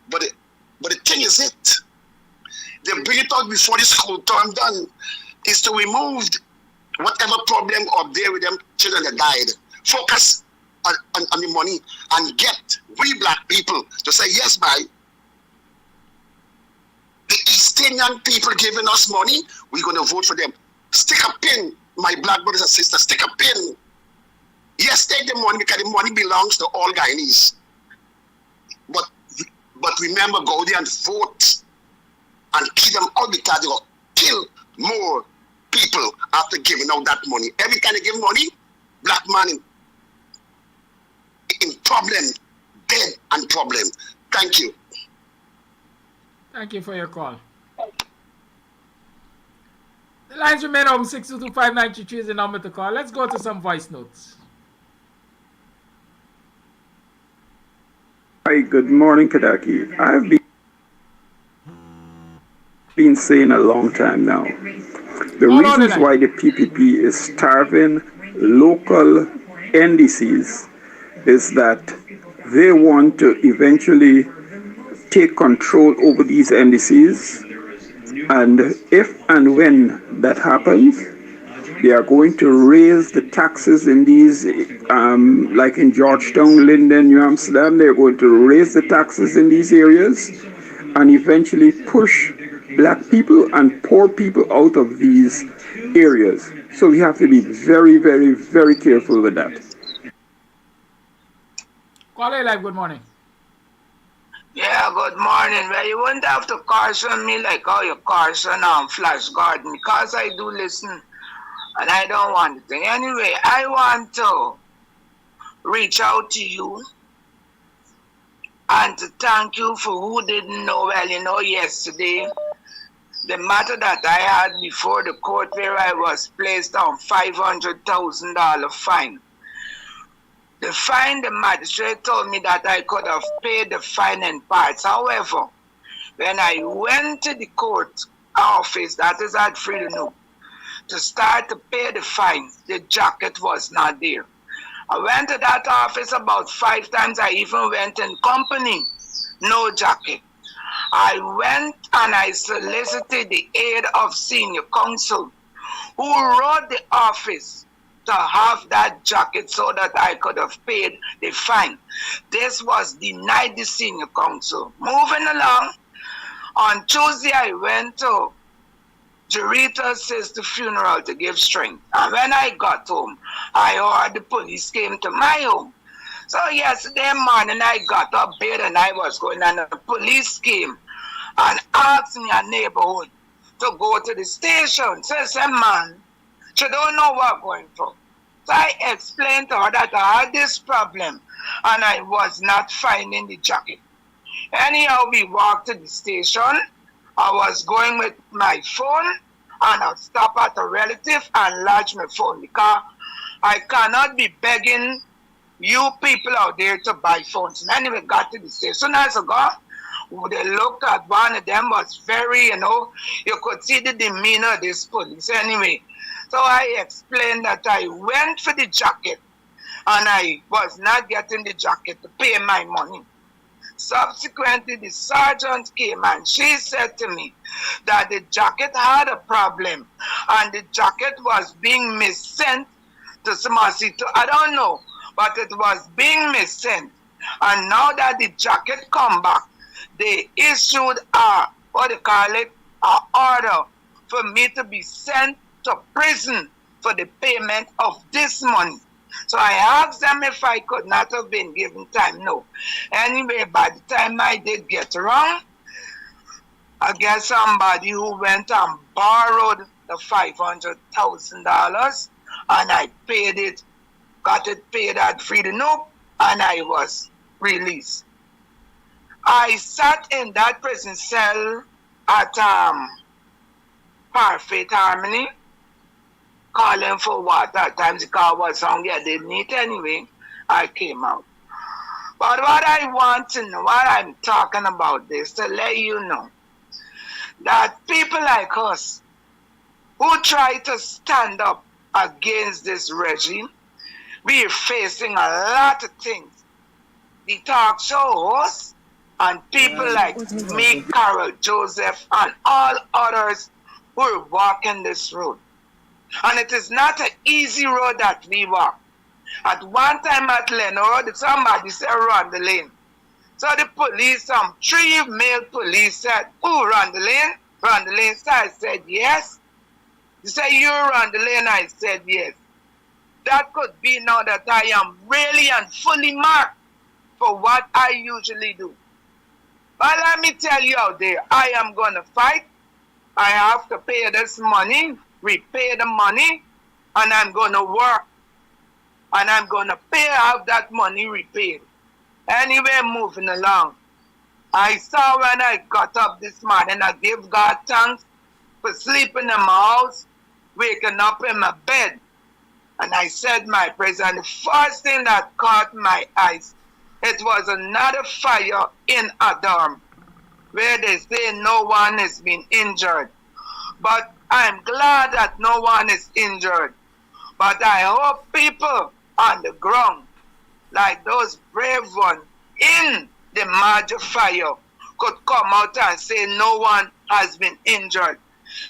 But the thing is they bring it out before the school term done, is to remove whatever problem up there with them children that died. Focus on the money and get we black people to say, yes, bye. The East Indian people giving us money, we're going to vote for them. Stick a pin, my black brothers and sisters, stick a pin. Yes, take the money because the money belongs to all Guyanese. But remember, go there and vote. and keep them out because they will kill more people after giving out that money. Every time they give money, black man in problem, dead and problem. Thank you. Thank you for your call. The lines remain open. 6225933 is the number to call. Let's go to some voice notes. Hi, good morning, Kadaki. I've been saying a long time now. The reasons why the PPP is starving local NDCs is that they want to eventually take control over these NDCs, and if and when that happens, they are going to raise the taxes in these, like in Georgetown, Linden, New Amsterdam, they're going to raise the taxes in these areas and eventually push black people and poor people out of these areas. So we have to be very, very, very careful with that. Call live, good morning. Yeah, good morning. Well, you wouldn't have to caution me like how you caution Flash Garden, because I do listen and I don't want it. Anyway, I want to reach out to you and to thank you for who didn't know. Well, you know, yesterday, the matter that I had before the court where I was placed on $500,000 fine. The fine, the magistrate told me that I could have paid the fine in parts. However, when I went to the court office, that is at Freedom, to start to pay the fine, the jacket was not there. I went to that office about 5 times. I even went in company, no jacket. I went and I solicited the aid of senior counsel who wrote the office to have that jacket so that I could have paid the fine. This was denied the senior counsel. Moving along, on Tuesday I went to Jarita's sister funeral to give strength. And when I got home, I heard the police came to my home. So yesterday morning I got up bed and I was going, and the police came and asked me a neighborhood to go to the station. So I said, man, she don't know what I'm going for. So I explained to her that I had this problem and I was not finding the jacket. Anyhow, we walked to the station. I was going with my phone and I stopped at a relative and lodged my phone because I cannot be begging you people out there to buy phones. And anyway, got to the station as I got. They looked at one of them, was very, you could see the demeanor of this police. Anyway, so I explained that I went for the jacket and I was not getting the jacket to pay my money. Subsequently, the sergeant came and she said to me that the jacket had a problem and the jacket was being missent to Samasito. I don't know, but it was being missent. And now that the jacket come back, they issued a order for me to be sent to prison for the payment of this money. So I asked them if I could not have been given time. No. Anyway, by the time I did get around, I guess somebody who went and borrowed the $500,000 and I paid it, got it paid at Freedom, and I was released. I sat in that prison cell at Perfect Harmony, calling for water. At times the car was hungry, I didn't eat anyway. I came out. But what I want to know, what I'm talking about this, to let you know that people like us who try to stand up against this regime, we are facing a lot of things. The talk show hosts and people like me, Carol, Joseph, and all others who are walking this road. And it is not an easy road that we walk. At one time at Lenore, somebody said, run the lane. So the police, 3 male police said, who run the lane? Run the lane. So I said, yes. They said, you run the lane? I said, yes. That could be now that I am really and fully marked for what I usually do. But let me tell you out there, I am going to fight. I have to pay this money, repay the money, and I'm going to work. And I'm going to have that money repaid. Anyway, moving along. I saw when I got up this morning, I gave God thanks for sleeping in my house, waking up in my bed. And I said my prayers, and the first thing that caught my eyes, it was another fire in a dorm, where they say no one has been injured. But I'm glad that no one is injured. But I hope people on the ground, like those brave ones in the major fire, could come out and say no one has been injured.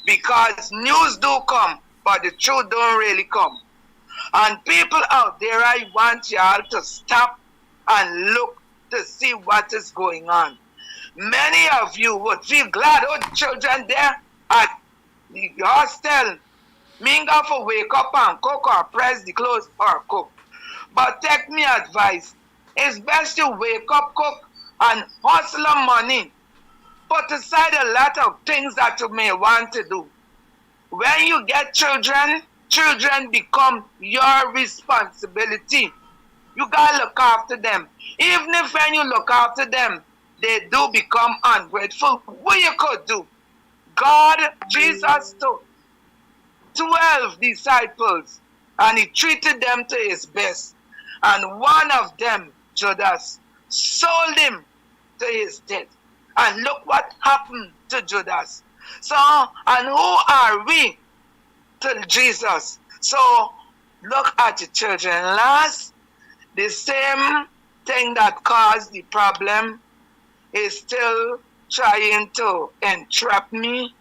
Because news do come, but the truth don't really come. And people out there, I want y'all to stop and look to see what is going on. Many of you would feel glad, oh, the children there at the hostel, me go for wake up and cook or press the clothes or cook. But take me advice, it's best to wake up, cook, and hustle money. Put aside a lot of things that you may want to do. When you get children, children become your responsibility. You gotta look after them. Even if when you look after them, they do become ungrateful, what you could do? God, Jesus took 12 disciples and he treated them to his best. And one of them, Judas, sold him to his death. And look what happened to Judas. So, and who are we to Jesus? So, look at your children. Last, the same thing that caused the problem is still trying to entrap me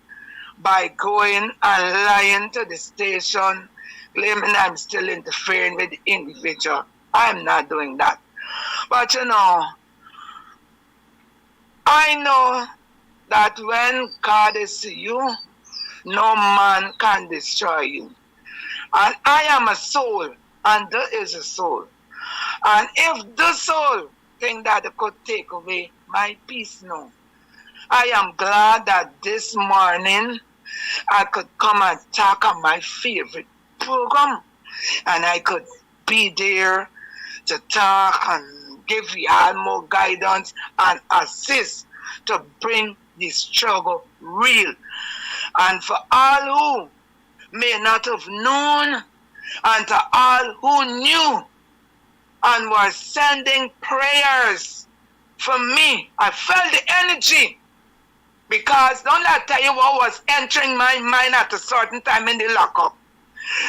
by going and lying to the station, claiming I'm still interfering with the individual. I'm not doing that. But you know, I know that when God is you, no man can destroy you. And I am a soul, and there is a soul. And if the soul think that it could take away my peace, no. I am glad that this morning I could come and talk on my favorite program. And I could be there to talk and give you all more guidance and assist to bring the struggle real. And for all who may not have known, and to all who knew and were sending prayers for me, I felt the energy. Because don't I tell you what was entering my mind at a certain time in the lockup.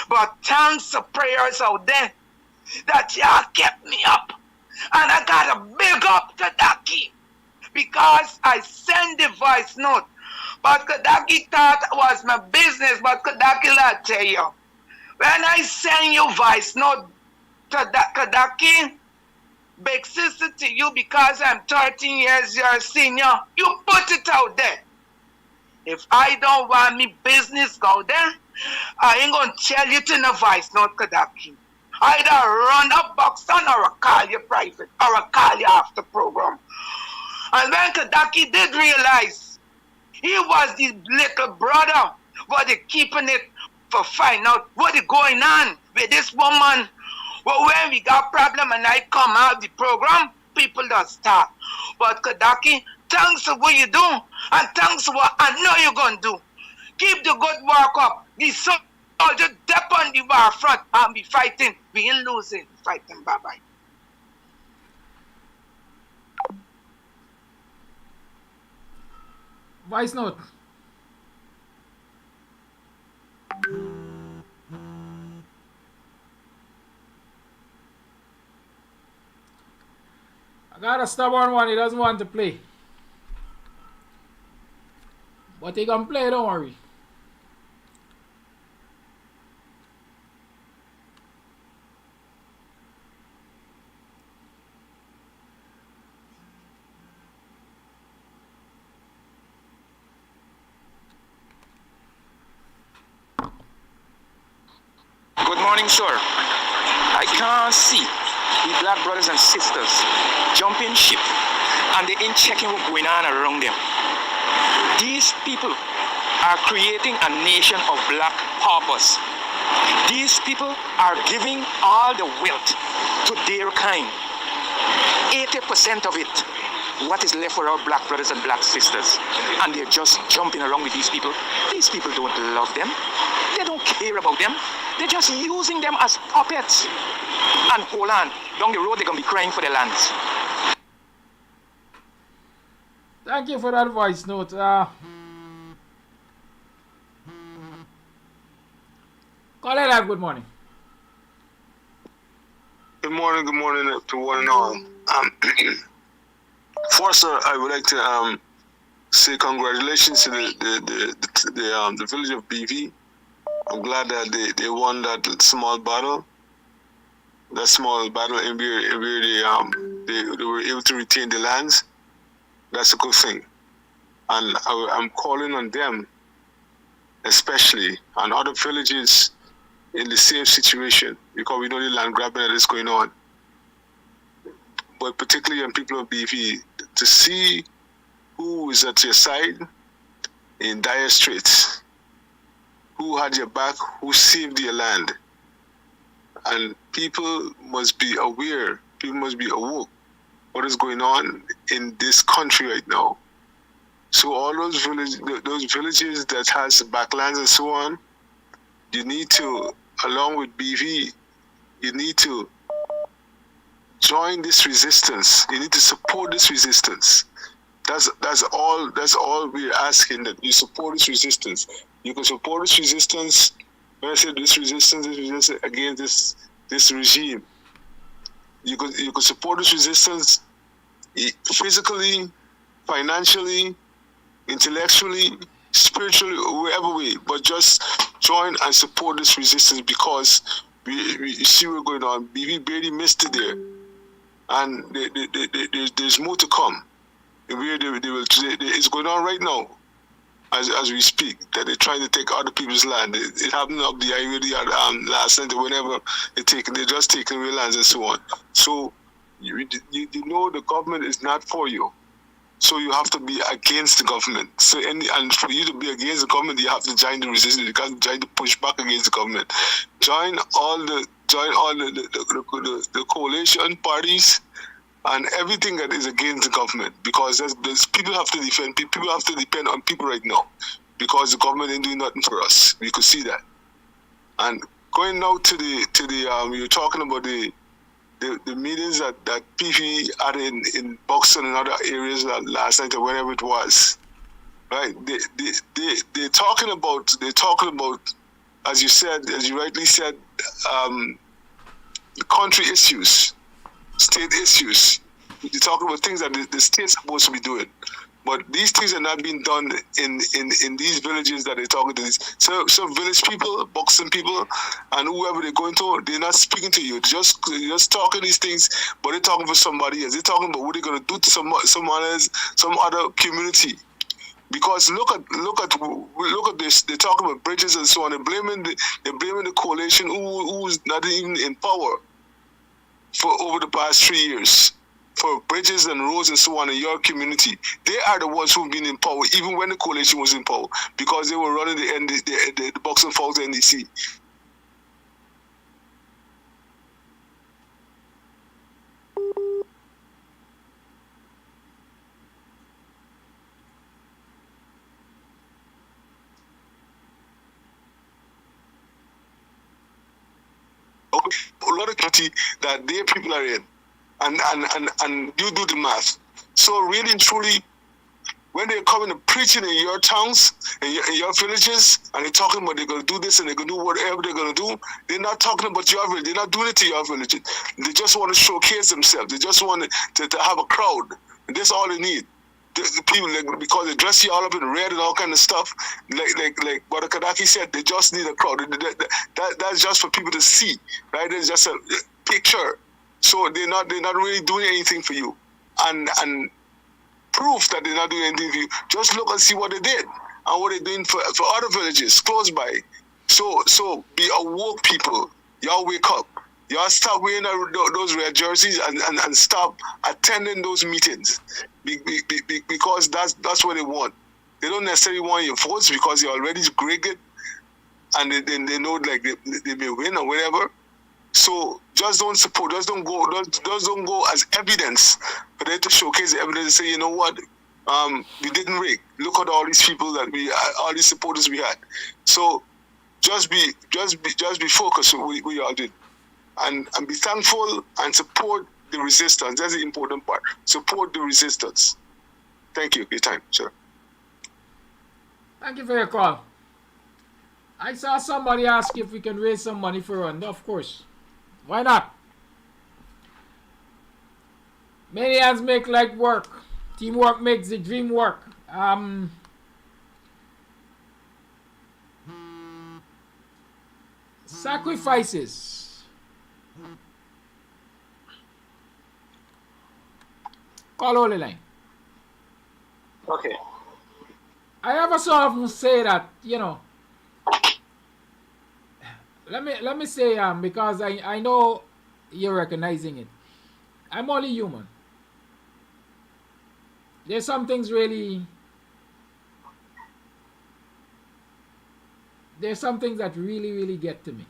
But thanks to prayers out there that y'all kept me up. And I got a big up to Daki. Because I sent the voice note. But Kadaki thought it was my business. But Kadaki, I'll tell you. When I send you voice note to Kadaki, big sister to you because I'm 13 years your senior, you put it out there. If I don't want me business go there, I ain't gonna tell you to no voice note, Kadaki. Either run up Buxton or I call you private or I call you after program. And when Kadaki did realize he was the little brother, but they keeping it for find out what is going on with this woman. Well, when we got problem and I come out the program, people don't start. But Kadaki, thanks for what you do, and thanks for what I know you're going to do. Keep the good work up. The soldiers step on the war front and be fighting. We ain't losing. Fighting. Bye-bye. Voice note. I got a stubborn one, he doesn't want to play. But he can play, don't worry. Good morning, sir. I can't see the black brothers and sisters jumping ship and they ain't checking what's going on around them. These people are creating a nation of black paupers. These people are giving all the wealth to their kind. 80% of it, what is left for our black brothers and black sisters? And they're just jumping around with these people. These people don't love them. They don't care about them. They're just using them as puppets. And hold on, down the road they're going to be crying for their lands. Thank you for that voice note. Call it out, good morning. Good morning to one and all. First, I would like to say congratulations to the village of BV. I'm glad that they won that small battle. That small battle in where they were able to retain the lands. That's a good thing. And I'm calling on them, especially, and other villages in the same situation, because we know the land grabbing that is going on. But particularly on people of BV, to see who is at your side in dire straits, who had your back, who saved your land. And people must be aware, people must be awoke what is going on in this country right now. So all those villages that has backlands and so on, you need to, along with BV, you need to join this resistance. You need to support this resistance. That's all we're asking, that you support this resistance. You can support this resistance. When I say this resistance against this regime. You could support this resistance physically, financially, intellectually, spiritually, wherever way. But just join and support this resistance, because we see what's going on. BV barely missed it there, and there's more to come. It's going on right now, as we speak, that they're trying to take other people's land. It happened up the highway last night, whenever they're just taking away lands and so on. So you know the government is not for you. So you have to be against the government. And for you to be against the government, you have to join the resistance. You can't try to push back against the government. Join all the coalition parties and everything that is against the government, because there's people have to defend. People have to depend on people right now, because the government ain't doing nothing for us. We could see that. And going now to the you're talking about the meetings that PV had in Buxton and other areas last night or whenever it was, right? They're talking about, as you rightly said, country issues, state issues. They're talking about things that the state's supposed to be doing. But these things are not being done in these villages that they're talking to. So village people, Buxton people, and whoever they're going to, they're not speaking to you. They're just talking these things, but they're talking for somebody else. They're talking about what they're going to do to someone else, some other community. Because look at this. They're talking about bridges and so on. They're blaming the coalition who's not even in power for over the past 3 years. For bridges and roads and so on in your community. They are the ones who've been in power, even when the coalition was in power, because they were running the Buxton Falls NDC. A lot of community that their people are in. And you do the math. So really and truly, when they're coming and preaching in your towns, in your villages, and they're talking about they're going to do this and they're going to do whatever they're going to do, they're not talking about your village. They're not doing it to your village. They just want to showcase themselves. They just want to have a crowd. And that's all they need. The people, because they dress you all up in red and all kind of stuff, like what Kadaki said, they just need a crowd. That's just for people to see, right? It's just a picture. So they're not really doing anything for you, and proof that they're not doing anything for you. Just look and see what they did and what they're doing for other villages close by. So be awoke, people. Y'all wake up. Y'all stop wearing those red jerseys and stop attending those meetings. because that's what they want. They don't necessarily want your votes because you're already graded, and they know like they may win or whatever. So just don't support. Just don't go as evidence for them to showcase the evidence and say, you know what, we didn't rig. Look at all these people that all these supporters we had. So just be focused on what you all did, and be thankful and support the resistance. That's the important part. Support the resistance. Thank you for your time, sir. Thank you for your call. I saw somebody ask if we can raise some money for Rwanda. Of course. Why not? Many hands make light work. Teamwork makes the dream work. Sacrifices. Call all the line. Okay. I ever so often say that, you know, let me say because I know you're recognizing it. I'm only human. There's some things really. There's some things that really get to me.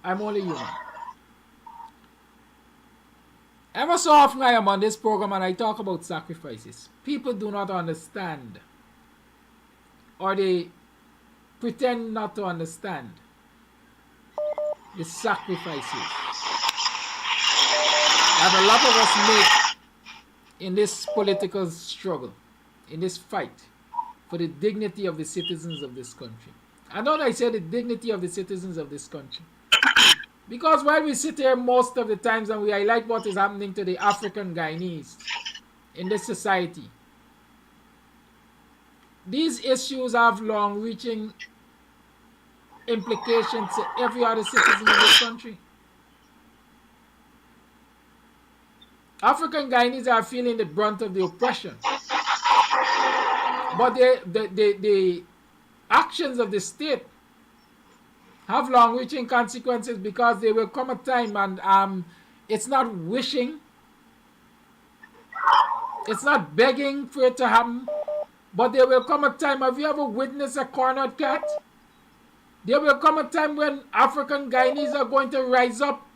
I'm only human. Ever so often I am on this program and I talk about sacrifices. People do not understand, or they pretend not to understand the sacrifices that a lot of us make in this political struggle, in this fight for the dignity of the citizens of this country. I know that I said the dignity of the citizens of this country, because while we sit here most of the times and we highlight what is happening to the African Guyanese in this society, these issues have long-reaching implications to every other citizen in this country. African Guyanese are feeling the brunt of the oppression, but the actions of the state have long-reaching consequences, because there will come a time, and it's not wishing, it's not begging for it to happen, but there will come a time. Have you ever witnessed a cornered cat? There will come a time when African Guyanese are going to rise up,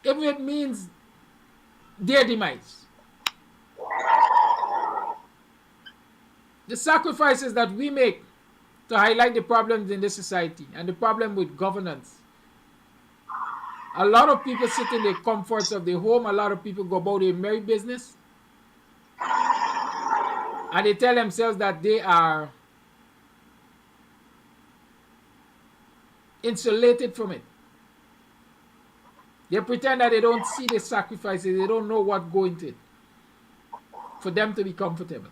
if it means their demise. The sacrifices that we make to highlight the problems in this society and the problem with governance. A lot of people sit in the comforts of their home. A lot of people go about their merry business, and they tell themselves that they are insulated from it. They pretend that they don't see the sacrifices. They don't know what goes into it for them to be comfortable.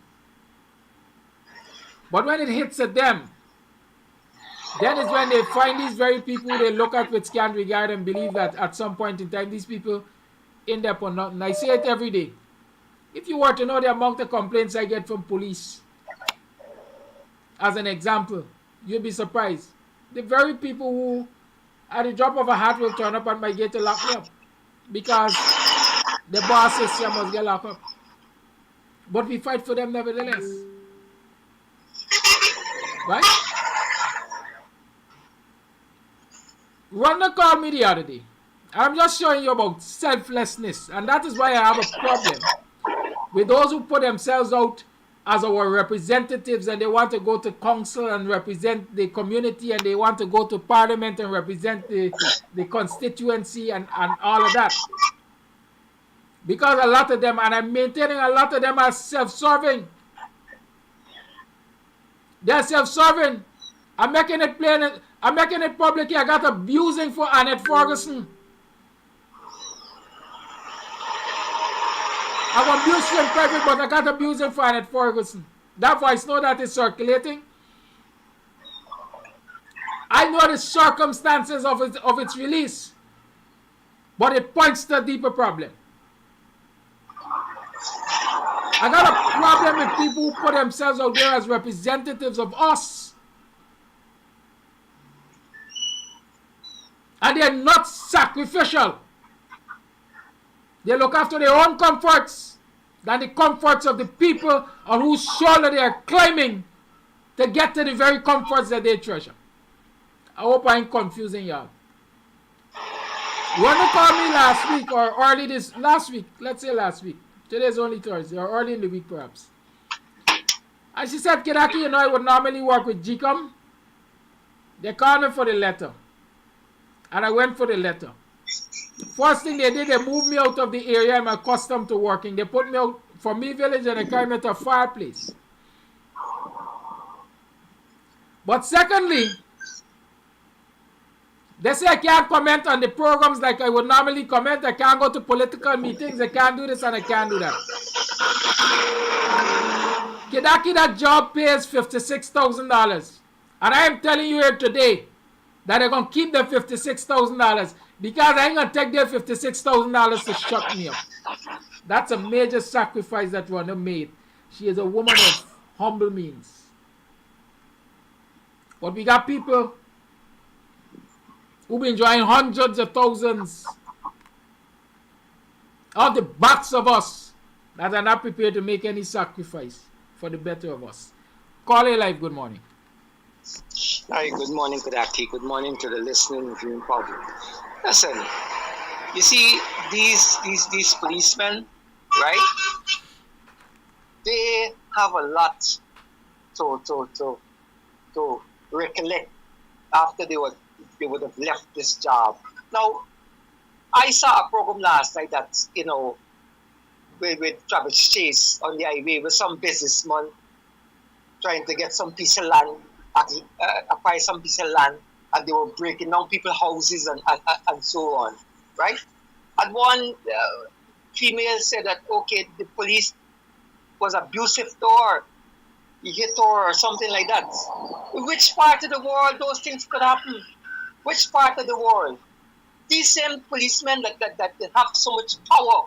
But when it hits at them, then is when they find these very people they look at with scant regard and believe that at some point in time these people end up on nothing. I say it every day. If you were to know the amount of complaints I get from police, as an example, you'd be surprised. The very people who, at the drop of a hat, will turn up at my gate to lock me up because the boss says I must get locked up. But we fight for them nevertheless. Right? Rwanda called me the other day. I'm just showing you about selflessness, and that is why I have a problem with those who put themselves out as our representatives, and they want to go to council and represent the community, and they want to go to parliament and represent the constituency and all of that. Because a lot of them, and I'm maintaining a lot of them, are self-serving. They're self-serving. I'm making it plain. I'm making it public here. I got abusing for Annette Ferguson. I've abused her in private, but I got abusing for Annette Ferguson. That voice know that is circulating. I know the circumstances of its release, but it points to a deeper problem. I got a problem with people who put themselves out there as representatives of us, and they're not sacrificial. They look after their own comforts than the comforts of the people on whose shoulder they are climbing to get to the very comforts that they treasure. I hope I ain't confusing y'all. Rhonda called me last week or early last week. Let's say last week. Today's only Thursday or early in the week perhaps. And she said, Kidaki, you know, I would normally work with GECOM. They called me for the letter. And I went for the letter. First thing they did, they moved me out of the area I'm accustomed to working. They put me out from me village and they carried me to a fireplace. But secondly, they say I can't comment on the programs like I would normally comment. I can't go to political meetings. I can't do this and I can't do that. Kidaki, that job pays $56,000. And I am telling you here today that they're going to keep the $56,000 because I ain't going to take their $56,000 to shut me up. That's a major sacrifice that Rhonda made. She is a woman of humble means. But we got people who've been enjoying hundreds of thousands of the backs of us that are not prepared to make any sacrifice for the better of us. Call A Live, good morning. Hi, good morning, Kidaki. Good morning to the listening viewing public. Listen, you see these policemen, right? They have a lot to recollect after they would have left this job. Now, I saw a program last night that, you know, with Travis Chase on the highway with some businessman trying to get some piece of land, acquire some piece of land, and they were breaking down people's houses and so on, right? And one female said that, okay, the police was abusive to her, he hit her or something like that. Which part of the world those things could happen? Which part of the world? These same policemen that have so much power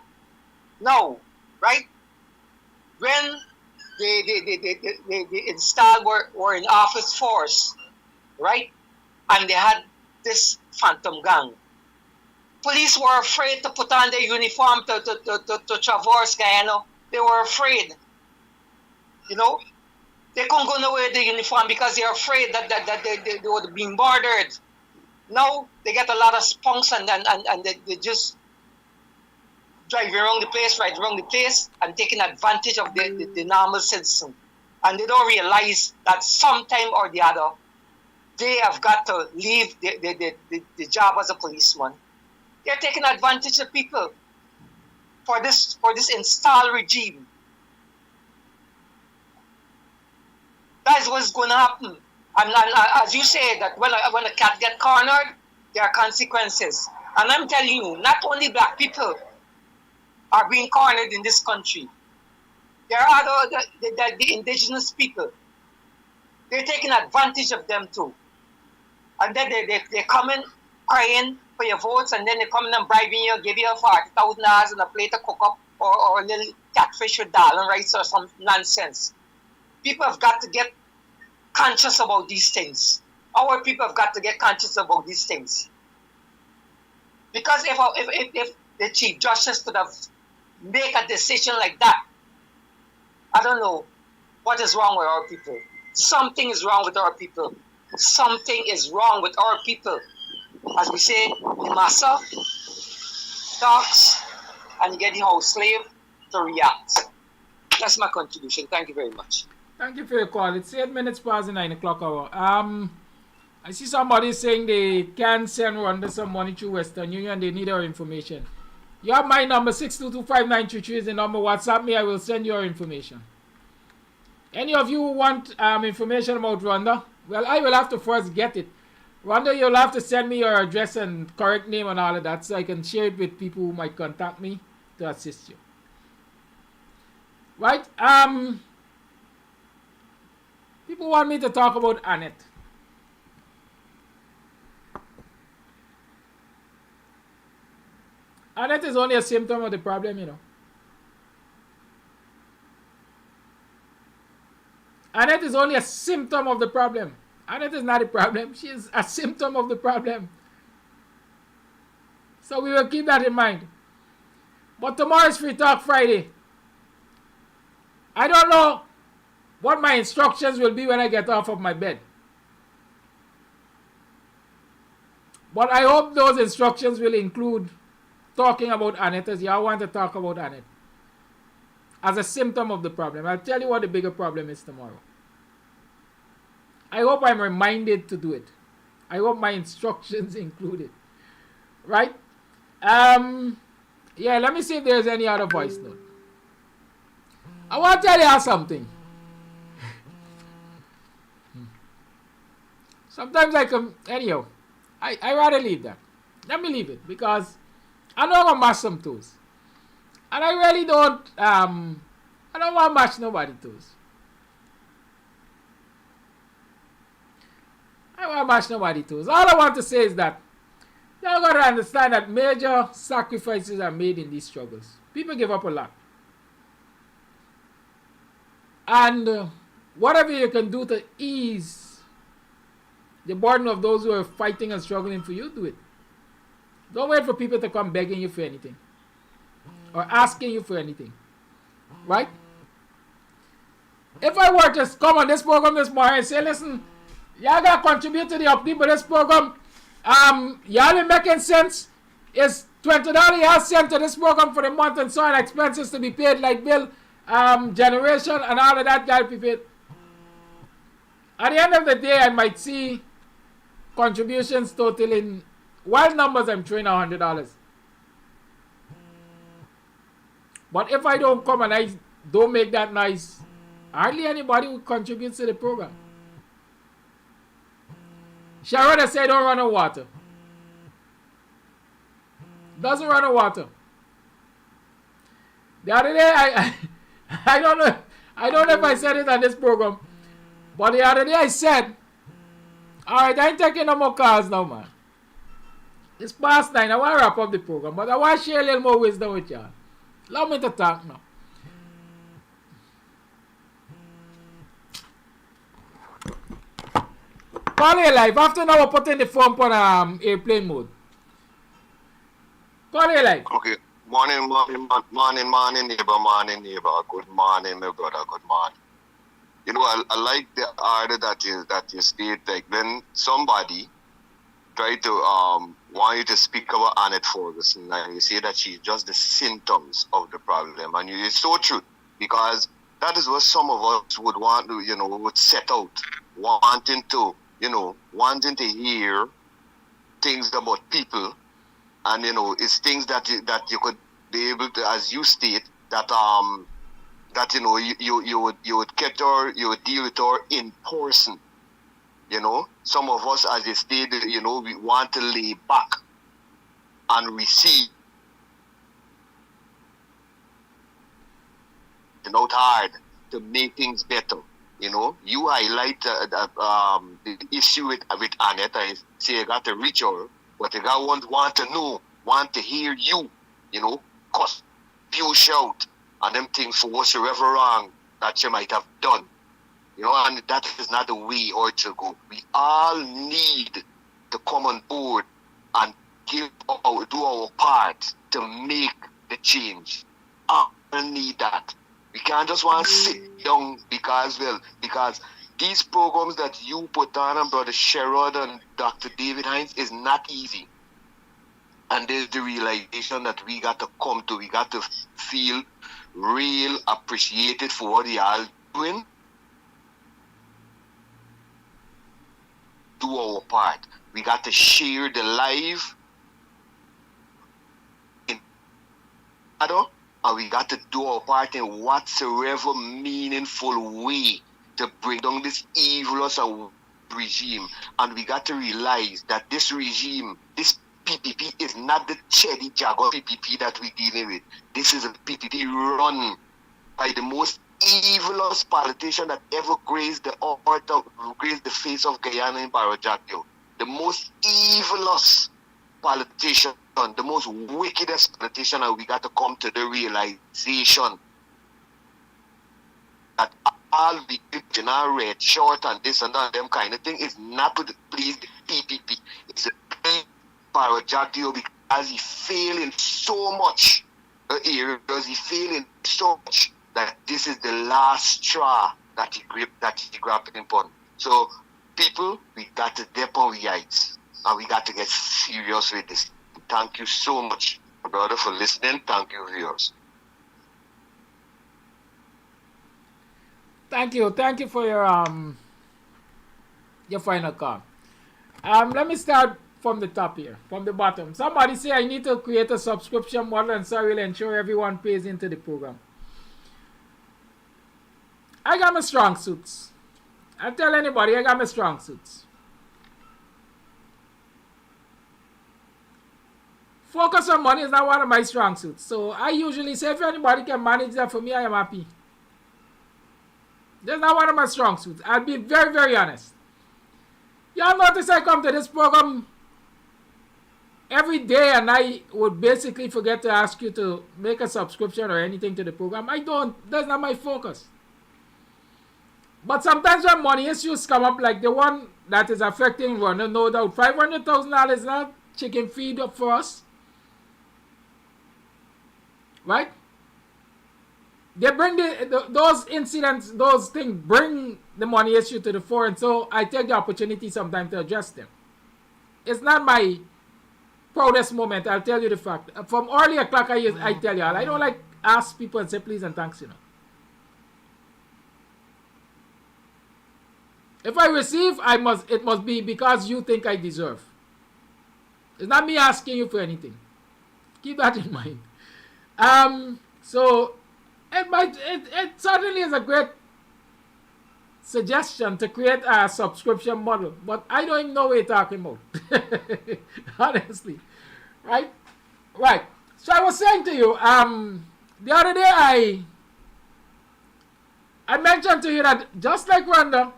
now, right? When they installed were in office force, right? And they had this phantom gang. Police were afraid to put on their uniform to traverse Guyana. They were afraid. You know? They couldn't go nowhere with the uniform because they're afraid that they would be murdered. Now they get a lot of spunks and they just driving around the place, right around the place, and taking advantage of the normal citizen. And they don't realize that sometime or the other, they have got to leave the job as a policeman. They're taking advantage of people for this installed regime. That's what's going to happen. And as you say, that when a cat gets cornered, there are consequences. And I'm telling you, not only black people are being cornered in this country. There are other the indigenous people. They're taking advantage of them too. And then they come in crying for your votes, and then they come in and bribing you, give you $40,000 and a plate of cook-up or a little catfish with dal and rice or some nonsense. People have got to get conscious about these things. Our people have got to get conscious about these things. Because if the Chief Justice could have made a decision like that, I don't know what is wrong with our people. Something is wrong with our people. Something is wrong with our people. As we say, the massa talks and you get the house slave to react. That's my contribution. Thank you very much. Thank you for your call. It's 8 minutes past the 9 o'clock hour. I see somebody saying they can send Rhonda some money through Western Union. They need our information. You have my number, 6225933 is the number. WhatsApp me, I will send you your information. Any of you who want information about Rhonda, well, I will have to first get it. Rhonda, you'll have to send me your address and correct name and all of that so I can share it with people who might contact me to assist you. Right? People want me to talk about Annette. Annette is only a symptom of the problem, you know. Annette is only a symptom of the problem. Annette is not a problem. She is a symptom of the problem. So we will keep that in mind. But tomorrow is Free Talk Friday. I don't know what my instructions will be when I get off of my bed. But I hope those instructions will include talking about Annette as y'all want to talk about Annette as a symptom of the problem. I'll tell you what the bigger problem is tomorrow. I hope I'm reminded to do it. I hope my instructions include it. Right? Yeah, let me see if there's any other voice note. I want to tell y'all something. Sometimes I come, anyhow, I rather leave that. Let me leave it because I know I'm going to mash some toes. And I really don't, I don't want to mash nobody's toes. I want to mash nobody's toes. All I want to say is that y'all got to understand that major sacrifices are made in these struggles. People give up a lot. And whatever you can do to ease the burden of those who are fighting and struggling for you, do it. Don't wait for people to come begging you for anything or asking you for anything. Right? If I were to come on this program this morning and say, listen, y'all got to contribute to the upkeep of this program. Y'all be making sense. It's $20 y'all sent to this program for the month and so on, expenses to be paid, like bill, generation and all of that, y'all be paid. At the end of the day, I might see contributions totaling, wild numbers, I'm throwing $100. But if I don't come and I don't make that nice, hardly anybody will contribute to the program. Sharada said don't run on water. Doesn't run on water. The other day, I don't know if I said it on this program, but the other day I said, alright, I ain't taking no more calls now, man. It's past 9. I want to wrap up the program, but I want to share a little more wisdom with y'all. Allow me to talk now. Call here live. After now, we're putting the phone on airplane mode. Call here live. Okay. Morning, neighbor. Good morning, my brother. Good morning. You know, I like the order that you state. Like when somebody try to want you to speak about Annette Ferguson, and you say that she's just the symptoms of the problem, and it's so true, because that is what some of us would want to, you know, would set out, wanting to hear things about people, and you know, it's things that you could be able to, as you state, that you know, you would get her, you would deal with her in person. You know, some of us, as you stated, you know, we want to lay back and receive. Out hard to make things better. You know, you highlight the issue with Annette. I say you got to reach her, but the guy want to know, want to hear you. You know, cuss, you shout, and them things for whatsoever wrong that you might have done. You know, and that is not the way or to go. We all need to come on board and do our part to make the change. I need that. We can't just want to sit down because these programs that you put on, and Brother Sherrod and Dr. David Hines, is not easy. And there's the realization that we got to come to. We got to feel real appreciated for what they are doing. Do our part. We got to share the life in other, and we got to do our part in whatsoever meaningful way to bring down this evilous regime. And we got to realize that this regime, this PPP, is not the Chedi Jaguar PPP that we're dealing with. This is a PPP run by the most evilest politician that ever graced the face of Guyana in Barajatio. The most evilest politician, the most wickedest politician, and we got to come to the realization that all we do in our red short and this and that, them kind of thing, is not to please the PPP. It's to please Barajatio because he failed in so much areas, he failed in so much. that this is the last straw that he grabbed upon. So, people, we got to dip our eyes and we got to get serious with this. Thank you so much, brother, for listening. Thank you, viewers. Thank you for your final call. Let me start from the top here, from the bottom. Somebody say I need to create a subscription model and so I will ensure everyone pays into the program. I got my strong suits. I tell anybody I got my strong suits. Focus on money is not one of my strong suits. So I usually say if anybody can manage that for me, I am happy. That's not one of my strong suits. I'll be very, very honest. Y'all notice I come to this program every day and I would basically forget to ask you to make a subscription or anything to the program. I don't. That's not my focus. But sometimes when money issues come up, like the one that is affecting Rwanda, no doubt, $500,000 is not chicken feed up for us. Right? They bring those incidents, those things bring the money issue to the fore, and so I take the opportunity sometimes to address them. It's not my proudest moment, I'll tell you the fact. From early o'clock, I tell y'all, I don't like ask people and say please and thanks, you know. If I receive, it must be because you think I deserve. It's not me asking you for anything. Keep that in mind. So it certainly is a great suggestion to create a subscription model, but I don't even know what you're talking about. Honestly. Right? So I was saying to you, the other day I mentioned to you that just like Rwanda,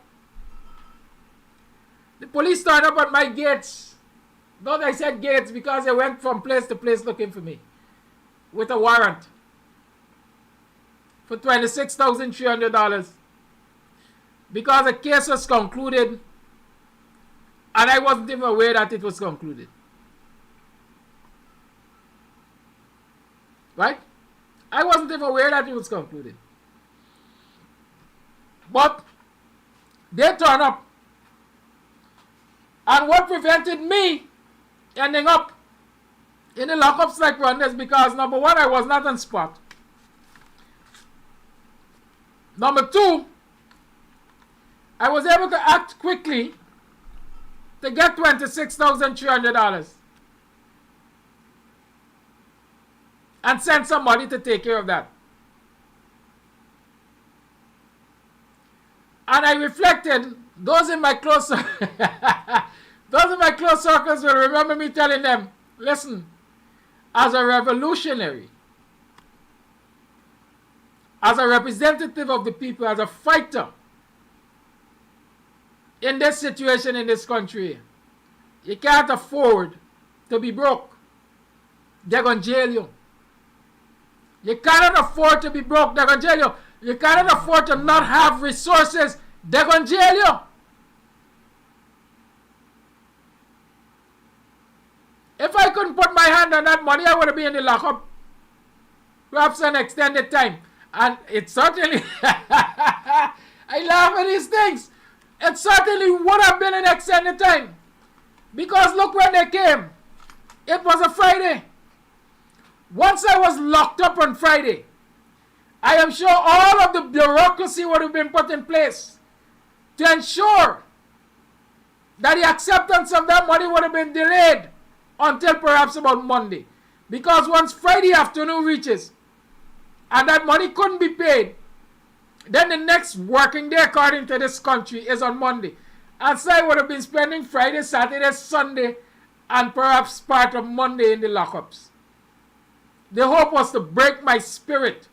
the police turned up at my gates. Though I said gates because they went from place to place looking for me with a warrant for $26,300 because a case was concluded and I wasn't even aware that it was concluded. Right? I wasn't even aware that it was concluded. But they turned up. And what prevented me ending up in the lockups like Rwanda is because, number one, I was not on spot. Number two, I was able to act quickly to get $26,300 and send somebody to take care of that. And I reflected, those in my close circles will remember me telling them, listen, as a revolutionary, as a representative of the people, as a fighter in this situation in this country, you can't afford to be broke. They're going to jail you. You cannot afford to be broke. They're going to jail you. You cannot afford to not have resources. They're going to jail you. If I couldn't put my hand on that money, I would have been in the lockup. Perhaps an extended time. And it certainly, I laugh at these things. It certainly would have been an extended time. Because look when they came. It was a Friday. Once I was locked up on Friday, I am sure all of the bureaucracy would have been put in place to ensure that the acceptance of that money would have been delayed until perhaps about Monday. Because once Friday afternoon reaches and that money couldn't be paid, then the next working day according to this country is on Monday. And so I would have been spending Friday, Saturday, Sunday, and perhaps part of Monday in the lockups. The hope was to break my spirit.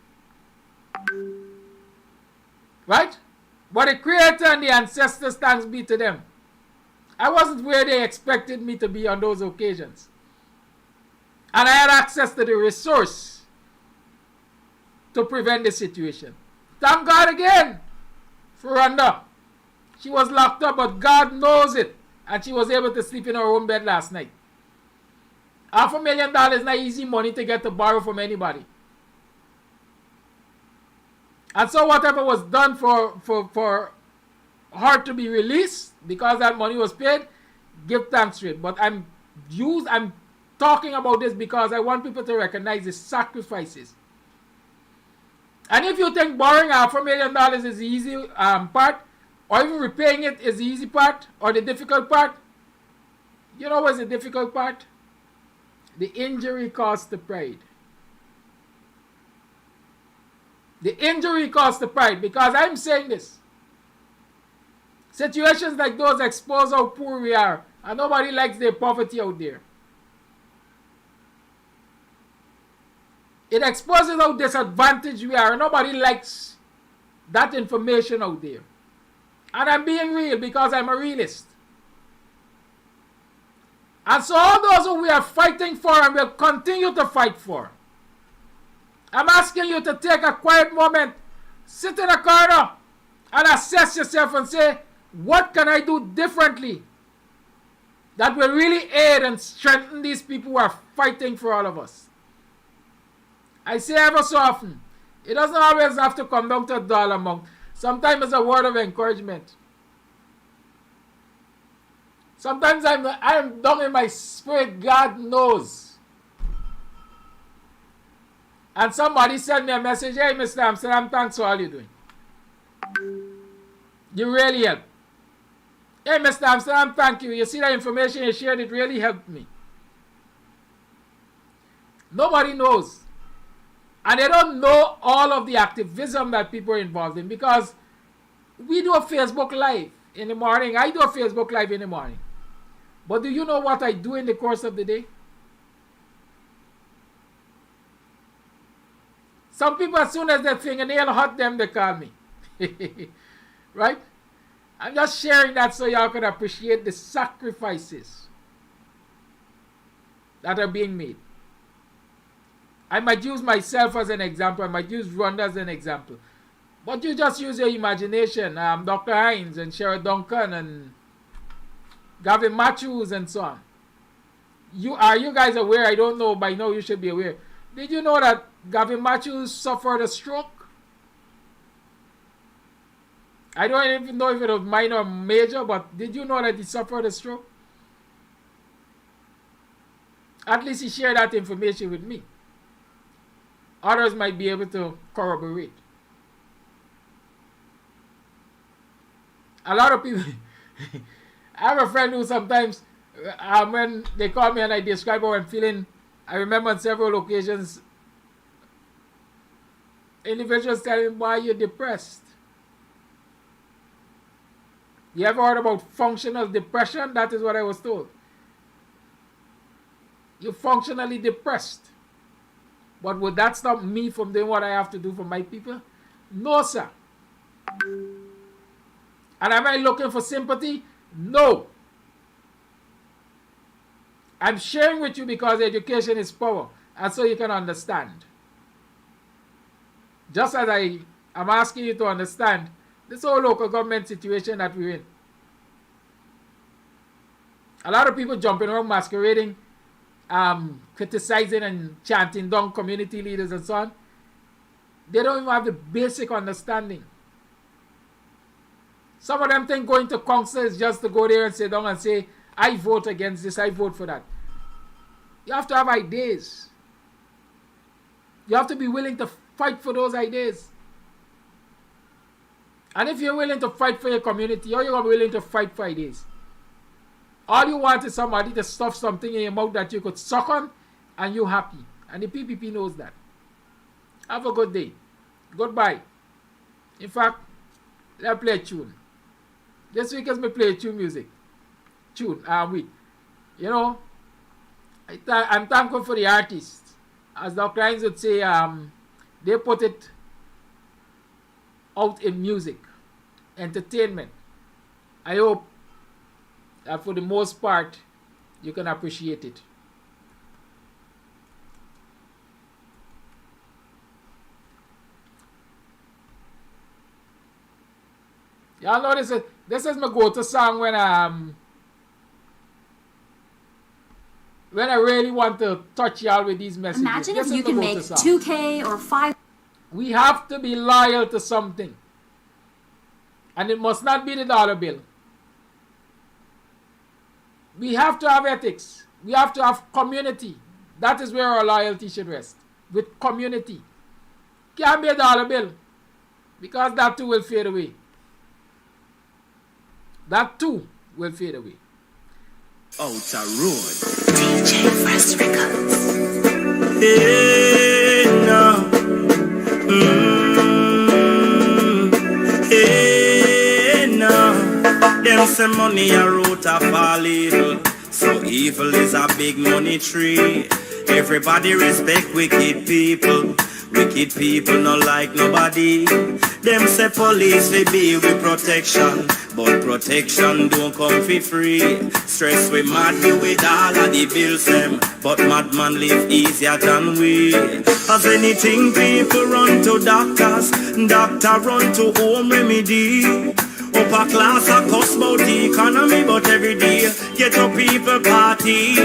Right? But the Creator and the ancestors, thanks be to them, I wasn't where they expected me to be on those occasions. And I had access to the resource to prevent the situation. Thank God again for Rwanda. She was locked up, but God knows it. And she was able to sleep in her own bed last night. $500,000 is not easy money to get to borrow from anybody. And so whatever was done for her to be released, because that money was paid, give thanks to it. But I'm talking about this because I want people to recognize the sacrifices. And if you think borrowing $500,000 is the easy part, or even repaying it is the easy part, or the difficult part, you know what's the difficult part? The injury cost the pride. The injury cost the pride, because I'm saying this. Situations like those expose how poor we are, and nobody likes their poverty out there. It exposes how disadvantaged we are, and nobody likes that information out there. And I'm being real because I'm a realist. And so all those who we are fighting for and will continue to fight for, I'm asking you to take a quiet moment, sit in a corner, and assess yourself and say, what can I do differently that will really aid and strengthen these people who are fighting for all of us? I say ever so often, it doesn't always have to come down to a dollar amount. Sometimes it's a word of encouragement. Sometimes I'm down in my spirit, God knows. And somebody sent me a message, hey, Mr. Amsterdam, thanks for all you're doing. You really helped. Hey, Mr. Amsterdam, thank you. You see that information you shared, it really helped me. Nobody knows. And they don't know all of the activism that people are involved in, because we do a Facebook Live in the morning. I do a Facebook Live in the morning. But do you know what I do in the course of the day? Some people, as soon as their fingernail hurt them, they call me. Right? I'm just sharing that so y'all can appreciate the sacrifices that are being made. I might use myself as an example. I might use Rwanda as an example. But you just use your imagination. Dr. Hines and Cheryl Duncan and Gavin Matthews and so on. Are you guys aware? I don't know. By now you should be aware. Did you know that Gavin Matthews suffered a stroke? I don't even know if it was minor or major, but did you know that he suffered a stroke? At least he shared that information with me. Others might be able to corroborate. A lot of people... I have a friend who sometimes, when they call me and I describe how I'm feeling, I remember on several occasions, individuals telling me, why you're depressed. You ever heard about functional depression? That is what I was told. You're functionally depressed. But would that stop me from doing what I have to do for my people? No, sir. And am I looking for sympathy? No. I'm sharing with you because education is power, and so you can understand. Just as I am asking you to understand this whole local government situation that we're in. A lot of people jumping around masquerading, criticizing and chanting down community leaders and so on. They don't even have the basic understanding. Some of them think going to council is just to go there and sit down and say, I vote against this, I vote for that. You have to have ideas. You have to be willing to fight for those ideas. And if you're willing to fight for your community, or you're willing to fight for ideas, all you want is somebody to stuff something in your mouth that you could suck on, and you're happy. And the PPP knows that. Have a good day. Goodbye. In fact, let's play a tune. This week as me play tune music. Tune, week. You know, I'm thankful for the artists. As Dr. Hines would say, they put it out in music, entertainment. I hope that for the most part, you can appreciate it. Y'all know this is my go-to song when I really want to touch y'all with these messages. Imagine if you can make 2K or 5. We have to be loyal to something. And it must not be the dollar bill. We have to have ethics. We have to have community. That is where our loyalty should rest. With community. Can't be a dollar bill. Because that too will fade away. That too will fade away. Outer road. DJ First Records. Hey, no. Hey, no. Them say money a root of all evil. So evil is a big money tree. Everybody respect wicked people. Wicked people not like nobody. Them say police we be with protection, but protection don't come for free. Stress we mad with all of the bills them, but madman live easier than we. As anything people run to doctors, doctor run to home remedy. Upper class a cuss about the economy, but every day get up people party.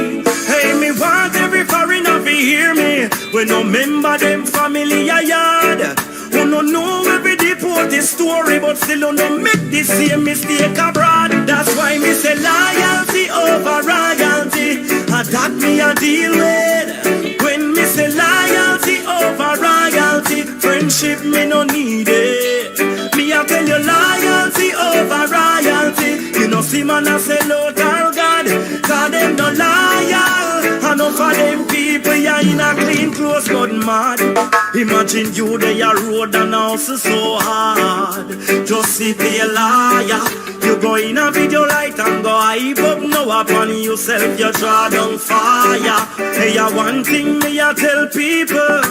Hey, me want every foreigner to hear me. We no member them family a yard. Who no know every deported story, but still no make the same mistake abroad. That's why me say loyalty over royalty. And that me a deal with. When me say loyalty over royalty, friendship me no need it. Me a tell you loyalty over royalty. You know see man a sell out our God, cause them no loyal. Enough of them people ya in a clean clothes but mad. Imagine you they a road and house so hard. Just see be a liar. You go in a video light and go hype up now upon yourself you draw down fire. Hey, one thing me a tell people.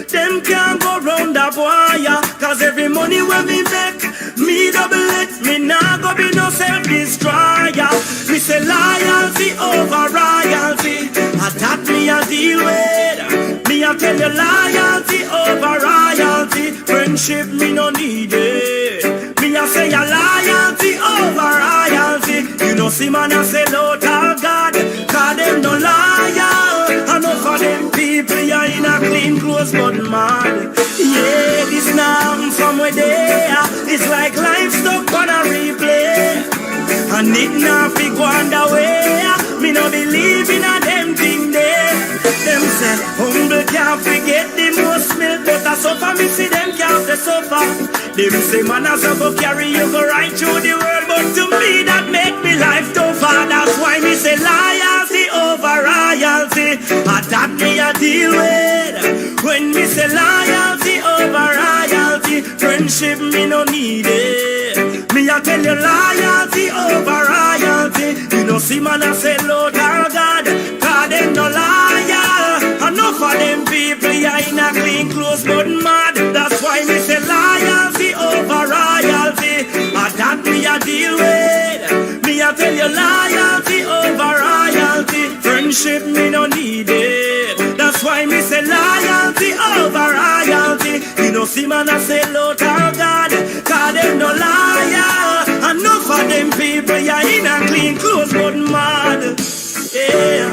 Them can't go round that wire. Cause every money when me make, me double it. Me nah go be no self-destroyer. Me say loyalty over royalty. That me a deal with. Me a tell you loyalty over royalty. Friendship me no need it. Me a say a loyalty over royalty. You know see man a say Lord our God, cause them no loyal. Enough of them people ya in a clean clothes but mad. Yeah, this now from where they are. It's like life stuck on a replay. And it not fi go underway. Me no believe in a them thing there. Them say humble can't forget the most milk, but I suffer me see them can't suffer. Them say man as a go carry you go right through the world, but to me that make me life tougher. That's why me say loyalty over royalty. And that me a deal with. When me say loyalty over royalty, friendship me no need it. Me a tell you loyalty over royalty. You know see man a say Lord our God, cause them no liar. Enough of them people ya in a clean clothes but mad. That's why me say loyalty over royalty. And that me a deal with. Me a tell you loyalty over royalty. Friendship me no need it. That's why me say loyalty over royalty. You know see man a say Lord our God, cause them no liar. Enough of them people ya in a clean clothes but mad. Yeah,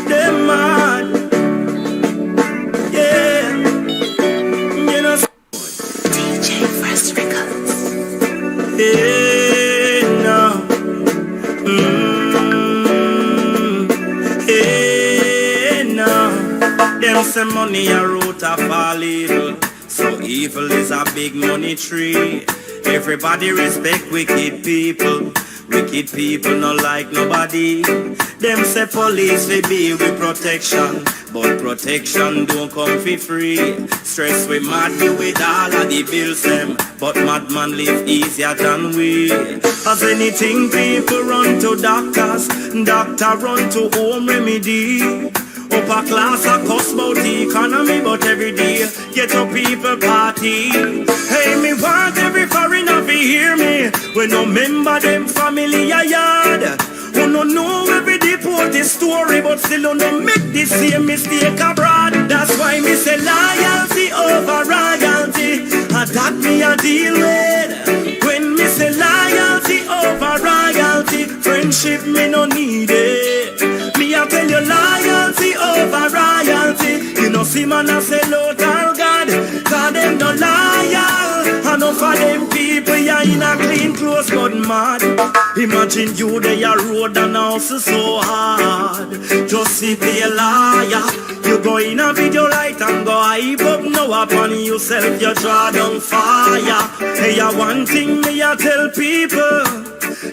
them mad. Yeah, you know DJ First Records. hey, no. Hey, no. Them say money a root of all evil. So evil is a big money tree. Everybody respect wicked people. Wicked people not like nobody. Them say police we be with protection, but protection don't come for free. Stress we mad with all of the bills them, but madman live easier than we. As anything people run to doctors, doctor run to home remedy. Upper class a cuss about the economy, but every day get up people party. Hey, me want every foreigner to hear me. We no member them family a yard. Who no know every deported story, but still no make the same mistake abroad. That's why me say loyalty over royalty. And that me a deal with. When me say loyalty over royalty, friendship me no need it. Me a tell you loyalty over royalty. You know see man a sell out all God, cause them no loyal. Enough of them people ya in a clean clothes but mad. Imagine you they a road and house so hard. Just see be a liar. You go in a video light and go hype up now upon yourself you draw down fire. Hey, one thing me a tell people,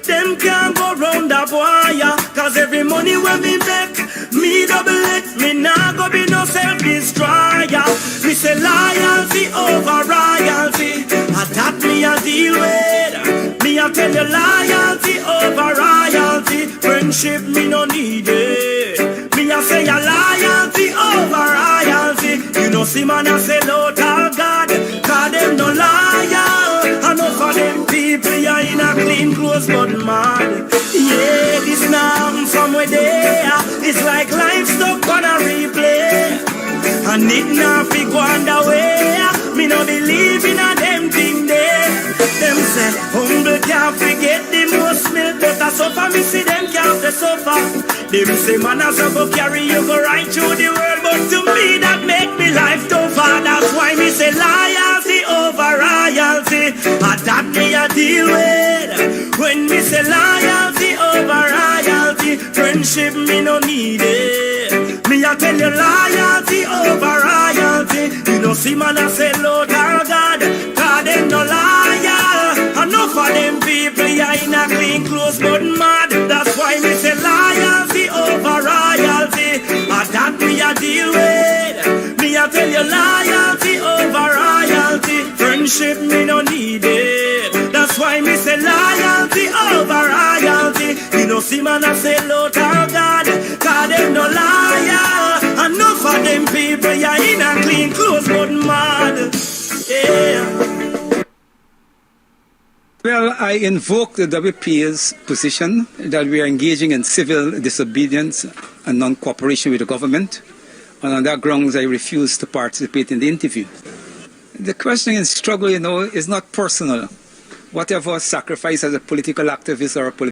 them can't go round that wire. Cause every money when me make, me double it, me nah go be no self-destroyer. Me say loyalty over royalty, that me a deal with. Me a tell you loyalty over royalty, friendship me no need it. Me a say a loyalty over royalty. You know see man a say out all God, cause them no loyal. Enough of them people ya in a clean clothes but mad. Yeah, this now from where they are. It's like life stuck on a replay, and it now fi go underway. Me no believe in a them thing there. Them say humble can't forget the most milk, but I suffer. Me see them can't suffer. Them say man as a go carry you go right through the world, but to me that make me life tougher. That's why me say loyalty over royalty, and that me a deal with. When me say loyalty over royalty, friendship me no need it. Me a tell you loyalty over royalty. You know see man a say Lord our God, cause them no loyal. Enough of them people ya in a clean clothes but mad. That's why me say loyalty over royalty, and that me a deal with. Me a tell you loyalty over royalty, friendship me no need it. That's why me say loyalty over royalty. You know see man a say Lord our God, cause them no loyal. Enough of them people ya in a clean clothes but mad. Yeah. Well, I invoke the WPA's position that we are engaging in civil disobedience and non-cooperation with the government, and on that grounds I refuse to participate in the interview. The question in struggle, is not personal. Whatever sacrifice as a political activist or a political